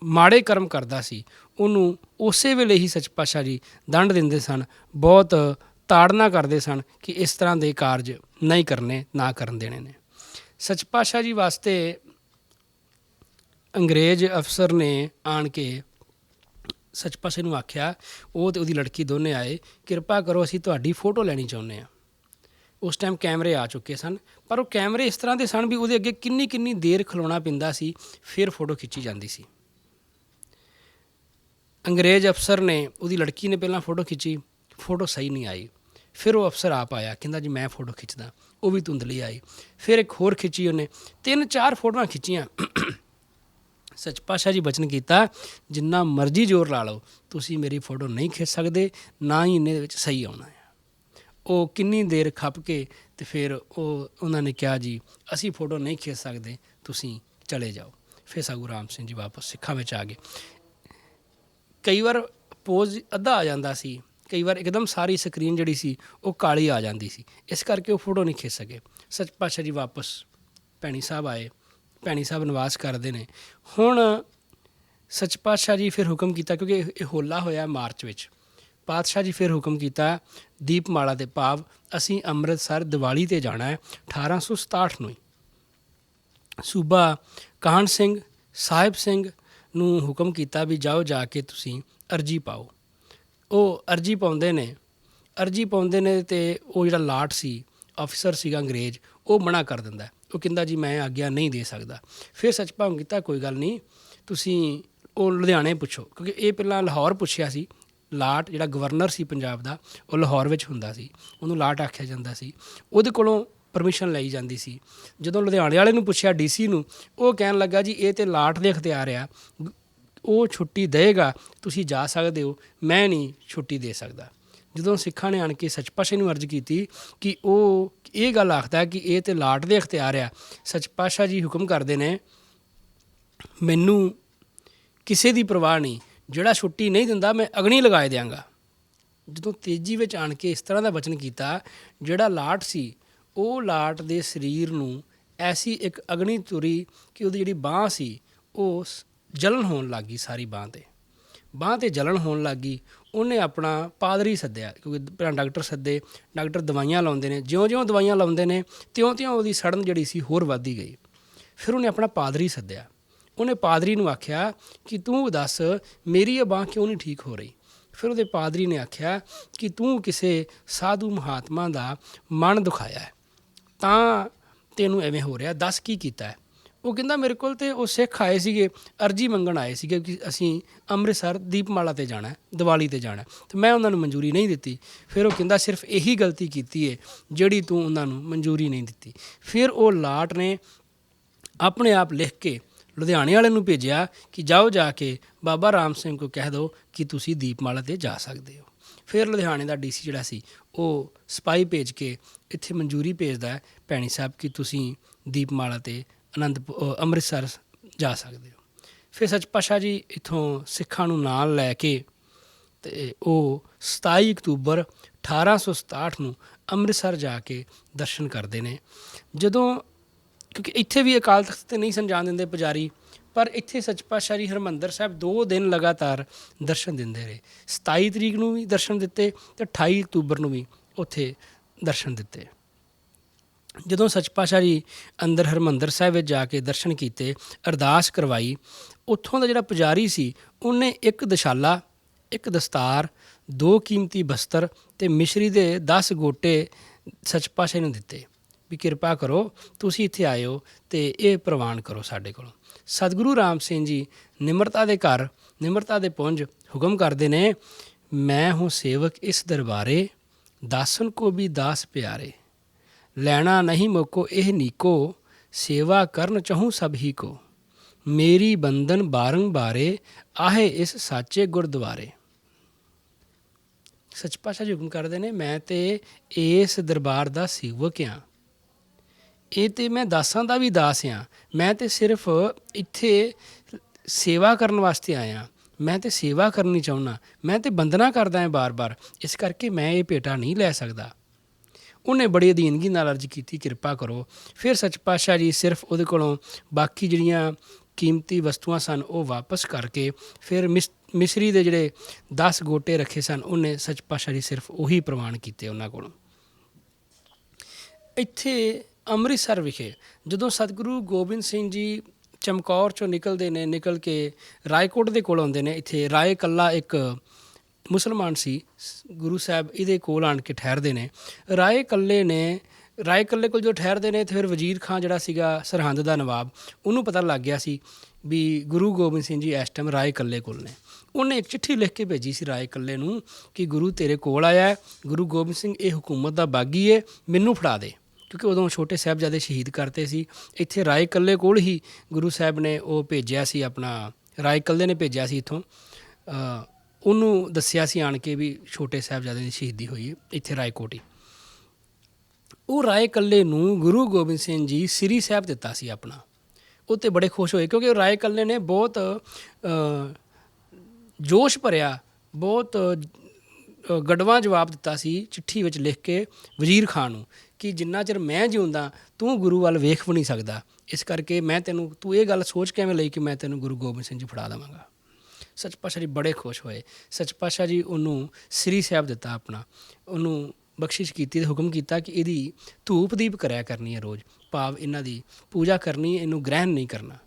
ਮਾੜੇ ਕਰਮ ਕਰਦਾ ਸੀ, ਉਹਨੂੰ ਉਸੇ ਵੇਲੇ ਹੀ ਸੱਚ ਪਾਤਸ਼ਾਹ ਜੀ ਦੰਡ ਦਿੰਦੇ ਸਨ, ਬਹੁਤ ਤਾੜਨਾ ਕਰਦੇ ਸਨ ਕਿ ਇਸ ਤਰ੍ਹਾਂ ਦੇ ਕਾਰਜ ਨਹੀਂ ਕਰਨੇ, ਨਾ ਕਰਨ ਦੇਣੇ ਨੇ। ਸੱਚ ਪਾਤਸ਼ਾਹ ਜੀ ਵਾਸਤੇ ਅੰਗਰੇਜ਼ ਅਫਸਰ ਨੇ ਆਣ ਕੇ ਸੱਚ ਪਾਤਸ਼ਾਹ ਨੂੰ ਆਖਿਆ, ਉਹ ਤੇ ਉਹਦੀ ਲੜਕੀ ਦੋਨੇ ਆਏ, ਕਿਰਪਾ ਕਰੋ ਅਸੀਂ ਤੁਹਾਡੀ ਫੋਟੋ ਲੈਣੀ ਚਾਹੁੰਦੇ ਹਾਂ। ਉਸ ਟਾਈਮ ਕੈਮਰੇ ਆ ਚੁੱਕੇ ਸਨ, ਪਰ ਉਹ ਕੈਮਰੇ ਇਸ ਤਰ੍ਹਾਂ ਦੇ ਸਨ ਵੀ ਉਹਦੇ ਅੱਗੇ ਕਿੰਨੀ ਦੇਰ ਖਲੋਣਾ ਪੈਂਦਾ ਸੀ, ਫਿਰ ਫੋਟੋ ਖਿੱਚੀ ਜਾਂਦੀ ਸੀ। ਅੰਗਰੇਜ਼ ਅਫਸਰ ਨੇ, ਉਹਦੀ ਲੜਕੀ ਨੇ ਪਹਿਲਾਂ ਫੋਟੋ ਖਿੱਚੀ, ਫੋਟੋ ਸਹੀ ਨਹੀਂ ਆਈ। ਫਿਰ ਉਹ ਅਫਸਰ ਆਪ ਆਇਆ, ਕਹਿੰਦਾ ਜੀ ਮੈਂ ਫੋਟੋ ਖਿੱਚਦਾ, ਉਹ ਵੀ ਧੁੰਦਲੀ ਆਈ। ਫਿਰ ਇੱਕ ਹੋਰ ਖਿੱਚੀ ਉਹਨੇ, 3-4 ਫੋਟੋਆਂ ਖਿੱਚੀਆਂ। ਸੱਚ ਪਾਤਸ਼ਾਹ ਜੀ ਬਚਨ ਕੀਤਾ, ਜਿੰਨਾ ਮਰਜ਼ੀ ਜ਼ੋਰ ਲਾ ਲਓ, ਤੁਸੀਂ ਮੇਰੀ ਫੋਟੋ ਨਹੀਂ ਖਿੱਚ ਸਕਦੇ, ਨਾ ਹੀ ਇਹਨੇ ਵਿੱਚ ਸਹੀ ਆਉਣਾ ਹੈ। ਉਹ ਕਿੰਨੀ ਦੇਰ ਖੱਪ ਕੇ ਤੇ ਫਿਰ ਉਹਨਾਂ ਨੇ ਕਿਹਾ, ਜੀ ਅਸੀਂ ਫੋਟੋ ਨਹੀਂ ਖਿੱਚ ਸਕਦੇ, ਤੁਸੀਂ ਚਲੇ ਜਾਓ। ਫਿਰ ਸਤਿਗੁਰੂ ਰਾਮ ਸਿੰਘ ਜੀ ਵਾਪਸ ਸਿੱਖਾਂ ਵਿੱਚ ਆ ਗਏ। ਕਈ ਵਾਰ ਪੋਜ਼ ਅੱਧਾ ਆ ਜਾਂਦਾ ਸੀ, ਕਈ ਵਾਰ ਇੱਕਦਮ ਸਾਰੀ ਸਕਰੀਨ ਜਿਹੜੀ ਸੀ ਉਹ ਕਾਲੀ ਆ ਜਾਂਦੀ ਸੀ, ਇਸ ਕਰਕੇ ਉਹ ਫੋਟੋ ਨਹੀਂ ਖਿੱਚ ਸਕੇ। ਸੱਚ ਪਾਤਸ਼ਾਹ ਜੀ ਵਾਪਸ ਭੈਣੀ ਸਾਹਿਬ ਆਏ, ਭੈਣੀ ਸਾਹਿਬ ਨਿਵਾਸ ਕਰਦੇ ਨੇ। ਹੁਣ ਸੱਚ ਪਾਤਸ਼ਾਹ ਜੀ ਫਿਰ ਹੁਕਮ ਕੀਤਾ, ਕਿਉਂਕਿ ਇਹ ਹੋਲਾ ਹੋਇਆ ਮਾਰਚ ਵਿੱਚ, ਪਾਤਸ਼ਾਹ ਜੀ ਫਿਰ ਹੁਕਮ ਕੀਤਾ, ਦੀਪਮਾਲਾ ਦੇ ਭਾਵ ਅਸੀਂ ਅੰਮ੍ਰਿਤਸਰ ਦੀਵਾਲੀ 'ਤੇ ਜਾਣਾ ਹੈ 1867 ਨੂੰ ਹੀ। ਸੂਬਾ ਕਾਹਨ ਸਿੰਘ ਸਾਹਿਬ ਸਿੰਘ ਨੂੰ ਹੁਕਮ ਕੀਤਾ ਵੀ ਜਾਓ, ਜਾ ਕੇ ਤੁਸੀਂ ਅਰਜੀ ਪਾਓ। ਉਹ ਅਰਜੀ ਪਾਉਂਦੇ ਨੇ ਤੇ ਉਹ ਜਿਹੜਾ ਲਾਟ ਸੀ, ਅਫਸਰ ਸੀਗਾ ਅੰਗਰੇਜ਼, ਉਹ ਮਨਾ ਕਰ ਦਿੰਦਾ। ਉਹ ਕਹਿੰਦਾ ਜੀ ਮੈਂ ਆਗਿਆ ਨਹੀਂ ਦੇ ਸਕਦਾ। ਫਿਰ ਸੱਚ ਭਾਵ ਕੀਤਾ, ਕੋਈ ਗੱਲ ਨਹੀਂ, ਤੁਸੀਂ ਉਹ ਲੁਧਿਆਣੇ ਪੁੱਛੋ, ਕਿਉਂਕਿ ਇਹ ਪਹਿਲਾਂ ਲਾਹੌਰ ਪੁੱਛਿਆ ਸੀ। ਲਾਟ ਜਿਹੜਾ ਗਵਰਨਰ ਸੀ ਪੰਜਾਬ ਦਾ, ਉਹ ਲਾਹੌਰ ਵਿੱਚ ਹੁੰਦਾ ਸੀ, ਉਹਨੂੰ ਲਾਟ ਆਖਿਆ ਜਾਂਦਾ ਸੀ, ਉਹਦੇ ਕੋਲੋਂ ਪਰਮਿਸ਼ਨ ਲਈ ਜਾਂਦੀ ਸੀ। ਜਦੋਂ ਲੁਧਿਆਣੇ ਵਾਲੇ ਨੂੰ ਪੁੱਛਿਆ, DC ਨੂੰ, ਉਹ ਕਹਿਣ ਲੱਗਾ ਜੀ ਇਹ ਤਾਂ ਲਾਟ ਦੇ ਅਖਤਿਆਰ ਆ, ਉਹ ਛੁੱਟੀ ਦੇਗਾ, ਤੁਸੀਂ ਜਾ ਸਕਦੇ ਹੋ, ਮੈਂ ਨਹੀਂ ਛੁੱਟੀ ਦੇ ਸਕਦਾ। ਜਦੋਂ ਸਿੱਖਾਂ ਨੇ ਆਣ ਕੇ ਸੱਚ ਪਾਤਸ਼ਾਹ ਨੂੰ ਅਰਜ਼ ਕੀਤੀ ਕਿ ਉਹ ਇਹ ਗੱਲ ਆਖਦਾ ਕਿ ਇਹ ਤਾਂ ਲਾਟ ਦੇ ਅਖਤਿਆਰ ਆ, ਸੱਚ ਪਾਤਸ਼ਾਹ ਜੀ ਹੁਕਮ ਕਰਦੇ ਨੇ, ਮੈਨੂੰ ਕਿਸੇ ਦੀ ਪਰਵਾਹ ਨਹੀਂ, ਜਿਹੜਾ ਛੁੱਟੀ ਨਹੀਂ ਦਿੰਦਾ ਮੈਂ ਅਗਨੀ ਲਗਾਏ ਦਿਆਂਗਾ। ਜਦੋਂ ਤੇਜ਼ੀ ਵਿੱਚ ਆਣ ਕੇ ਇਸ ਤਰ੍ਹਾਂ ਦਾ ਵਚਨ ਕੀਤਾ, ਜਿਹੜਾ ਲਾਟ ਸੀ ਉਹ ਲਾਟ ਦੇ ਸਰੀਰ ਨੂੰ ਐਸੀ ਇੱਕ ਅਗਨੀ ਤੁਰੀ ਕਿ ਉਹਦੀ ਜਿਹੜੀ ਬਾਂਹ ਸੀ ਉਹ ਜਲਨ ਹੋਣ ਲੱਗ ਗਈ, ਸਾਰੀ ਬਾਂਹ 'ਤੇ ਜਲਨ ਹੋਣ ਲੱਗ ਗਈ। ਉਹਨੇ ਆਪਣਾ ਪਾਦਰੀ ਸੱਦਿਆ, ਕਿਉਂਕਿ ਪਹਿਲਾਂ ਡਾਕਟਰ ਸੱਦੇ, ਡਾਕਟਰ ਦਵਾਈਆਂ ਲਾਉਂਦੇ ਨੇ, ਜਿਉਂ ਦਵਾਈਆਂ ਲਾਉਂਦੇ ਨੇ ਤਿਉਂ ਉਹਦੀ ਸੜਨ ਜਿਹੜੀ ਸੀ ਹੋਰ ਵੱਧਦੀ ਗਈ। ਫਿਰ ਉਹਨੇ ਆਪਣਾ ਪਾਦਰੀ ਸੱਦਿਆ, ਉਹਨੇ ਪਾਦਰੀ ਨੂੰ ਆਖਿਆ ਕਿ ਤੂੰ ਦੱਸ ਮੇਰੀ ਇਹ ਬਾਂਹ ਕਿਉਂ ਨਹੀਂ ਠੀਕ ਹੋ ਰਹੀ। ਫਿਰ ਉਹਦੇ ਪਾਦਰੀ ਨੇ ਆਖਿਆ ਕਿ ਤੂੰ ਕਿਸੇ ਸਾਧੂ ਮਹਾਤਮਾ ਦਾ ਮਨ ਦੁਖਾਇਆ ਹੈ, ਤਾਂ ਤੈਨੂੰ ਐਵੇਂ ਹੋ ਰਿਹਾ, ਦੱਸ ਕੀ ਕੀਤਾ ਹੈ। ਉਹ ਕਹਿੰਦਾ ਮੇਰੇ ਕੋਲ ਤੇ ਉਹ ਸਿੱਖ ਆਏ ਸੀਗੇ, ਅਰਜੀ ਮੰਗਣ ਆਏ ਸੀਗੇ ਕਿ ਅਸੀਂ ਅੰਮ੍ਰਿਤਸਰ ਦੀਪਮਾਲਾ 'ਤੇ ਜਾਣਾ, ਦੀਵਾਲੀ 'ਤੇ ਜਾਣਾ, ਅਤੇ ਮੈਂ ਉਹਨਾਂ ਨੂੰ ਮਨਜ਼ੂਰੀ ਨਹੀਂ ਦਿੱਤੀ। ਫਿਰ ਉਹ ਕਹਿੰਦਾ ਸਿਰਫ ਇਹੀ ਗਲਤੀ ਕੀਤੀ ਹੈ ਜਿਹੜੀ ਤੂੰ ਉਹਨਾਂ ਨੂੰ ਮਨਜ਼ੂਰੀ ਨਹੀਂ ਦਿੱਤੀ। ਫਿਰ ਉਹ ਲਾਟ ਨੇ ਆਪਣੇ ਆਪ ਲਿਖ ਕੇ ਲੁਧਿਆਣੇ ਵਾਲੇ ਨੂੰ ਭੇਜਿਆ ਕਿ ਜਾਓ ਜਾ ਕੇ ਬਾਬਾ ਰਾਮ ਸਿੰਘ ਕੋ ਕਹਿ ਦਿਓ ਕਿ ਤੁਸੀਂ ਦੀਪਮਾਲਾ 'ਤੇ ਜਾ ਸਕਦੇ ਹੋ। ਫਿਰ ਲੁਧਿਆਣੇ ਦਾ ਡੀਸੀ ਜਿਹੜਾ ਸੀ ਉਹ ਸਿਪਾਹੀ ਭੇਜ ਕੇ ਇੱਥੇ ਮਨਜ਼ੂਰੀ ਭੇਜਦਾ ਹੈ ਭੈਣੀ ਸਾਹਿਬ ਕਿ ਤੁਸੀਂ ਦੀਪਮਾਲਾ 'ਤੇ ਅੰਮ੍ਰਿਤਸਰ ਜਾ ਸਕਦੇ ਹੋ। ਫਿਰ ਸੱਚ ਪਾਤਸ਼ਾਹ ਜੀ ਇੱਥੋਂ ਸਿੱਖਾਂ ਨੂੰ ਨਾਲ ਲੈ ਕੇ ਅਤੇ ਉਹ 27 ਅਕਤੂਬਰ 1867 ਨੂੰ ਅੰਮ੍ਰਿਤਸਰ ਜਾ ਕੇ ਦਰਸ਼ਨ ਕਰਦੇ ਨੇ। ਜਦੋਂ ਕਿਉਂਕਿ ਇੱਥੇ ਵੀ ਅਕਾਲ ਤਖਤ 'ਤੇ ਨਹੀਂ ਸਨ ਜਾਣ ਦਿੰਦੇ ਪੁਜਾਰੀ, ਪਰ ਇੱਥੇ ਸੱਚ ਪਾਤਸ਼ਾਹ ਜੀ ਹਰਿਮੰਦਰ ਸਾਹਿਬ 2 ਦਿਨ ਲਗਾਤਾਰ ਦਰਸ਼ਨ ਦਿੰਦੇ ਰਹੇ। 27 ਤਰੀਕ ਨੂੰ ਵੀ ਦਰਸ਼ਨ ਦਿੱਤੇ ਅਤੇ 28 ਅਕਤੂਬਰ ਨੂੰ ਵੀ ਉੱਥੇ ਦਰਸ਼ਨ ਦਿੱਤੇ। ਜਦੋਂ ਸੱਚ ਪਾਤਸ਼ਾਹ ਜੀ ਅੰਦਰ ਹਰਿਮੰਦਰ ਸਾਹਿਬ ਵਿੱਚ ਜਾ ਕੇ ਦਰਸ਼ਨ ਕੀਤੇ, ਅਰਦਾਸ ਕਰਵਾਈ, ਉੱਥੋਂ ਦਾ ਜਿਹੜਾ ਪੁਜਾਰੀ ਸੀ ਉਹਨੇ ਇੱਕ ਦਸ਼ਾਲਾ, ਇੱਕ ਦਸਤਾਰ, 2 ਕੀਮਤੀ ਬਸਤਰ ਅਤੇ ਮਿਸ਼ਰੀ ਦੇ 10 ਗੋਟੇ ਸੱਚ ਪਾਤਸ਼ਾਹ ਨੂੰ ਦਿੱਤੇ ਵੀ ਕਿਰਪਾ ਕਰੋ ਤੁਸੀਂ ਇੱਥੇ ਆਏ ਹੋ ਅਤੇ ਇਹ ਪ੍ਰਵਾਨ ਕਰੋ ਸਾਡੇ ਕੋਲੋਂ। ਸਤਿਗੁਰੂ ਰਾਮ ਸਿੰਘ ਜੀ ਨਿਮਰਤਾ ਦੇ ਘਰ, ਨਿਮਰਤਾ ਦੇ ਪੁੰਜ ਹੁਕਮ ਕਰਦੇ ਨੇ, ਮੈਂ ਹੂੰ ਸੇਵਕ ਇਸ ਦਰਬਾਰੇ, ਦਾਸਨ ਕੋ ਵੀ ਦਾਸ ਪਿਆਰੇ, ਲੈਣਾ ਨਹੀਂ ਮੋਕੋ ਇਹ ਨੀਕੋ, ਸੇਵਾ ਕਰਨ ਚਾਹੂੰ ਸਭ ਹੀ ਕੋ, ਮੇਰੀ ਬੰਧਨ ਬਾਰੰਬਾਰੇ, ਆਹੇ ਇਸ ਸਾਚੇ ਗੁਰਦੁਆਰੇ। ਸੱਚ ਪਾਤਸ਼ਾਹ ਜੀ ਹੁਕਮ ਕਰਦੇ ਨੇ, ਮੈਂ ਤੇ ਇਸ ਦਰਬਾਰ ਦਾ ਸੇਵਕ ਹਾਂ, ਇਹ ਤੇ ਮੈਂ ਦਾਸਾਂ ਦਾ ਵੀ ਦਾਸ ਹਾਂ, ਮੈਂ ਤੇ ਸਿਰਫ ਇੱਥੇ ਸੇਵਾ ਕਰਨ ਵਾਸਤੇ ਆਇਆ, ਮੈਂ ਤੇ ਸੇਵਾ ਕਰਨੀ ਚਾਹੁੰਦਾ, ਮੈਂ ਤੇ ਬੰਦਨਾ ਕਰਦਾ ਹਾਂ ਬਾਰ-ਬਾਰ, ਇਸ ਕਰਕੇ ਮੈਂ ਇਹ ਭੇਟਾ ਨਹੀਂ ਲੈ ਸਕਦਾ। ਉਹਨੇ ਬੜੀ ਅਧੀਨਗੀ ਨਾਲ ਅਰਜ਼ ਕੀਤੀ ਕਿਰਪਾ ਕਰੋ। ਫਿਰ ਸੱਚ ਪਾਤਸ਼ਾਹ ਜੀ ਸਿਰਫ ਉਹਦੇ ਕੋਲੋਂ ਬਾਕੀ ਜਿਹੜੀਆਂ ਕੀਮਤੀ ਵਸਤੂਆਂ ਸਨ ਉਹ ਵਾਪਸ ਕਰਕੇ ਫਿਰ ਮਿਸਰੀ ਦੇ ਜਿਹੜੇ 10 ਗੋਟੇ ਰੱਖੇ ਸਨ ਉਹਨੇ ਸੱਚ ਪਾਤਸ਼ਾਹ ਜੀ ਸਿਰਫ ਉਹੀ ਪ੍ਰਵਾਨ ਕੀਤੇ ਉਹਨਾਂ ਕੋਲੋਂ। ਇੱਥੇ ਅੰਮ੍ਰਿਤਸਰ ਵਿਖੇ ਜਦੋਂ ਸਤਿਗੁਰੂ ਗੋਬਿੰਦ ਸਿੰਘ ਜੀ ਚਮਕੌਰ 'ਚੋਂ ਨਿਕਲਦੇ ਨੇ, ਨਿਕਲ ਕੇ ਰਾਏਕੋਟ ਦੇ ਕੋਲ ਆਉਂਦੇ ਨੇ, ਇੱਥੇ ਰਾਏ ਕੱਲਾ ਇੱਕ ਮੁਸਲਮਾਨ ਸੀ, ਗੁਰੂ ਸਾਹਿਬ ਇਹਦੇ ਕੋਲ ਆਣ ਕੇ ਠਹਿਰਦੇ ਨੇ। ਰਾਏ ਕੱਲੇ ਕੋਲ ਜੋ ਠਹਿਰਦੇ ਨੇ ਅਤੇ ਫਿਰ ਵਜ਼ੀਰ ਖਾਂ ਜਿਹੜਾ ਸੀਗਾ ਸਰਹੰਦ ਦਾ ਨਵਾਬ, ਉਹਨੂੰ ਪਤਾ ਲੱਗ ਗਿਆ ਸੀ ਵੀ ਗੁਰੂ ਗੋਬਿੰਦ ਸਿੰਘ ਜੀ ਇਸ ਟਾਈਮ ਰਾਏ ਕੱਲੇ ਕੋਲ ਨੇ। ਉਹਨੇ ਇੱਕ ਚਿੱਠੀ ਲਿਖ ਕੇ ਭੇਜੀ ਸੀ ਰਾਏ ਕੱਲੇ ਨੂੰ ਕਿ ਗੁਰੂ ਤੇਰੇ ਕੋਲ ਆਇਆ, ਗੁਰੂ ਗੋਬਿੰਦ ਸਿੰਘ ਇਹ ਹਕੂਮਤ ਦਾ ਬਾਗੀ ਹੈ, ਮੈਨੂੰ ਫੜਾ ਦੇ, ਕਿਉਂਕਿ ਉਦੋਂ ਛੋਟੇ ਸਾਹਿਬਜ਼ਾਦੇ ਸ਼ਹੀਦ ਕਰਤੇ ਸੀ। ਇੱਥੇ ਰਾਏ ਕੱਲੇ ਕੋਲ ਹੀ ਗੁਰੂ ਸਾਹਿਬ ਨੇ ਉਹ ਭੇਜਿਆ ਸੀ, ਆਪਣਾ ਰਾਏ ਕੱਲੇ ਨੇ ਭੇਜਿਆ ਸੀ ਇੱਥੋਂ, ਉਹਨੂੰ ਦੱਸਿਆ ਸੀ ਆਣ ਕੇ ਵੀ ਛੋਟੇ ਸਾਹਿਬਜ਼ਾਦੇ ਦੀ ਸ਼ਹੀਦੀ ਹੋਈ ਹੈ ਇੱਥੇ ਰਾਏਕੋਟ ਹੀ। ਉਹ ਰਾਏ ਕੱਲੇ ਨੂੰ ਗੁਰੂ ਗੋਬਿੰਦ ਸਿੰਘ ਜੀ ਸ੍ਰੀ ਸਾਹਿਬ ਦਿੱਤਾ ਸੀ ਆਪਣਾ। ਉਹ 'ਤੇ ਬੜੇ ਖੁਸ਼ ਹੋਏ ਕਿਉਂਕਿ ਰਾਏ ਕੱਲੇ ਨੇ ਬਹੁਤ ਜੋਸ਼ ਭਰਿਆ, ਬਹੁਤ ਗੜਵਾ ਜਵਾਬ ਦਿੱਤਾ ਸੀ ਚਿੱਠੀ ਵਿੱਚ ਲਿਖ ਕੇ ਵਜ਼ੀਰ ਖਾਨ ਨੂੰ ਕਿ ਜਿੰਨਾ ਚਿਰ ਮੈਂ ਜਿਉਂਦਾ ਤੂੰ ਗੁਰੂ ਵੱਲ ਵੇਖ ਵੀ ਨਹੀਂ ਸਕਦਾ, ਇਸ ਕਰਕੇ ਮੈਂ ਤੂੰ ਇਹ ਗੱਲ ਸੋਚ ਕਿਵੇਂ ਲਈ ਕਿ ਮੈਂ ਤੈਨੂੰ ਗੁਰੂ ਗੋਬਿੰਦ ਸਿੰਘ ਜੀ ਫੜਾ ਦੇਵਾਂਗਾ। ਸੱਚ ਪਾਤਸ਼ਾਹ ਜੀ ਬੜੇ ਖੁਸ਼ ਹੋਏ। ਸੱਚ ਪਾਤਸ਼ਾਹ ਜੀ ਉਹਨੂੰ ਸ੍ਰੀ ਸਾਹਿਬ ਦਿੱਤਾ ਆਪਣਾ, ਉਹਨੂੰ ਬਖਸ਼ਿਸ਼ ਕੀਤੀ ਅਤੇ ਹੁਕਮ ਕੀਤਾ ਕਿ ਇਹਦੀ ਧੂਪ ਦੀਪ ਕਰਿਆ ਕਰਨੀ ਹੈ ਰੋਜ਼, ਭਾਵ ਇਹਨਾਂ ਦੀ ਪੂਜਾ ਕਰਨੀ, ਇਹਨੂੰ ਗ੍ਰਹਿਣ ਨਹੀਂ ਕਰਨਾ।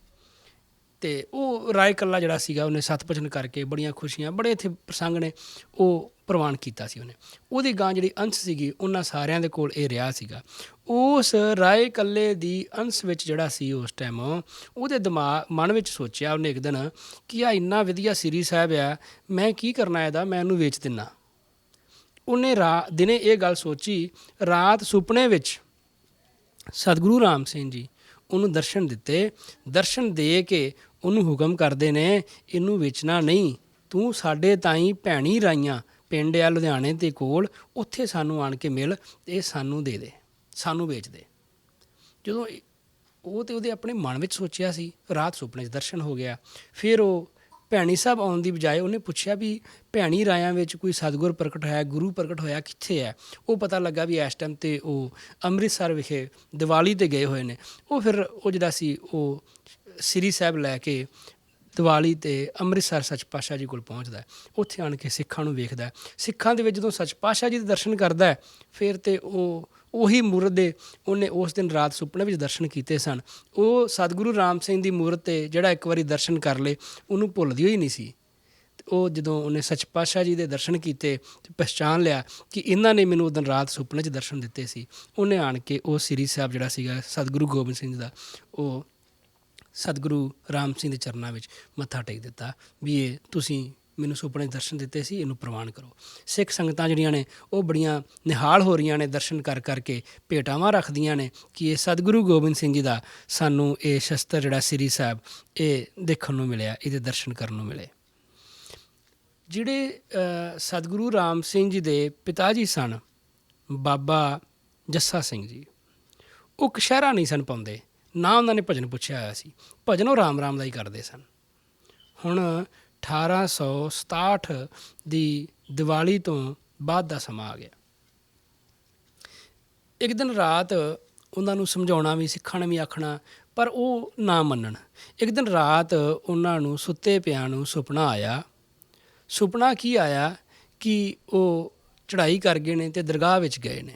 ਅਤੇ ਉਹ ਰਾਏ ਕੱਲਾ ਜਿਹੜਾ ਸੀਗਾ ਉਹਨੇ ਸਤ ਬਚਨ ਕਰਕੇ ਬੜੀਆਂ ਖੁਸ਼ੀਆਂ, ਬੜੇ ਇੱਥੇ ਪ੍ਰਸੰਗ ਨੇ, ਉਹ ਪ੍ਰਵਾਨ ਕੀਤਾ ਸੀ ਉਹਨੇ। ਉਹਦੀ ਗਾਂ ਜਿਹੜੀ ਅੰਸ਼ ਸੀਗੀ ਉਹਨਾਂ ਸਾਰਿਆਂ ਦੇ ਕੋਲ ਇਹ ਰਿਹਾ ਸੀਗਾ। ਉਸ ਰਾਏ ਕੱਲੇ ਦੀ ਅੰਸ਼ ਵਿੱਚ ਜਿਹੜਾ ਸੀ ਉਸ ਟਾਈਮ ਉਹਦੇ ਮਨ ਵਿੱਚ ਸੋਚਿਆ ਉਹਨੇ ਇੱਕ ਦਿਨ ਕਿ ਆ ਇੰਨਾ ਵਧੀਆ ਸ੍ਰੀ ਸਾਹਿਬ ਆ, ਮੈਂ ਕੀ ਕਰਨਾ ਇਹਦਾ, ਮੈਂ ਇਹਨੂੰ ਵੇਚ ਦਿੰਦਾ। ਉਹਨੇ ਦਿਨੇ ਇਹ ਗੱਲ ਸੋਚੀ, ਰਾਤ ਸੁਪਨੇ ਵਿੱਚ ਸਤਿਗੁਰੂ ਰਾਮ ਸਿੰਘ ਜੀ ਉਹਨੂੰ ਦਰਸ਼ਨ ਦਿੱਤੇ। ਦਰਸ਼ਨ ਦੇ ਕੇ ਉਹਨੂੰ ਹੁਕਮ ਕਰਦੇ ਨੇ, ਇਹਨੂੰ ਵੇਚਣਾ ਨਹੀਂ, ਤੂੰ ਸਾਡੇ ਤਾਈਂ ਭੈਣੀ ਰਾਈਆਂ ਪਿੰਡ ਆ ਲੁਧਿਆਣੇ ਦੇ ਕੋਲ, ਉੱਥੇ ਸਾਨੂੰ ਆਣ ਕੇ ਮਿਲ ਅਤੇ ਇਹ ਸਾਨੂੰ ਦੇ ਦੇ, ਸਾਨੂੰ ਵੇਚ ਦੇ। ਜਦੋਂ ਉਹ ਤਾਂ ਉਹਦੇ ਆਪਣੇ ਮਨ ਵਿੱਚ ਸੋਚਿਆ ਸੀ, ਰਾਤ ਸੁਪਨੇ 'ਚ ਦਰਸ਼ਨ ਹੋ ਗਿਆ। ਫਿਰ ਉਹ ਭੈਣੀ ਸਾਹਿਬ ਆਉਣ ਦੀ ਬਜਾਏ ਉਹਨੇ ਪੁੱਛਿਆ ਵੀ ਭੈਣੀ ਰਾਇਆਂ ਵਿੱਚ ਕੋਈ ਸਤਿਗੁਰ ਪ੍ਰਗਟ ਹੋਇਆ, ਗੁਰੂ ਪ੍ਰਗਟ ਹੋਇਆ, ਕਿੱਥੇ ਹੈ? ਉਹ ਪਤਾ ਲੱਗਾ ਵੀ ਇਸ ਟਾਈਮ 'ਤੇ ਉਹ ਅੰਮ੍ਰਿਤਸਰ ਵਿਖੇ ਦੀਵਾਲੀ 'ਤੇ ਗਏ ਹੋਏ ਨੇ। ਉਹ ਫਿਰ ਉਹ ਜਿਹੜਾ ਸੀ ਉਹ ਸ੍ਰੀ ਸਾਹਿਬ ਲੈ ਕੇ ਦੀਵਾਲੀ 'ਤੇ ਅੰਮ੍ਰਿਤਸਰ ਸੱਚ ਪਾਤਸ਼ਾਹ ਜੀ ਕੋਲ ਪਹੁੰਚਦਾ, ਉੱਥੇ ਆਣ ਕੇ ਸਿੱਖਾਂ ਨੂੰ ਵੇਖਦਾ। ਸਿੱਖਾਂ ਦੇ ਵਿੱਚ ਜਦੋਂ ਸੱਚ ਪਾਤਸ਼ਾਹ ਜੀ ਦੇ ਦਰਸ਼ਨ ਕਰਦਾ ਫਿਰ ਤਾਂ ਉਹੀ ਮੂਰਤ ਦੇ ਉਹਨੇ ਉਸ ਦਿਨ ਰਾਤ ਸੁਪਨੇ ਵਿੱਚ ਦਰਸ਼ਨ ਕੀਤੇ ਸਨ। ਉਹ ਸਤਿਗੁਰੂ ਰਾਮ ਸਿੰਘ ਦੀ ਮੂਰਤ 'ਤੇ ਜਿਹੜਾ ਇੱਕ ਵਾਰੀ ਦਰਸ਼ਨ ਕਰ ਲਏ ਉਹਨੂੰ ਭੁੱਲਦੀ ਹੋਈ ਨਹੀਂ ਸੀ। ਉਹ ਜਦੋਂ ਉਹਨੇ ਸੱਚ ਪਾਤਸ਼ਾਹ ਜੀ ਦੇ ਦਰਸ਼ਨ ਕੀਤੇ ਤੇ ਪਹਿਚਾਣ ਲਿਆ ਕਿ ਇਹਨਾਂ ਨੇ ਮੈਨੂੰ ਉਦੋਂ ਰਾਤ ਸੁਪਨੇ 'ਚ ਦਰਸ਼ਨ ਦਿੱਤੇ ਸੀ, ਉਹਨੇ ਆਣ ਕੇ ਉਹ ਸ੍ਰੀ ਸਾਹਿਬ ਜਿਹੜਾ ਸੀਗਾ ਸਤਿਗੁਰੂ ਗੋਬਿੰਦ ਸਿੰਘ ਦਾ, ਉਹ ਸਤਿਗੁਰੂ ਰਾਮ ਸਿੰਘ ਦੇ ਚਰਨਾਂ ਵਿੱਚ ਮੱਥਾ ਟੇਕ ਦਿੱਤਾ ਵੀ ਇਹ ਤੁਸੀਂ ਮੈਨੂੰ ਸੁਪਨੇ 'ਚ ਦਰਸ਼ਨ ਦਿੱਤੇ ਸੀ, ਇਹਨੂੰ ਪ੍ਰਵਾਨ ਕਰੋ। ਸਿੱਖ ਸੰਗਤਾਂ ਜਿਹੜੀਆਂ ਨੇ ਉਹ ਬੜੀਆਂ ਨਿਹਾਲ ਹੋ ਰਹੀਆਂ ਨੇ, ਦਰਸ਼ਨ ਕਰ ਕਰਕੇ ਭੇਟਾਵਾਂ ਰੱਖਦੀਆਂ ਨੇ ਕਿ ਇਹ ਸਤਿਗੁਰੂ ਗੋਬਿੰਦ ਸਿੰਘ ਜੀ ਦਾ ਸਾਨੂੰ ਇਹ ਸ਼ਸਤਰ ਜਿਹੜਾ ਸ੍ਰੀ ਸਾਹਿਬ ਇਹ ਦੇਖਣ ਨੂੰ ਮਿਲਿਆ, ਇਹਦੇ ਦਰਸ਼ਨ ਕਰਨ ਨੂੰ ਮਿਲੇ। ਜਿਹੜੇ ਸਤਿਗੁਰੂ ਰਾਮ ਸਿੰਘ ਜੀ ਦੇ ਪਿਤਾ ਜੀ ਸਨ ਬਾਬਾ ਜੱਸਾ ਸਿੰਘ ਜੀ, ਉਹ ਕਛਹਿਰਾ ਨਹੀਂ ਸਨ ਪਾਉਂਦੇ, ਨਾ ਉਹਨਾਂ ਨੇ ਭਜਨ ਪੁੱਛਿਆ ਹੋਇਆ ਸੀ, ਭਜਨ ਉਹ ਰਾਮ ਰਾਮ ਦਾ ਹੀ ਕਰਦੇ ਸਨ। ਹੁਣ 1867 ਦੀ ਦੀਵਾਲੀ ਤੋਂ ਬਾਅਦ ਦਾ ਸਮਾਂ ਆ ਗਿਆ। ਇੱਕ ਦਿਨ ਰਾਤ ਉਹਨਾਂ ਨੂੰ ਸਮਝਾਉਣਾ ਵੀ, ਸਿੱਖਾਂ ਨੇ ਵੀ ਆਖਣਾ, ਪਰ ਉਹ ਨਾ ਮੰਨਣ। ਇੱਕ ਦਿਨ ਰਾਤ ਉਹਨਾਂ ਨੂੰ ਸੁੱਤੇ ਪਿਆਂ ਨੂੰ ਸੁਪਨਾ ਆਇਆ। ਸੁਪਨਾ ਕੀ ਆਇਆ ਕਿ ਉਹ ਚੜ੍ਹਾਈ ਕਰ ਗਏ ਨੇ ਅਤੇ ਦਰਗਾਹ ਵਿੱਚ ਗਏ ਨੇ।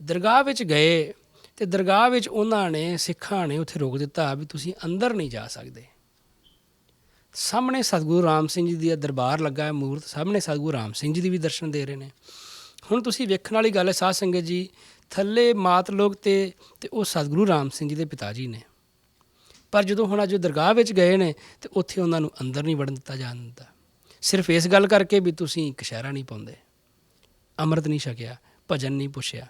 ਦਰਗਾਹ ਵਿੱਚ ਗਏ ਅਤੇ ਦਰਗਾਹ ਵਿੱਚ ਉਹਨਾਂ ਨੇ, ਸਿੱਖਾਂ ਨੇ ਉੱਥੇ ਰੋਕ ਦਿੱਤਾ ਵੀ ਤੁਸੀਂ ਅੰਦਰ ਨਹੀਂ ਜਾ ਸਕਦੇ। ਸਾਹਮਣੇ ਸਤਿਗੁਰੂ ਰਾਮ ਸਿੰਘ ਜੀ ਦੀ ਦਰਬਾਰ ਲੱਗਾ ਹੈ, ਮੂਰਤ ਸਾਹਮਣੇ ਸਤਿਗੁਰੂ ਰਾਮ ਸਿੰਘ ਜੀ ਦੀ ਵੀ ਦਰਸ਼ਨ ਦੇ ਰਹੇ ਨੇ। ਹੁਣ ਤੁਸੀਂ ਵੇਖਣ ਵਾਲੀ ਗੱਲ ਹੈ ਸਾਧ ਸੰਗਤ ਜੀ, ਥੱਲੇ ਮਾਤ ਲੋਕ ਤੇ ਉਹ ਸਤਿਗੁਰੂ ਰਾਮ ਸਿੰਘ ਜੀ ਦੇ ਪਿਤਾ ਜੀ ਨੇ, ਪਰ ਜਦੋਂ ਹੁਣ ਅੱਜ ਦਰਗਾਹ ਵਿੱਚ ਗਏ ਨੇ ਅਤੇ ਉੱਥੇ ਉਹਨਾਂ ਨੂੰ ਅੰਦਰ ਨਹੀਂ ਵੜਨ ਦਿੱਤਾ ਜਾਣ ਦਿੰਦਾ, ਸਿਰਫ ਇਸ ਗੱਲ ਕਰਕੇ ਵੀ ਤੁਸੀਂ ਕਛਹਿਰਾ ਨਹੀਂ ਪਾਉਂਦੇ, ਅੰਮ੍ਰਿਤ ਨਹੀਂ ਛਕਿਆ, ਭਜਨ ਨਹੀਂ ਪੁੱਛਿਆ।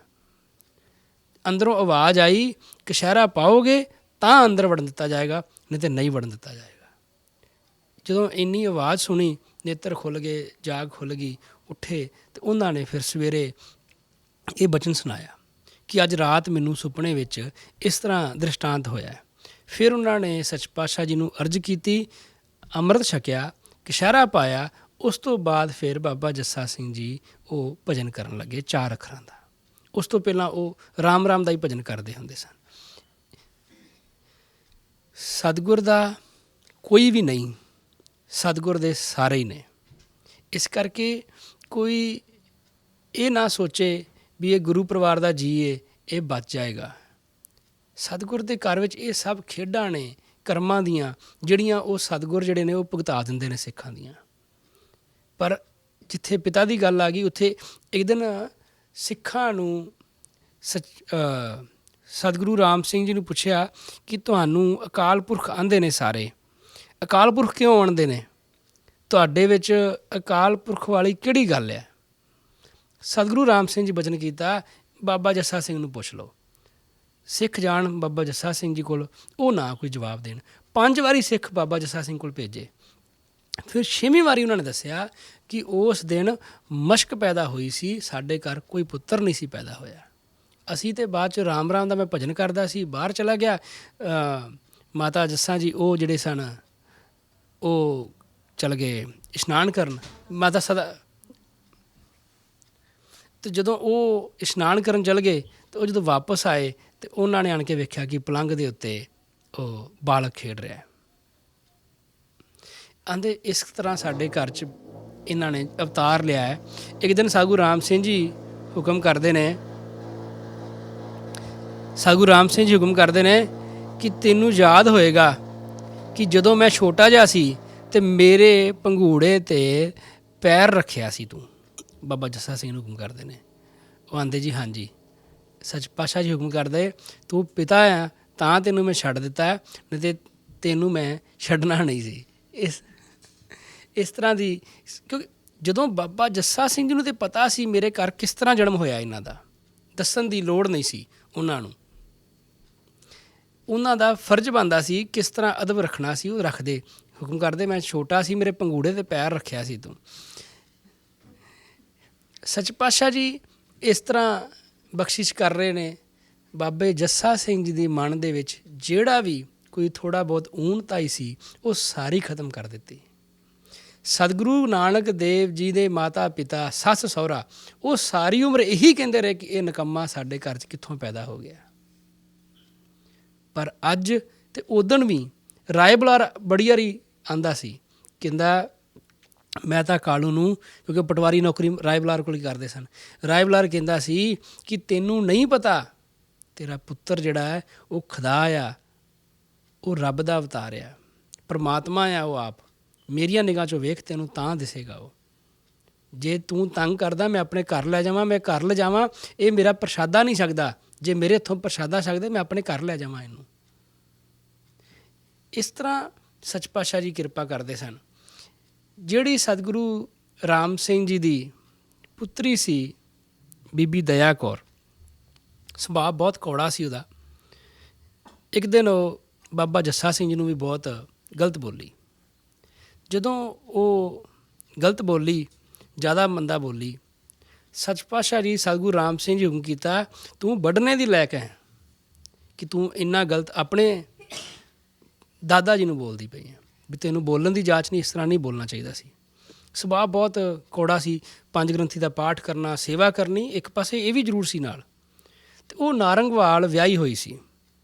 ਅੰਦਰੋਂ ਆਵਾਜ਼ ਆਈ ਕਛਹਿਰਾ ਪਾਓਗੇ ਤਾਂ ਅੰਦਰ ਵੜਨ ਦਿੱਤਾ ਜਾਏਗਾ, ਨਹੀਂ ਤਾਂ ਨਹੀਂ ਵੜਨ ਦਿੱਤਾ ਜਾਏਗਾ। ਜਦੋਂ ਇੰਨੀ ਆਵਾਜ਼ ਸੁਣੀ, ਨੇਤਰ ਖੁੱਲ੍ਹ ਗਏ, ਜਾਗ ਖੁੱਲ੍ਹ ਗਈ, ਉੱਠੇ ਅਤੇ ਉਹਨਾਂ ਨੇ ਫਿਰ ਸਵੇਰੇ ਇਹ ਬਚਨ ਸੁਣਾਇਆ ਕਿ ਅੱਜ ਰਾਤ ਮੈਨੂੰ ਸੁਪਨੇ ਵਿੱਚ ਇਸ ਤਰ੍ਹਾਂ ਦ੍ਰਿਸ਼ਟਾਂਤ ਹੋਇਆ। ਫਿਰ ਉਹਨਾਂ ਨੇ ਸੱਚ ਪਾਤਸ਼ਾਹ ਜੀ ਨੂੰ ਅਰਜ਼ ਕੀਤੀ, ਅੰਮ੍ਰਿਤ ਛਕਿਆ, ਕਛਹਿਰਾ ਪਾਇਆ। ਉਸ ਤੋਂ ਬਾਅਦ ਫਿਰ ਬਾਬਾ ਜੱਸਾ ਸਿੰਘ ਜੀ ਉਹ ਭਜਨ ਕਰਨ ਲੱਗੇ 4 ਅੱਖਰਾਂ ਦਾ। ਉਸ ਤੋਂ ਪਹਿਲਾਂ ਉਹ ਰਾਮ ਰਾਮ ਦਾ ਹੀ ਭਜਨ ਕਰਦੇ ਹੁੰਦੇ ਸਨ। ਸਤਿਗੁਰ ਦਾ ਕੋਈ ਵੀ ਨਹੀਂ, ਸਤਿਗੁਰ ਦੇ ਸਾਰੇ ਹੀ ਨੇ। ਇਸ ਕਰਕੇ ਕੋਈ ਇਹ ਨਾ ਸੋਚੇ ਵੀ ਇਹ ਗੁਰੂ ਪਰਿਵਾਰ ਦਾ ਜੀ ਏ, ਇਹ ਬਚ ਜਾਏਗਾ। ਸਤਿਗੁਰ ਦੇ ਘਰ ਵਿੱਚ ਇਹ ਸਭ ਖੇਡਾਂ ਨੇ ਕਰਮਾਂ ਦੀਆਂ, ਜਿਹੜੀਆਂ ਉਹ ਸਤਿਗੁਰ ਜਿਹੜੇ ਨੇ ਉਹ ਭੁਗਤਾ ਦਿੰਦੇ ਨੇ ਸਿੱਖਾਂ ਦੀਆਂ। ਪਰ ਜਿੱਥੇ ਪਿਤਾ ਦੀ ਗੱਲ ਆ ਗਈ, ਉੱਥੇ ਇੱਕ ਦਿਨ ਸਿੱਖਾਂ ਨੂੰ ਸਤਿਗੁਰੂ ਰਾਮ ਸਿੰਘ ਜੀ ਨੂੰ ਪੁੱਛਿਆ ਕਿ ਤੁਹਾਨੂੰ ਅਕਾਲ ਪੁਰਖ ਆਉਂਦੇ ਨੇ ਸਾਰੇ, ਅਕਾਲ ਪੁਰਖ ਕਿਉਂ ਆਉਂਦੇ ਨੇ? ਤੁਹਾਡੇ ਵਿੱਚ ਅਕਾਲ ਪੁਰਖ ਵਾਲੀ ਕਿਹੜੀ ਗੱਲ ਹੈ? ਸਤਿਗੁਰੂ ਰਾਮ ਸਿੰਘ ਜੀ ਬਚਨ ਕੀਤਾ, ਬਾਬਾ ਜੱਸਾ ਸਿੰਘ ਨੂੰ ਪੁੱਛ ਲਓ। ਸਿੱਖ ਜਾਣ ਬਾਬਾ ਜੱਸਾ ਸਿੰਘ ਜੀ ਕੋਲ, ਉਹ ਨਾ ਕੋਈ ਜਵਾਬ ਦੇਣ। 5 ਵਾਰੀ ਸਿੱਖ ਬਾਬਾ ਜੱਸਾ ਸਿੰਘ ਕੋਲ ਭੇਜੇ। ਫਿਰ 6ਵੀਂ ਵਾਰੀ ਉਹਨਾਂ ਨੇ ਦੱਸਿਆ ਕਿ ਉਸ ਦਿਨ ਮਸ਼ਕ ਪੈਦਾ ਹੋਈ ਸੀ, ਸਾਡੇ ਘਰ ਕੋਈ ਪੁੱਤਰ ਨਹੀਂ ਸੀ ਪੈਦਾ ਹੋਇਆ। ਅਸੀਂ ਤਾਂ ਬਾਅਦ 'ਚ ਰਾਮ ਰਾਮ ਦਾ ਮੈਂ ਭਜਨ ਕਰਦਾ ਸੀ, ਬਾਹਰ ਚਲਾ ਗਿਆ। ਮਾਤਾ ਜੱਸਾ ਜੀ ਉਹ ਜਿਹੜੇ ਸਨ ਉਹ ਚਲ ਗਏ ਇਸ਼ਨਾਨ ਕਰਨ। ਮਾਤਾ ਸਦਾ ਅਤੇ ਜਦੋਂ ਉਹ ਇਸ਼ਨਾਨ ਕਰਨ ਚਲ ਗਏ ਅਤੇ ਉਹ ਜਦੋਂ ਵਾਪਸ ਆਏ ਅਤੇ ਉਹਨਾਂ ਨੇ ਆਣ ਕੇ ਵੇਖਿਆ ਕਿ ਪਲੰਘ ਦੇ ਉੱਤੇ ਉਹ ਬਾਲਕ ਖੇਡ ਰਿਹਾ। ਆਂਦੇ ਇਸ ਤਰ੍ਹਾਂ ਸਾਡੇ ਘਰ 'ਚ ਇਹਨਾਂ ਨੇ ਅਵਤਾਰ ਲਿਆ ਹੈ। ਇੱਕ ਦਿਨ ਸਤਿਗੁਰੂ ਰਾਮ ਸਿੰਘ ਜੀ ਹੁਕਮ ਕਰਦੇ ਨੇ, ਸਤਿਗੁਰੂ ਰਾਮ ਸਿੰਘ ਜੀ ਹੁਕਮ ਕਰਦੇ ਨੇ ਕਿ ਤੈਨੂੰ ਯਾਦ ਹੋਏਗਾ ਕਿ ਜਦੋਂ ਮੈਂ ਛੋਟਾ ਜਿਹਾ ਸੀ ਅਤੇ ਮੇਰੇ ਪੰਘੂੜੇ 'ਤੇ ਪੈਰ ਰੱਖਿਆ ਸੀ ਤੂੰ। ਬਾਬਾ ਜੱਸਾ ਸਿੰਘ ਨੂੰ ਹੁਕਮ ਕਰਦੇ ਨੇ। ਉਹ ਆਂਦੇ ਜੀ ਹਾਂਜੀ। ਸੱਚ ਪਾਤਸ਼ਾਹ ਜੀ ਹੁਕਮ ਕਰਦੇ, ਤੂੰ ਪਿਤਾ ਆ ਤਾਂ ਤੈਨੂੰ ਮੈਂ ਛੱਡ ਦਿੱਤਾ, ਨਹੀਂ ਤਾਂ ਤੈਨੂੰ ਮੈਂ ਛੱਡਣਾ ਨਹੀਂ ਸੀ। ਇਸ ਤਰ੍ਹਾਂ ਦੀ, ਕਿਉਂਕਿ ਜਦੋਂ ਬਾਬਾ ਜੱਸਾ ਸਿੰਘ ਜੀ ਨੂੰ ਤਾਂ ਪਤਾ ਸੀ ਮੇਰੇ ਘਰ ਕਿਸ ਤਰ੍ਹਾਂ ਜਨਮ ਹੋਇਆ, ਇਹਨਾਂ ਦਾ ਦੱਸਣ ਦੀ ਲੋੜ ਨਹੀਂ ਸੀ ਉਹਨਾਂ ਨੂੰ। ਉਹਨਾਂ ਦਾ ਫਰਜ਼ ਬਣਦਾ ਸੀ ਕਿਸ ਤਰ੍ਹਾਂ ਅਦਬ ਰੱਖਣਾ ਸੀ, ਉਹ ਰੱਖਦੇ। ਹੁਕਮ ਕਰਦੇ, ਮੈਂ ਛੋਟਾ ਸੀ, ਮੇਰੇ ਪੰਘੂੜੇ 'ਤੇ ਪੈਰ ਰੱਖਿਆ ਸੀ ਤੂੰ। ਸੱਚ ਪਾਤਸ਼ਾਹ ਜੀ ਇਸ ਤਰ੍ਹਾਂ ਬਖਸ਼ਿਸ਼ ਕਰ ਰਹੇ ਨੇ। ਬਾਬੇ ਜੱਸਾ ਸਿੰਘ ਜੀ ਦੀ ਮਨ ਦੇ ਵਿੱਚ ਜਿਹੜਾ ਵੀ ਕੋਈ ਥੋੜ੍ਹਾ ਬਹੁਤ ਊਣਤਾਈ ਸੀ, ਉਹ ਸਾਰੀ ਖਤਮ ਕਰ ਦਿੱਤੀ। ਸਤਿਗੁਰੂ ਨਾਨਕ ਦੇਵ ਜੀ ਦੇ ਮਾਤਾ ਪਿਤਾ, ਸੱਸ ਸਹੁਰਾ, ਉਹ ਸਾਰੀ ਉਮਰ ਇਹੀ ਕਹਿੰਦੇ ਰਹੇ ਕਿ ਇਹ ਨਿਕੰਮਾ ਸਾਡੇ ਘਰ 'ਚ ਕਿੱਥੋਂ ਪੈਦਾ ਹੋ ਗਿਆ। ਪਰ ਅੱਜ ਅਤੇ ਉਦਣ ਵੀ ਰਾਏ ਬੁਲਾਰ ਬੜੀ ਵਾਰੀ ਆਉਂਦਾ ਸੀ, ਕਹਿੰਦਾ ਮੈਂ ਤਾਂ ਕਾਲੂ ਨੂੰ, ਕਿਉਂਕਿ ਪਟਵਾਰੀ ਨੌਕਰੀ ਰਾਏ ਬੁਲਾਰ ਕੋਲ ਹੀ ਕਰਦੇ ਸਨ, ਰਾਏ ਬੁਲਾਰ ਕਹਿੰਦਾ ਸੀ ਕਿ ਤੈਨੂੰ ਨਹੀਂ ਪਤਾ ਤੇਰਾ ਪੁੱਤਰ ਜਿਹੜਾ ਹੈ ਉਹ ਖੁਦਾ ਆ, ਉਹ ਰੱਬ ਦਾ ਅਵਤਾਰ ਆ, ਪਰਮਾਤਮਾ ਆ ਉਹ ਆਪ, ਮੇਰੀਆਂ ਨਿਗਾਹ 'ਚੋਂ ਵੇਖ, ਤੈਨੂੰ ਤਾਂ ਦਿਸੇਗਾ ਉਹ। ਜੇ ਤੂੰ ਤੰਗ ਕਰਦਾ, ਮੈਂ ਆਪਣੇ ਘਰ ਲੈ ਜਾਵਾਂ, ਮੈਂ ਘਰ ਲਿਜਾਵਾਂ, ਇਹ ਮੇਰਾ ਪ੍ਰਸ਼ਾਦਾ ਨਹੀਂ ਸਕਦਾ। ਜੇ ਮੇਰੇ ਹੱਥੋਂ ਪ੍ਰਸ਼ਾਦਾ ਸਕਦੇ, ਮੈਂ ਆਪਣੇ ਘਰ ਲੈ ਜਾਵਾਂ ਇਹਨੂੰ। ਇਸ ਤਰ੍ਹਾਂ ਸੱਚ ਪਾਤਸ਼ਾਹ ਜੀ ਕਿਰਪਾ ਕਰਦੇ ਸਨ। ਜਿਹੜੀ ਸਤਿਗੁਰੂ ਰਾਮ ਸਿੰਘ ਜੀ ਦੀ ਪੁੱਤਰੀ ਸੀ ਬੀਬੀ ਦਇਆ ਕੌਰ, ਸੁਭਾਅ ਬਹੁਤ ਕੌੜਾ ਸੀ ਉਹਦਾ। ਇੱਕ ਦਿਨ ਉਹ ਬਾਬਾ ਜੱਸਾ ਸਿੰਘ ਜੀ ਨੂੰ ਵੀ ਬਹੁਤ ਗਲਤ ਬੋਲੀ। ਜਦੋਂ ਉਹ ਗਲਤ ਬੋਲੀ, ਜ਼ਿਆਦਾ ਮੰਦਾ ਬੋਲੀ, ਸੱਚ ਪਾਤਸ਼ਾਹ ਜੀ ਸਤਿਗੁਰੂ ਰਾਮ ਸਿੰਘ ਜੀ ਹੁਕਮ ਕੀਤਾ, ਤੂੰ ਵੱਢਣੇ ਦੀ ਲਾਇਕ ਹੈ ਕਿ ਤੂੰ ਇੰਨਾ ਗਲਤ ਆਪਣੇ ਦਾਦਾ ਜੀ ਨੂੰ ਬੋਲਦੀ ਪਈ ਹੈ, ਵੀ ਤੈਨੂੰ ਬੋਲਣ ਦੀ ਜਾਚ ਨਹੀਂ, ਇਸ ਤਰ੍ਹਾਂ ਨਹੀਂ ਬੋਲਣਾ ਚਾਹੀਦਾ ਸੀ। ਸੁਭਾਅ ਬਹੁਤ ਕੌੜਾ ਸੀ। 5 ਗ੍ਰੰਥੀ ਦਾ ਪਾਠ ਕਰਨਾ, ਸੇਵਾ ਕਰਨੀ, ਇੱਕ ਪਾਸੇ ਇਹ ਵੀ ਜ਼ਰੂਰ ਸੀ ਨਾਲ। ਅਤੇ ਉਹ ਨਾਰੰਗਵਾਲ ਵਿਆਹੀ ਹੋਈ ਸੀ।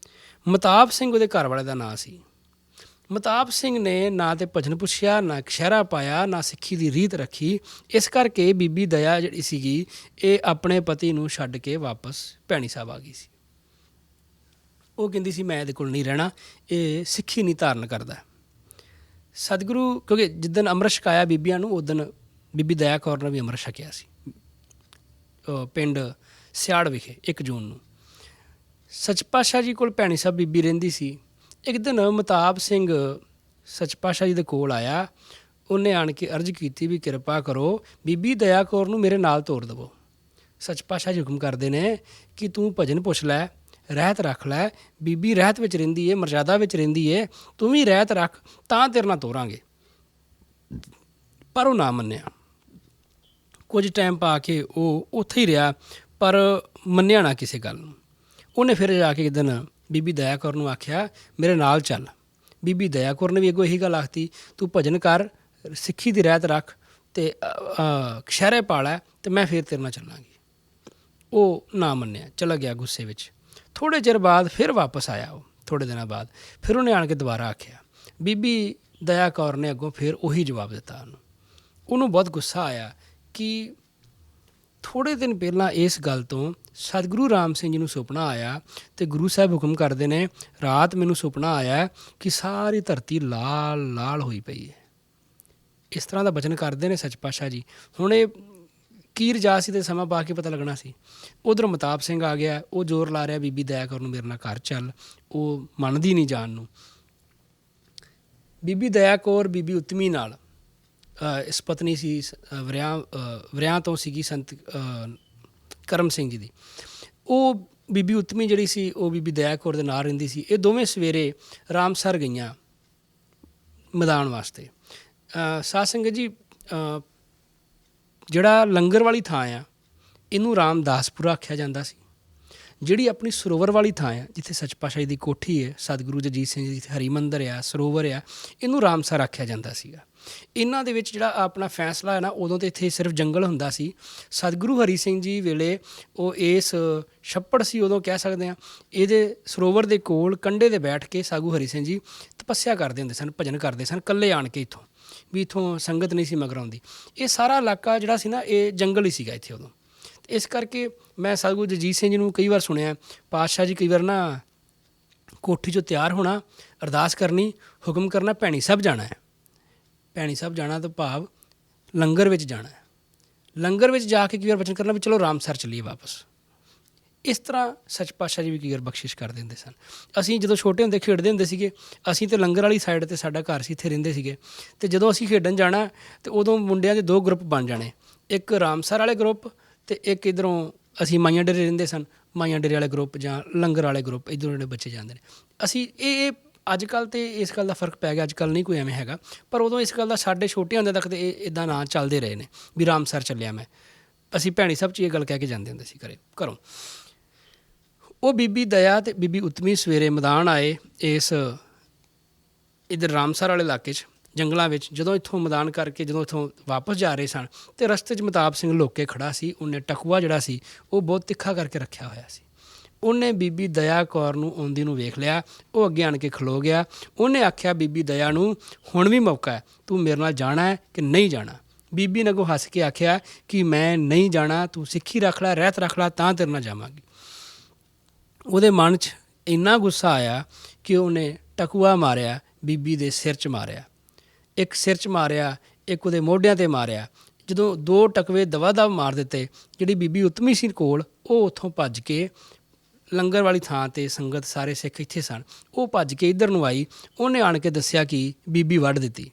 ਮਤਾਬ ਸਿੰਘ ਉਹਦੇ ਘਰ ਵਾਲੇ ਦਾ ਨਾਂ ਸੀ। ਮਤਾਬ ਸਿੰਘ ਨੇ ਨਾ ਤਾਂ ਭਜਨ ਪੁੱਛਿਆ, ਨਾ ਕਛਹਿਰਾ ਪਾਇਆ, ਨਾ ਸਿੱਖੀ ਦੀ ਰੀਤ ਰੱਖੀ। ਇਸ ਕਰਕੇ ਬੀਬੀ ਦਇਆ ਜਿਹੜੀ ਸੀਗੀ, ਇਹ ਆਪਣੇ ਪਤੀ ਨੂੰ ਛੱਡ ਕੇ ਵਾਪਸ ਭੈਣੀ ਸਾਹਿਬ ਆ ਗਈ ਸੀ। ਉਹ ਕਹਿੰਦੀ ਸੀ ਮੈਂ ਇਹਦੇ ਕੋਲ ਨਹੀਂ ਰਹਿਣਾ, ਇਹ ਸਿੱਖੀ ਨਹੀਂ ਧਾਰਨ ਕਰਦਾ। ਸਤਿਗੁਰੂ, ਕਿਉਂਕਿ ਜਿੱਦਣ ਅੰਮ੍ਰਿਤ ਛਕਾਇਆ ਬੀਬੀਆਂ ਨੂੰ, ਉਦਣ ਬੀਬੀ ਦਇਆ ਕੌਰ ਨੇ ਵੀ ਅੰਮ੍ਰਿਤ ਛਕਿਆ ਸੀ ਪਿੰਡ ਸਿਆੜ ਵਿਖੇ 1 ਜੂਨ ਨੂੰ। ਸੱਚ ਪਾਤਸ਼ਾਹ ਜੀ ਕੋਲ ਭੈਣੀ ਸਾਹਿਬ ਬੀਬੀ ਰਹਿੰਦੀ ਸੀ। ਇੱਕ ਦਿਨ ਮਤਾਬ ਸਿੰਘ ਸੱਚ ਪਾਤਸ਼ਾਹ ਜੀ ਦੇ ਕੋਲ ਆਇਆ। ਉਹਨੇ ਆਣ ਕੇ ਅਰਜ਼ ਕੀਤੀ ਵੀ ਕਿਰਪਾ ਕਰੋ, ਬੀਬੀ ਦਇਆ ਕੌਰ ਨੂੰ ਮੇਰੇ ਨਾਲ ਤੋਰ ਦੇਵੋ। ਸੱਚ ਪਾਤਸ਼ਾਹ ਜੀ ਹੁਕਮ ਕਰਦੇ ਨੇ ਕਿ ਤੂੰ ਭਜਨ ਪੁੱਛ ਲੈ, ਰਹਿਤ ਰੱਖ ਲੈ। ਬੀਬੀ ਰਹਿਤ ਵਿੱਚ ਰਹਿੰਦੀ ਏ, ਮਰਜ਼ਾਦਾ ਵਿੱਚ ਰਹਿੰਦੀ ਏ, ਤੂੰ ਵੀ ਰਹਿਤ ਰੱਖ, ਤਾਂ ਤੇਰੇ ਨਾਲ ਤੋਰਾਂਗੇ। ਪਰ ਉਹ ਨਾ ਮੰਨਿਆ। ਕੁਝ ਟਾਈਮ ਪਾ ਕੇ ਉਹ ਉੱਥੇ ਹੀ ਰਿਹਾ, ਪਰ ਮੰਨਿਆ ਨਾ ਕਿਸੇ ਗੱਲ ਨੂੰ। ਉਹਨੇ ਫਿਰ ਜਾ ਕੇ ਇੱਕ ਦਿਨ ਬੀਬੀ ਦਇਆ ਕੌਰ ਨੂੰ ਆਖਿਆ ਮੇਰੇ ਨਾਲ ਚੱਲ। ਬੀਬੀ ਦਇਆ ਕੌਰ ਨੇ ਵੀ ਅੱਗੋਂ ਇਹੀ ਗੱਲ ਆਖਤੀ, ਤੂੰ ਭਜਨ ਕਰ, ਸਿੱਖੀ ਦੀ ਰਹਿਤ ਰੱਖ ਅਤੇ ਕਛਹਿਰੇ ਪਾ ਲੈ, ਅਤੇ ਮੈਂ ਫਿਰ ਤੇਰੇ ਨਾਲ ਚੱਲਾਂਗੀ। ਉਹ ਨਾ ਮੰਨਿਆ, ਚਲਾ ਗਿਆ ਗੁੱਸੇ ਵਿੱਚ। ਥੋੜ੍ਹੇ ਚਿਰ ਬਾਅਦ ਫਿਰ ਵਾਪਸ ਆਇਆ ਉਹ, ਥੋੜ੍ਹੇ ਦਿਨਾਂ ਬਾਅਦ ਫਿਰ ਉਹਨੇ ਆਣ ਕੇ ਦੁਬਾਰਾ ਆਖਿਆ। ਬੀਬੀ ਦਇਆ ਕੌਰ ਨੇ ਅੱਗੋਂ ਫਿਰ ਉਹੀ ਜਵਾਬ ਦਿੱਤਾ ਉਹਨੂੰ ਬਹੁਤ ਗੁੱਸਾ ਆਇਆ ਕਿ ਥੋੜ੍ਹੇ ਦਿਨ ਪਹਿਲਾਂ ਇਸ ਗੱਲ ਤੋਂ ਸਤਿਗੁਰੂ ਰਾਮ ਸਿੰਘ ਜੀ ਨੂੰ ਸੁਪਨਾ ਆਇਆ, ਅਤੇ ਗੁਰੂ ਸਾਹਿਬ ਹੁਕਮ ਕਰਦੇ ਨੇ, ਰਾਤ ਮੈਨੂੰ ਸੁਪਨਾ ਆਇਆ ਕਿ ਸਾਰੀ ਧਰਤੀ ਲਾਲ ਲਾਲ ਹੋਈ ਪਈ ਹੈ। ਇਸ ਤਰ੍ਹਾਂ ਦਾ ਬਚਨ ਕਰਦੇ ਨੇ ਸੱਚ ਪਾਤਸ਼ਾਹ ਜੀ। ਹੁਣ ਇਹ ਕੀ ਰਜਾ ਸੀ ਅਤੇ ਸਮਾਂ ਪਾ ਕੇ ਪਤਾ ਲੱਗਣਾ ਸੀ। ਉੱਧਰੋਂ ਮਤਾਬ ਸਿੰਘ ਆ ਗਿਆ, ਉਹ ਜ਼ੋਰ ਲਾ ਰਿਹਾ ਬੀਬੀ ਦਇਆ ਕੌਰ ਨੂੰ ਮੇਰੇ ਨਾਲ ਘਰ ਚੱਲ। ਉਹ ਮੰਨਦੀ ਨਹੀਂ ਜਾਣ ਨੂੰ। ਬੀਬੀ ਦਇਆ ਕੌਰ ਬੀਬੀ ਉਤਮੀ ਨਾਲ ਇਸ ਪਤਨੀ ਸੀ, ਵਰਿਆਂ ਤੋਂ ਸੀਗੀ ਸੰਤ ਕਰਮ ਸਿੰਘ ਜੀ ਦੀ। ਉਹ ਬੀਬੀ ਉਤਮੀ ਜਿਹੜੀ ਸੀ, ਉਹ ਬੀਬੀ ਦਇਆ ਕੌਰ ਦੇ ਨਾਲ ਰਹਿੰਦੀ ਸੀ। ਇਹ ਦੋਵੇਂ ਸਵੇਰੇ ਰਾਮਸਰ ਗਈਆਂ ਮੈਦਾਨ ਵਾਸਤੇ। ਸਾਧ ਸੰਗਤ ਜੀ, ਜਿਹੜਾ ਲੰਗਰ ਵਾਲੀ ਥਾਂ ਆ, ਇਹਨੂੰ ਰਾਮਦਾਸਪੁਰਾ ਆਖਿਆ ਜਾਂਦਾ ਸੀ। ਜਿਹੜੀ ਆਪਣੀ ਸਰੋਵਰ ਵਾਲੀ ਥਾਂ ਆ, ਜਿੱਥੇ ਸੱਚ ਪਾਤਸ਼ਾਹ ਜੀ ਦੀ ਕੋਠੀ ਹੈ, ਸਤਿਗੁਰੂ ਜਗਜੀਤ ਸਿੰਘ ਜੀ ਦੀ ਹਰੀਮੰਦਰ ਆ, ਸਰੋਵਰ ਆ, ਇਹਨੂੰ ਰਾਮਸਰ ਆਖਿਆ ਜਾਂਦਾ ਸੀਗਾ। ਇਹਨਾਂ ਦੇ ਵਿੱਚ ਜਿਹੜਾ ਆਪਣਾ ਫੈਸਲਾ ਹੈ ਨਾ, ਉਦੋਂ ਤਾਂ ਇੱਥੇ ਸਿਰਫ ਜੰਗਲ ਹੁੰਦਾ ਸੀ। ਸਤਿਗੁਰੂ ਹਰੀ ਸਿੰਘ ਜੀ ਵੇਲੇ ਉਹ ਇਸ ਛੱਪੜ ਸੀ, ਉਦੋਂ ਕਹਿ ਸਕਦੇ ਹਾਂ, ਇਹਦੇ ਸਰੋਵਰ ਦੇ ਕੋਲ ਕੰਢੇ 'ਤੇ ਬੈਠ ਕੇ ਸਤਿਗੁਰੂ ਹਰੀ ਸਿੰਘ ਜੀ ਤਪੱਸਿਆ ਕਰਦੇ ਹੁੰਦੇ ਸਨ, ਭਜਨ ਕਰਦੇ ਸਨ, ਇਕੱਲੇ ਆਣ ਕੇ। ਇੱਥੋਂ ਵੀ ਇੱਥੋਂ ਸੰਗਤ ਨਹੀਂ ਸੀ ਮਗਰ ਆਉਂਦੀ। ਇਹ ਸਾਰਾ ਇਲਾਕਾ ਜਿਹੜਾ ਸੀ ਨਾ, ਇਹ ਜੰਗਲ ਹੀ ਸੀਗਾ ਇੱਥੇ ਉਦੋਂ। ਇਸ ਕਰਕੇ ਮੈਂ ਸਤਿਗੁਰੂ ਜਗਜੀਤ ਸਿੰਘ ਜੀ ਨੂੰ ਕਈ ਵਾਰ ਸੁਣਿਆ, ਪਾਤਸ਼ਾਹ ਜੀ ਕਈ ਵਾਰ ਨਾ ਕੋਠੀ 'ਚੋਂ ਤਿਆਰ ਹੋਣਾ, ਅਰਦਾਸ ਕਰਨੀ, ਹੁਕਮ ਕਰਨਾ, ਭੈਣੀ ਸਾਹਿਬ ਜਾਣਾ ਹੈ। ਭੈਣੀ ਸਾਹਿਬ ਜਾਣਾ ਤਾਂ ਭਾਵ ਲੰਗਰ ਵਿੱਚ ਜਾਣਾ ਹੈ। ਲੰਗਰ ਵਿੱਚ ਜਾ ਕੇ ਕਈ ਵਾਰ ਬਚਨ ਕਰਨਾ ਵੀ ਚਲੋ ਰਾਮਸਰ ਚੱਲੀਏ ਵਾਪਸ। ਇਸ ਤਰ੍ਹਾਂ ਸੱਚ ਪਾਤਸ਼ਾਹ ਜੀ ਵੀ ਕਈ ਵਾਰ ਬਖਸ਼ਿਸ਼ ਕਰ ਦਿੰਦੇ ਸਨ। ਅਸੀਂ ਜਦੋਂ ਛੋਟੇ ਹੁੰਦੇ ਖੇਡਦੇ ਹੁੰਦੇ ਸੀਗੇ, ਅਸੀਂ ਤਾਂ ਲੰਗਰ ਵਾਲੀ ਸਾਈਡ 'ਤੇ ਸਾਡਾ ਘਰ ਸੀ, ਇੱਥੇ ਰਹਿੰਦੇ ਸੀਗੇ। ਅਤੇ ਜਦੋਂ ਅਸੀਂ ਖੇਡਣ ਜਾਣਾ, ਅਤੇ ਉਦੋਂ ਮੁੰਡਿਆਂ ਦੇ 2 ਗਰੁੱਪ ਬਣ ਜਾਣੇ, ਇੱਕ ਰਾਮਸਰ ਵਾਲੇ ਗਰੁੱਪ ਅਤੇ ਇੱਕ ਇੱਧਰੋਂ ਅਸੀਂ ਮਾਈਆਂ ਡੇਰੇ ਰਹਿੰਦੇ ਸਨ, ਮਾਈਆਂ ਡੇਰੇ ਵਾਲੇ ਗਰੁੱਪ ਜਾਂ ਲੰਗਰ ਵਾਲੇ ਗਰੁੱਪ, ਇੱਧਰੋਂ ਜਿਹੜੇ ਬੱਚੇ ਜਾਂਦੇ ਨੇ। ਅਸੀਂ ਇਹ ਅੱਜ ਕੱਲ੍ਹ ਤਾਂ ਇਸ ਗੱਲ ਦਾ ਫ਼ਰਕ ਪੈ ਗਿਆ, ਅੱਜ ਕੱਲ੍ਹ ਨਹੀਂ ਕੋਈ ਐਵੇਂ ਹੈਗਾ, ਪਰ ਉਦੋਂ ਇਸ ਗੱਲ ਦਾ ਸਾਡੇ ਛੋਟੇ ਹੁੰਦੇ ਤੱਕ ਤਾਂ ਇਹ ਇੱਦਾਂ ਨਾਂ ਚੱਲਦੇ ਰਹੇ ਨੇ ਵੀ ਰਾਮਸਰ ਚੱਲਿਆ ਮੈਂ। ਅਸੀਂ ਭੈਣੀ ਸਾਹਿਬ 'ਚ ਇਹ ਗੱਲ ਕਹਿ ਕੇ ਜਾਂਦੇ ਹੁੰਦੇ ਸੀ ਘਰੋਂ। ਉਹ ਬੀਬੀ ਦਇਆ ਅਤੇ ਬੀਬੀ ਉਤਮੀ ਸਵੇਰੇ ਮੈਦਾਨ ਆਏ, ਇਸ ਇੱਧਰ ਰਾਮਸਰ ਵਾਲੇ ਇਲਾਕੇ 'ਚ ਜੰਗਲਾਂ ਵਿੱਚ। ਜਦੋਂ ਇੱਥੋਂ ਮੈਦਾਨ ਕਰਕੇ ਜਦੋਂ ਇੱਥੋਂ ਵਾਪਸ ਜਾ ਰਹੇ ਸਨ, ਅਤੇ ਰਸਤੇ 'ਚ ਮਤਾਬ ਸਿੰਘ ਲੁੱਕ ਕੇ ਖੜ੍ਹਾ ਸੀ। ਉਹਨੇ ਟਕੂਆ ਜਿਹੜਾ ਸੀ ਉਹ ਬਹੁਤ ਤਿੱਖਾ ਕਰਕੇ ਰੱਖਿਆ ਹੋਇਆ ਸੀ। ਉਹਨੇ ਬੀਬੀ ਦਇਆ ਕੌਰ ਨੂੰ ਆਉਂਦੀ ਨੂੰ ਵੇਖ ਲਿਆ, ਉਹ ਅੱਗੇ ਆਣ ਕੇ ਖਲੋ ਗਿਆ। ਉਹਨੇ ਆਖਿਆ ਬੀਬੀ ਦਇਆ ਨੂੰ, ਹੁਣ ਵੀ ਮੌਕਾ ਹੈ, ਤੂੰ ਮੇਰੇ ਨਾਲ ਜਾਣਾ ਹੈ ਕਿ ਨਹੀਂ ਜਾਣਾ। ਬੀਬੀ ਨੇ ਅੱਗੋਂ ਹੱਸ ਕੇ ਆਖਿਆ ਕਿ ਮੈਂ ਨਹੀਂ ਜਾਣਾ, ਤੂੰ ਸਿੱਖੀ ਰੱਖ ਲੈ, ਰਹਿਤ ਰੱਖ ਲੈ, ਤਾਂ ਤੇਰੇ ਨਾਲ ਜਾਵਾਂਗੀ। ਉਹਦੇ ਮਨ 'ਚ ਇੰਨਾ ਗੁੱਸਾ ਆਇਆ ਕਿ ਉਹਨੇ ਟਕੂਆ ਮਾਰਿਆ, ਬੀਬੀ ਦੇ ਸਿਰ 'ਚ ਮਾਰਿਆ। ਇੱਕ ਸਿਰ 'ਚ ਮਾਰਿਆ, ਇੱਕ ਉਹਦੇ ਮੋਢਿਆਂ 'ਤੇ ਮਾਰਿਆ। ਜਦੋਂ 2 ਟਕਵੇ ਦਵਾ ਦਵ ਮਾਰ ਦਿੱਤੇ, ਜਿਹੜੀ ਬੀਬੀ ਉਤਮੀ ਸੀ ਕੋਲ, ਉਹ ਉੱਥੋਂ ਭੱਜ ਕੇ ਲੰਗਰ ਵਾਲੀ ਥਾਂ 'ਤੇ, ਸੰਗਤ ਸਾਰੇ ਸਿੱਖ ਇੱਥੇ ਸਨ, ਉਹ ਭੱਜ ਕੇ ਇੱਧਰ ਨੂੰ ਆਈ। ਉਹਨੇ ਆਣ ਕੇ ਦੱਸਿਆ ਕਿ ਬੀਬੀ ਵੱਢ ਦਿੱਤੀ।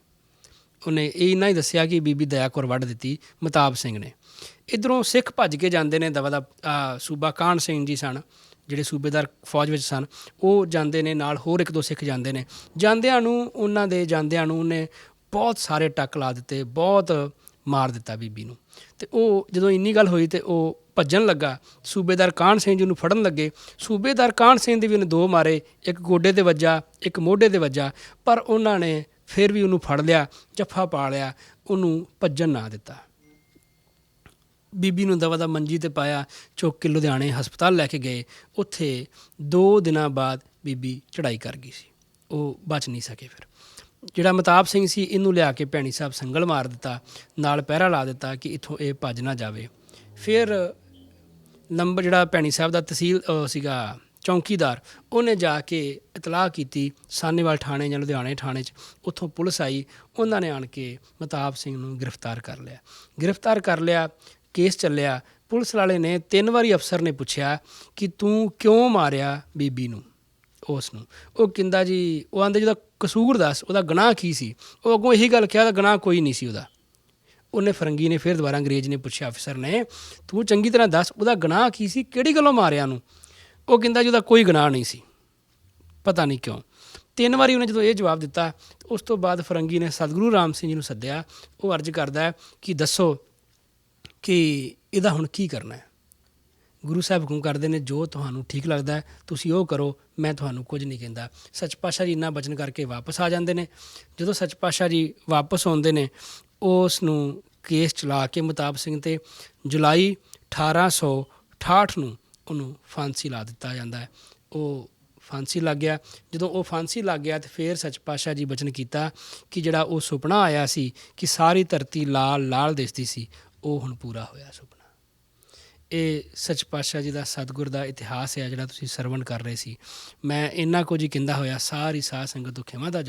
ਉਹਨੇ ਇਹ ਇੰਨਾ ਹੀ ਦੱਸਿਆ ਕਿ ਬੀਬੀ ਦਇਆ ਕੌਰ ਵੱਢ ਦਿੱਤੀ ਮਹਿਤਾਬ ਸਿੰਘ ਨੇ। ਇੱਧਰੋਂ ਸਿੱਖ ਭੱਜ ਕੇ ਜਾਂਦੇ ਨੇ, ਦਵਾ ਦਾ ਸੂਬਾ ਕਾਹਨ ਸਿੰਘ ਜੀ ਸਨ ਜਿਹੜੇ ਸੂਬੇਦਾਰ ਫੌਜ ਵਿੱਚ ਸਨ, ਉਹ ਜਾਂਦੇ ਨੇ ਨਾਲ, ਹੋਰ 1-2 ਸਿੱਖ ਜਾਂਦੇ ਨੇ। ਜਾਂਦਿਆਂ ਨੂੰ ਉਹਨੇ ਬਹੁਤ ਸਾਰੇ ਟੱਕ ਲਾ ਦਿੱਤੇ, ਬਹੁਤ ਮਾਰ ਦਿੱਤਾ ਬੀਬੀ ਨੂੰ। ਅਤੇ ਉਹ ਜਦੋਂ ਇੰਨੀ ਗੱਲ ਹੋਈ ਤਾਂ ਉਹ ਭੱਜਣ ਲੱਗਾ। ਸੂਬੇਦਾਰ ਕਾਹਨ ਸਿੰਘ ਜੀ ਉਹਨੂੰ ਫੜਨ ਲੱਗੇ। ਸੂਬੇਦਾਰ ਕਾਹਨ ਸਿੰਘ ਦੇ ਵੀ ਉਹਨੇ 2 ਮਾਰੇ, ਇੱਕ ਗੋਡੇ 'ਤੇ ਵੱਜਾ, ਇੱਕ ਮੋਢੇ 'ਤੇ ਵੱਜਾ, ਪਰ ਉਹਨਾਂ ਨੇ ਫਿਰ ਵੀ ਉਹਨੂੰ ਫੜ ਲਿਆ, ਜੱਫਾ ਪਾ ਲਿਆ, ਉਹਨੂੰ ਭੱਜਣ ਨਾ ਦਿੱਤਾ। ਬੀਬੀ ਨੂੰ ਦਵਾ ਦਾ ਮੰਜੀ 'ਤੇ ਪਾਇਆ, ਚੁੱਕ ਕੇ ਲੁਧਿਆਣੇ ਹਸਪਤਾਲ ਲੈ ਕੇ ਗਏ। ਉੱਥੇ 2 ਦਿਨਾਂ ਬਾਅਦ ਬੀਬੀ ਚੜ੍ਹਾਈ ਕਰ ਗਈ ਸੀ, ਉਹ ਬਚ ਨਹੀਂ ਸਕੇ। ਫਿਰ ਜਿਹੜਾ ਮਹਿਤਾਬ ਸਿੰਘ ਸੀ, ਇਹਨੂੰ ਲਿਆ ਕੇ ਭੈਣੀ ਸਾਹਿਬ ਸੰਗਲ ਮਾਰ ਦਿੱਤਾ, ਨਾਲ ਪਹਿਰਾ ਲਾ ਦਿੱਤਾ ਕਿ ਇੱਥੋਂ ਇਹ ਭੱਜ ਨਾ ਜਾਵੇ। ਫਿਰ ਨੰਬਰ ਜਿਹੜਾ ਭੈਣੀ ਸਾਹਿਬ ਦਾ ਤਹਿਸੀਲ ਸੀਗਾ ਚੌਂਕੀਦਾਰ, ਉਹਨੇ ਜਾ ਕੇ ਇਤਲਾਹ ਕੀਤੀ ਸਾਹਨੇਵਾਲ ਥਾਣੇ ਜਾਂ ਲੁਧਿਆਣੇ ਥਾਣੇ 'ਚ। ਉੱਥੋਂ ਪੁਲਿਸ ਆਈ, ਉਹਨਾਂ ਨੇ ਆਣ ਕੇ ਮਹਿਤਾਬ ਸਿੰਘ ਨੂੰ ਗ੍ਰਿਫਤਾਰ ਕਰ ਲਿਆ। ਕੇਸ ਚੱਲਿਆ। ਪੁਲਿਸ ਵਾਲੇ ਨੇ 3 ਵਾਰੀ ਅਫਸਰ ਨੇ ਪੁੱਛਿਆ ਕਿ ਤੂੰ ਕਿਉਂ ਮਾਰਿਆ ਬੀਬੀ ਨੂੰ, ਉਸ ਨੂੰ। ਉਹ ਕਹਿੰਦਾ ਜੀ, ਉਹ ਆਂਦੇ ਜਿਹਦਾ ਕਸੂਰ ਦੱਸ, ਉਹਦਾ ਗੁਨਾਹ ਕੀ ਸੀ। ਉਹ ਅੱਗੋਂ ਇਹੀ ਗੱਲ ਕਿਹਾ, ਉਹਦਾ ਗੁਨਾਹ ਕੋਈ ਨਹੀਂ ਸੀ ਉਹਦਾ। ਉਹਨੇ ਫਰੰਗੀ ਨੇ ਫਿਰ ਦੁਬਾਰਾ ਅੰਗਰੇਜ਼ ਨੇ ਪੁੱਛਿਆ ਅਫਸਰ ਨੇ, ਤੂੰ ਚੰਗੀ ਤਰ੍ਹਾਂ ਦੱਸ ਉਹਦਾ ਗੁਨਾਹ ਕੀ ਸੀ, ਕਿਹੜੀ ਗੱਲੋਂ ਮਾਰਿਆ ਉਹਨੂੰ। ਉਹ ਕਹਿੰਦਾ ਜੀ ਉਹਦਾ ਕੋਈ ਗੁਨਾਹ ਨਹੀਂ ਸੀ, ਪਤਾ ਨਹੀਂ ਕਿਉਂ। 3 ਵਾਰੀ ਉਹਨੇ ਜਦੋਂ ਇਹ ਜਵਾਬ ਦਿੱਤਾ, ਉਸ ਤੋਂ ਬਾਅਦ ਫਰੰਗੀ ਨੇ ਸਤਿਗੁਰੂ ਰਾਮ ਸਿੰਘ ਜੀ ਨੂੰ ਸੱਦਿਆ। ਉਹ ਅਰਜ਼ ਕਰਦਾ ਕਿ ਦੱਸੋ ਕਿ ਇਹਦਾ ਹੁਣ ਕੀ ਕਰਨਾ ਹੈ। ਗੁਰੂ ਸਾਹਿਬ ਹੁਕਮ ਕਰਦੇ ਨੇ, ਜੋ ਤੁਹਾਨੂੰ ਠੀਕ ਲੱਗਦਾ ਹੈ ਤੁਸੀਂ ਉਹ ਕਰੋ, ਮੈਂ ਤੁਹਾਨੂੰ ਕੁਝ ਨਹੀਂ ਕਹਿੰਦਾ। ਸੱਚ ਪਾਤਸ਼ਾਹ ਜੀ ਇੰਨਾ ਬਚਨ ਕਰਕੇ ਵਾਪਸ ਆ ਜਾਂਦੇ ਨੇ। ਜਦੋਂ ਸੱਚ ਪਾਤਸ਼ਾਹ ਜੀ ਵਾਪਸ ਆਉਂਦੇ ਨੇ, ਉਸ ਨੂੰ ਕੇਸ ਚਲਾ ਕੇ ਮਹਿਤਾਬ ਸਿੰਘ 'ਤੇ ਜੁਲਾਈ 1868 ਨੂੰ ਉਹਨੂੰ ਫਾਂਸੀ ਲਾ ਦਿੱਤਾ ਜਾਂਦਾ ਹੈ। ਉਹ ਫਾਂਸੀ ਲੱਗ ਗਿਆ। ਜਦੋਂ ਉਹ ਫਾਂਸੀ ਲੱਗ ਗਿਆ, ਤਾਂ ਫਿਰ ਸੱਚ ਪਾਤਸ਼ਾਹ ਜੀ ਬਚਨ ਕੀਤਾ ਕਿ ਜਿਹੜਾ ਉਹ ਸੁਪਨਾ ਆਇਆ ਸੀ ਕਿ ਸਾਰੀ ਧਰਤੀ ਲਾਲ ਲਾਲ ਦਿਸਦੀ ਸੀ, ਉਹ ਹੁਣ ਪੂਰਾ ਹੋਇਆ ਸੁਪਨਾ। ਇਹ ਸੱਚ ਪਾਤਸ਼ਾਹ ਜੀ ਦਾ ਸਤਿਗੁਰ ਦਾ ਇਤਿਹਾਸ ਹੈ ਜਿਹੜਾ ਤੁਸੀਂ ਸਰਵਣ ਕਰ ਰਹੇ ਸੀ। ਮੈਂ ਇੰਨਾ ਕੁਝ ਹੀ ਕਹਿੰਦਾ ਹੋਇਆ ਸਾਰੀ ਸਾਧ ਸੰਗਤ ਤੋਂ ਖਿਮਾ ਦਾ